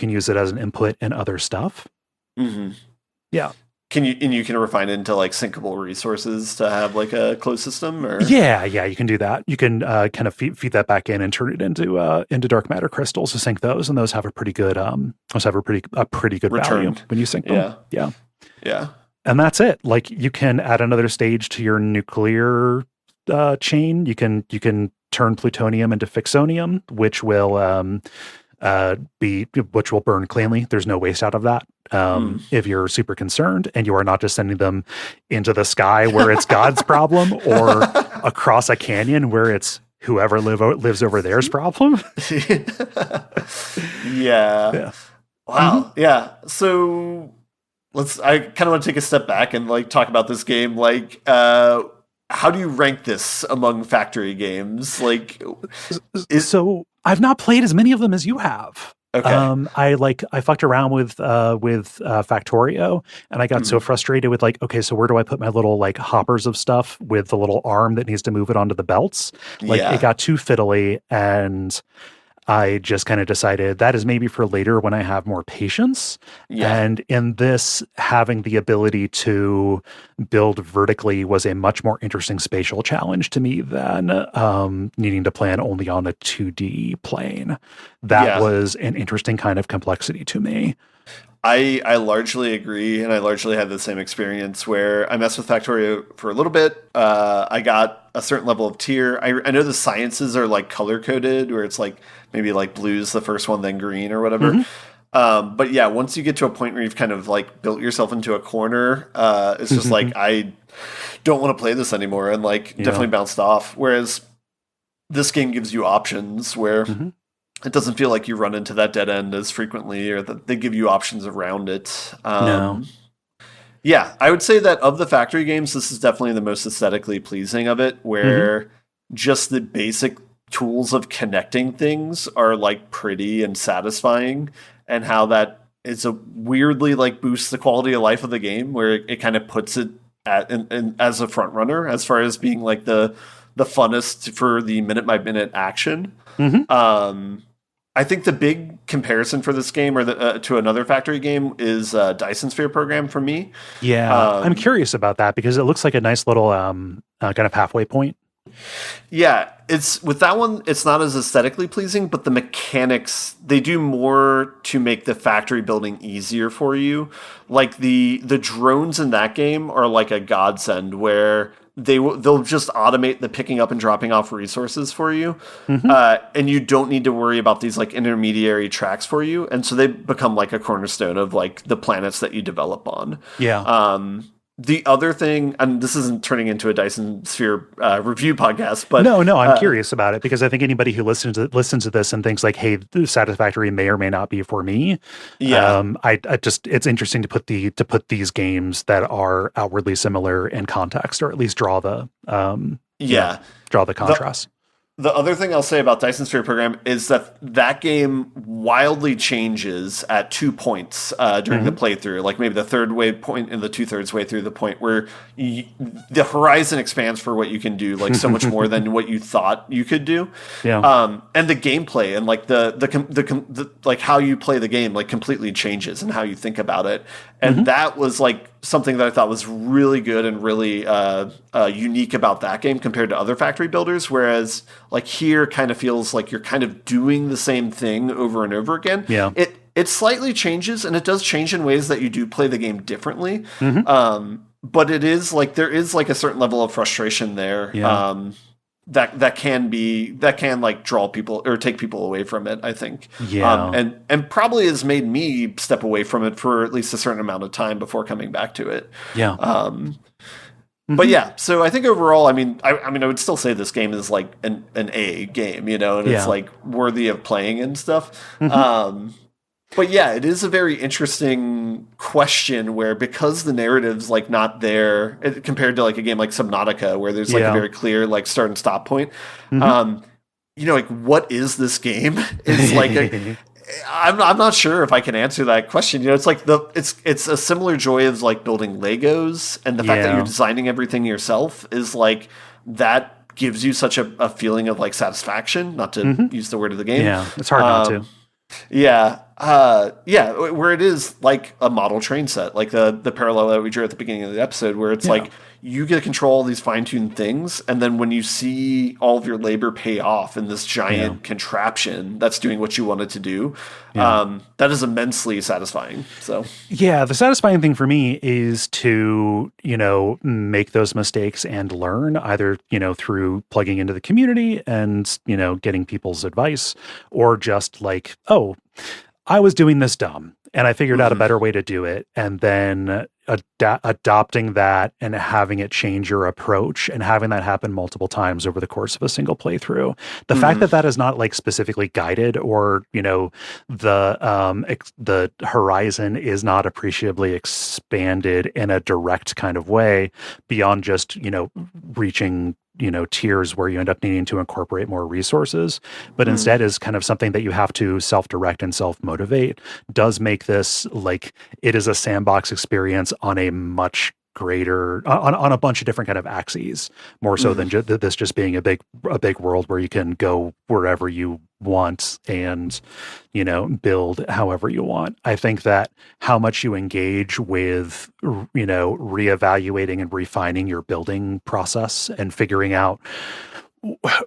use it as an input in other stuff. Yeah. You can refine it into like syncable resources to have like a closed system, or yeah, you can do that. You can kind of feed that back in and turn it into dark matter crystals to sync those, and those have a pretty good pretty good return value when you sync them. Yeah. And that's it. Like you can add another stage to your nuclear chain. You can turn plutonium into fixonium, which will burn cleanly. There's no waste out of that. If you're super concerned and you are not just sending them into the sky where it's God's problem, or across a canyon where it's whoever lives over there's problem. Yeah. Wow. Yeah. So I kind of want to take a step back and like talk about this game. Like, how do you rank this among factory games? Like, so I've not played as many of them as you have. Okay. I fucked around with Factorio, and I got so frustrated with like, okay, so where do I put my little like hoppers of stuff with the little arm that needs to move it onto the belts? Like it Yeah. got too fiddly, and I just kind of decided that is maybe for later when I have more patience. Yeah. And in this, having the ability to build vertically was a much more interesting spatial challenge to me than needing to plan only on a 2D plane. That Yeah. was an interesting kind of complexity to me. I largely agree, and I largely had the same experience where I messed with Factorio for a little bit. I got a certain level of tier. I know the sciences are like color coded, where it's like maybe like blue's the first one, then green or whatever. Mm-hmm. But yeah, once you get to a point where you've kind of like built yourself into a corner, it's just like I don't want to play this anymore, and like Yeah. definitely bounced off. Whereas this game gives you options where Mm-hmm. it doesn't feel like you run into that dead end as frequently, or that they give you options around it. No. Yeah, I would say that of the factory games, this is definitely the most aesthetically pleasing of it, Mm-hmm. where just the basic tools of connecting things are like pretty and satisfying, and how that is a weirdly like boosts the quality of life of the game, where it kind of puts it as a front runner as far as being like the funnest for the minute by minute action. Mm-hmm. I think the big comparison for this game, or to another factory game, is Dyson Sphere Program for me. Yeah. I'm curious about that because it looks like a nice little kind of halfway point. Yeah, it's with that one. It's not as aesthetically pleasing, but the mechanics, they do more to make the factory building easier for you. Like the drones in that game are like a godsend, where they'll just automate the picking up and dropping off resources for you, Mm-hmm. and you don't need to worry about these like intermediary tracks for you, and so they become like a cornerstone of like the planets that you develop on. Yeah. The other thing, and this isn't turning into a Dyson Sphere review podcast, but No, I'm curious about it because I think anybody who listens to this and thinks like, "Hey, Satisfactory may or may not be for me." yeah, I just it's interesting to put these games that are outwardly similar in context, or at least draw the yeah. draw the contrast. The other thing I'll say about Dyson Sphere Program is that that game wildly changes at 2 points during the playthrough. Like maybe the third way point and the 2/3 way through the point where the horizon expands for what you can do, like so much more than what you thought you could do. Yeah. And the gameplay and like the like how you play the game like completely changes, and how you think about it. And that was like something that I thought was really good and really unique about that game compared to other factory builders. Whereas like here kind of feels like you're kind of doing the same thing over and over again. Yeah. It slightly changes, and it does change in ways that you do play the game differently. But it is like there is like a certain level of frustration there. Yeah. That can like draw people or take people away from it, I think. Yeah. And probably has made me step away from it for at least a certain amount of time before coming back to it. Yeah. But yeah, so I think overall, I mean, I would still say this game is like an A game, you know, and it's Yeah. like worthy of playing and stuff. But yeah, it is a very interesting question where, because the narrative's like not there compared to like a game like Subnautica, where there's like Yeah. a very clear like start and stop point. You know, like what is this game? Is like I'm not sure if I can answer that question. You know, it's like it's a similar joy of like building Legos, and the fact that Yeah. you're designing everything yourself is like that gives you such a feeling of like satisfaction. Not to use the word of the game. Yeah. It's hard not to. Yeah. Where it is like a model train set, like the parallel that we drew at the beginning of the episode, where it's like you get to control all these fine-tuned things, and then when you see all of your labor pay off in this giant contraption that's doing what you want it to do, that is immensely satisfying. So Yeah, the satisfying thing for me is to, make those mistakes and learn, either, through plugging into the community and, getting people's advice, or just like, oh, I was doing this dumb and I figured out a better way to do it. And then adopting that and having it change your approach, and having that happen multiple times over the course of a single playthrough. The fact that that is not like specifically guided, or, the horizon is not appreciably expanded in a direct kind of way beyond just, reaching tiers where you end up needing to incorporate more resources, but instead is kind of something that you have to self-direct and self-motivate, does make this like it is a sandbox experience on a much greater on a bunch of different kind of axes, more so than this just being a big world where you can go wherever you want and build however you want. I think that how much you engage with reevaluating and refining your building process and figuring out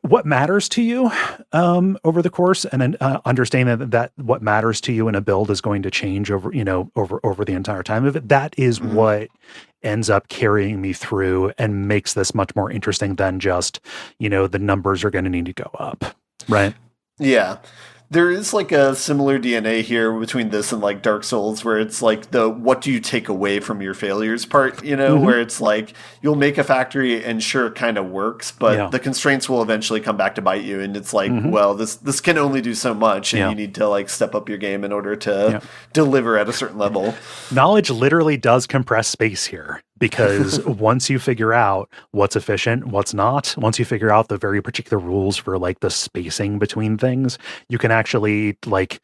what matters to you over the course, and then understanding that what matters to you in a build is going to change over the entire time of it. That is what ends up carrying me through and makes this much more interesting than just, the numbers are going to need to go up. Right. Yeah. There is like a similar DNA here between this and like Dark Souls, where it's like the what do you take away from your failures part, where it's like you'll make a factory and sure it kind of works, but the constraints will eventually come back to bite you. And it's like, well, this can only do so much, and you need to like step up your game in order to deliver at a certain level. Knowledge literally does compress space here. Because once you figure out what's efficient, what's not, once you figure out the very particular rules for like the spacing between things, you can actually like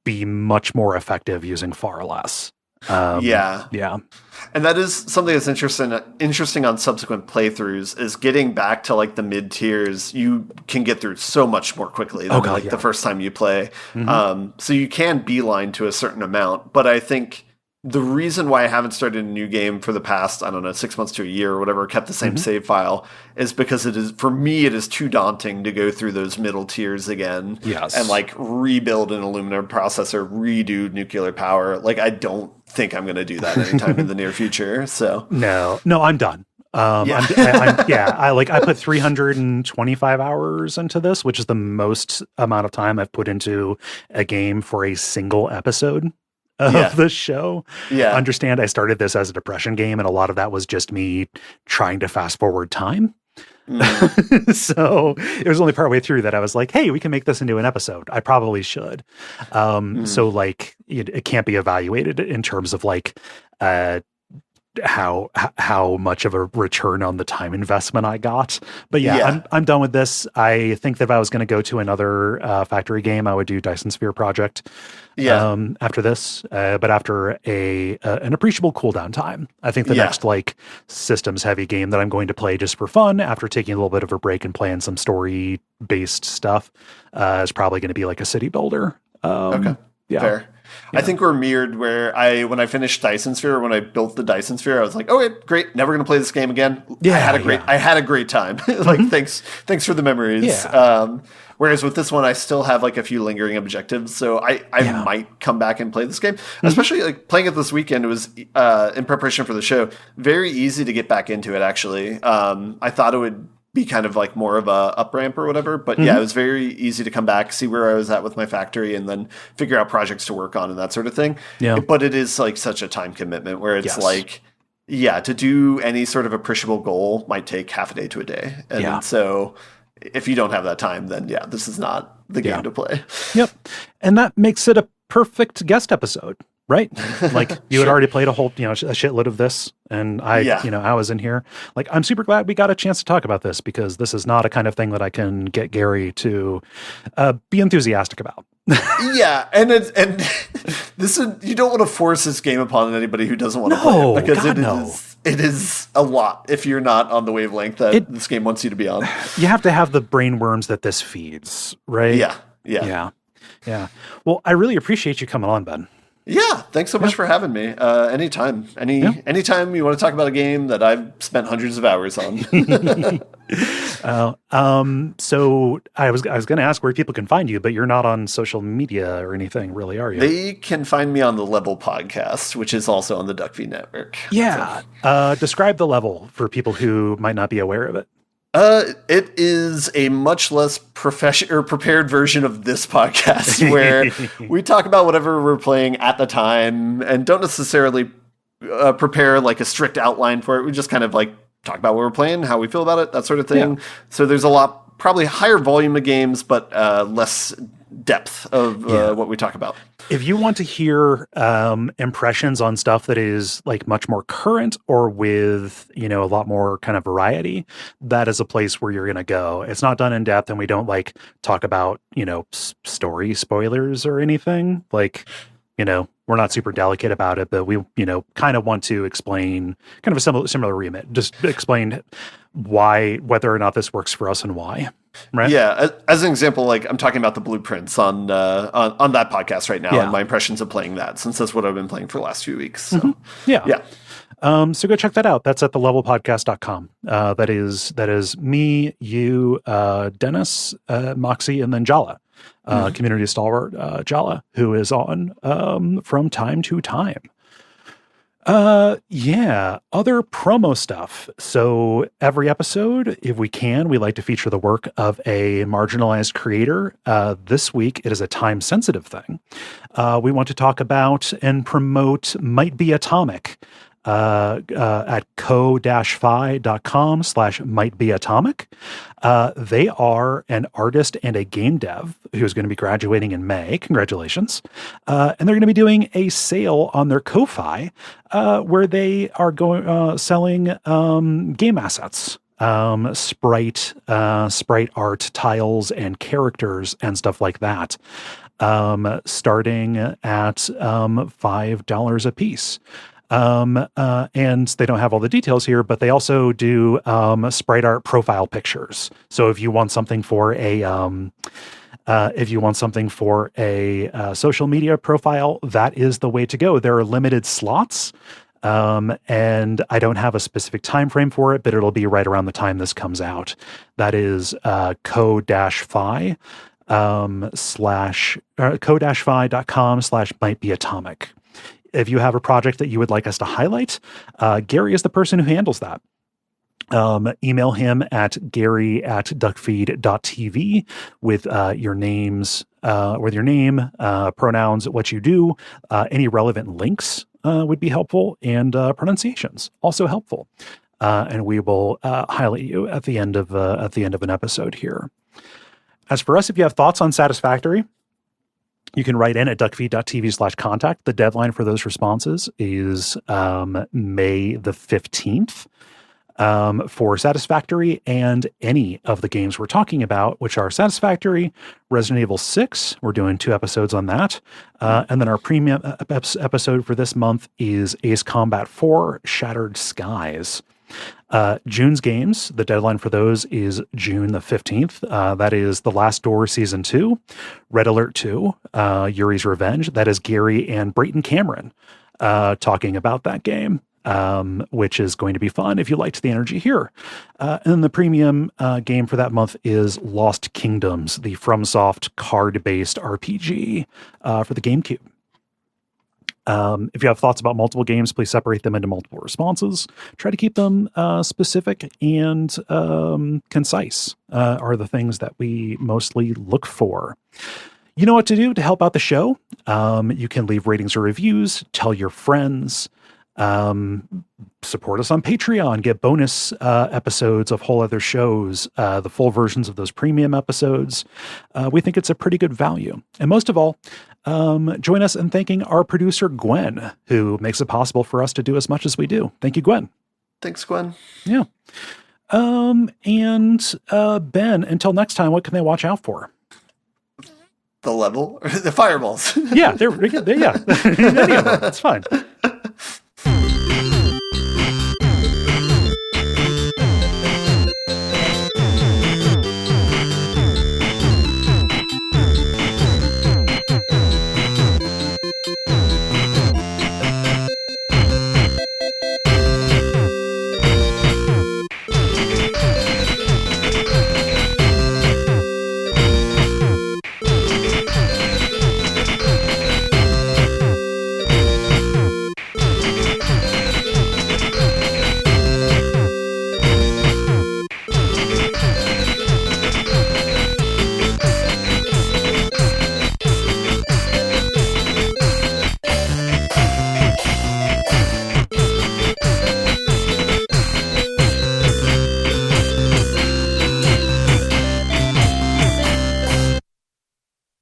be much more effective using far less. Yeah. And that is something that's interesting on subsequent playthroughs, is getting back to like the mid tiers. You can get through so much more quickly than the first time you play. So you can beeline to a certain amount, but I think the reason why I haven't started a new game for the past, 6 months to a year or whatever, kept the same save file, is because it is too daunting to go through those middle tiers again. Yes. And like rebuild an aluminum processor, redo nuclear power. Like, I don't think I'm going to do that anytime in the near future. So no, I'm done. I put 325 hours into this, which is the most amount of time I've put into a game for a single episode of the show. Understand, I started this as a depression game, and a lot of that was just me trying to fast forward time. So it was only partway through that I was like, hey, we can make this into an episode. I probably should. So like it can't be evaluated in terms of like how much of a return on the time investment I got. But I'm done with this. I think that if I was going to go to another factory game, I would do Dyson Sphere Project after this. But after an appreciable cooldown time, I think the next like systems heavy game that I'm going to play just for fun after taking a little bit of a break and playing some story based stuff is probably going to be like a city builder. Okay. Yeah. Fair. Yeah. I think we're mirrored where when I finished Dyson Sphere, when I built the Dyson Sphere, I was like, okay, great. Never going to play this game again. I had a great time. Like, thanks for the memories. Yeah. Whereas with this one, I still have like a few lingering objectives. So I might come back and play this game, especially like playing it this weekend. It was in preparation for the show, very easy to get back into it. Actually, I thought it would be kind of like more of a up ramp or whatever. But it was very easy to come back, see where I was at with my factory, and then figure out projects to work on and that sort of thing. Yeah. But it is like such a time commitment where it's like, to do any sort of appreciable goal might take half a day to a day. And so if you don't have that time, then this is not the game to play. Yep. And that makes it a perfect guest episode. Right? Like you had already played a whole, a shitload of this, and I was in here. Like, I'm super glad we got a chance to talk about this, because this is not a kind of thing that I can get Gary to be enthusiastic about. And this is, you don't want to force this game upon anybody who doesn't want to play it, because it is a lot if you're not on the wavelength that this game wants you to be on. You have to have the brain worms that this feeds, right? Yeah. Well, I really appreciate you coming on, Ben. Yeah, thanks so much for having me. Anytime. Anytime you want to talk about a game that I've spent hundreds of hours on. So I was going to ask where people can find you, but you're not on social media or anything, really, are you? They can find me on the Level podcast, which is also on the Duckfeed network. Yeah. So. Describe the Level for people who might not be aware of it. It is a much less prepared version of this podcast, where we talk about whatever we're playing at the time and don't necessarily prepare like a strict outline for it. We just kind of like talk about what we're playing, how we feel about it, that sort of thing. Yeah. So there's a lot, probably higher volume of games, but less depth of what we talk about. If you want to hear impressions on stuff that is like much more current or with, a lot more kind of variety, that is a place where you're going to go. It's not done in depth, and we don't like talk about, story spoilers or anything. Like, we're not super delicate about it, but we, kind of want to explain kind of a similar remit, just explain whether or not this works for us and why. Right. Yeah. As an example, like I'm talking about the blueprints on that podcast right now, and my impressions of playing that, since that's what I've been playing for the last few weeks. So yeah. So go check that out. That's at thelevelpodcast.com. That is me, you, Dennis, Moxie, and then Jala, community stalwart, Jala, who is on from time to time. Other promo stuff. So every episode, if we can, we like to feature the work of a marginalized creator. This week, it is a time-sensitive thing. We want to talk about and promote Might Be Atomic at co-fi.com/mightbeatomic. They are an artist and a game dev who's going to be graduating in May. Congratulations. And they're going to be doing a sale on their Ko-Fi where they are selling game assets. Sprite art, tiles, and characters and stuff like that. Starting at $5 a piece. And they don't have all the details here, but they also do sprite art profile pictures. So if you want something for a social media profile, that is the way to go. There are limited slots. And I don't have a specific time frame for it, but it'll be right around the time this comes out. That is co-fi co-fi.com/mightbeatomic. If you have a project that you would like us to highlight, Gary is the person who handles that. Email him at gary@duckfeed.tv with your names, with your name, pronouns, what you do, any relevant links would be helpful, and pronunciations also helpful. And we will highlight you at the end of an episode here. As for us, if you have thoughts on Satisfactory, you can write in at duckfeed.tv/contact. The deadline for those responses is May the 15th for Satisfactory and any of the games we're talking about, which are Satisfactory, Resident Evil 6. We're doing 2 episodes on that. And then our premium episode for this month is Ace Combat 4, Shattered Skies. June's games, the deadline for those is June the 15th. That is The Last Door Season 2, Red Alert 2, Yuri's Revenge. That is Gary and Brayton Cameron talking about that game, which is going to be fun if you liked the energy here. And then the premium game for that month is Lost Kingdoms, the FromSoft card-based RPG for the GameCube. If you have thoughts about multiple games, please separate them into multiple responses. Try to keep them specific and concise are the things that we mostly look for. You know what to do to help out the show. You can leave ratings or reviews, tell your friends, support us on Patreon, get bonus episodes of whole other shows, the full versions of those premium episodes. We think it's a pretty good value. And most of all, join us in thanking our producer, Gwen, who makes it possible for us to do as much as we do. Thank you, Gwen. Thanks, Gwen. Yeah. Ben, until next time, what can they watch out for? The level? The fireballs. Yeah, yeah. Any of them. That's fine.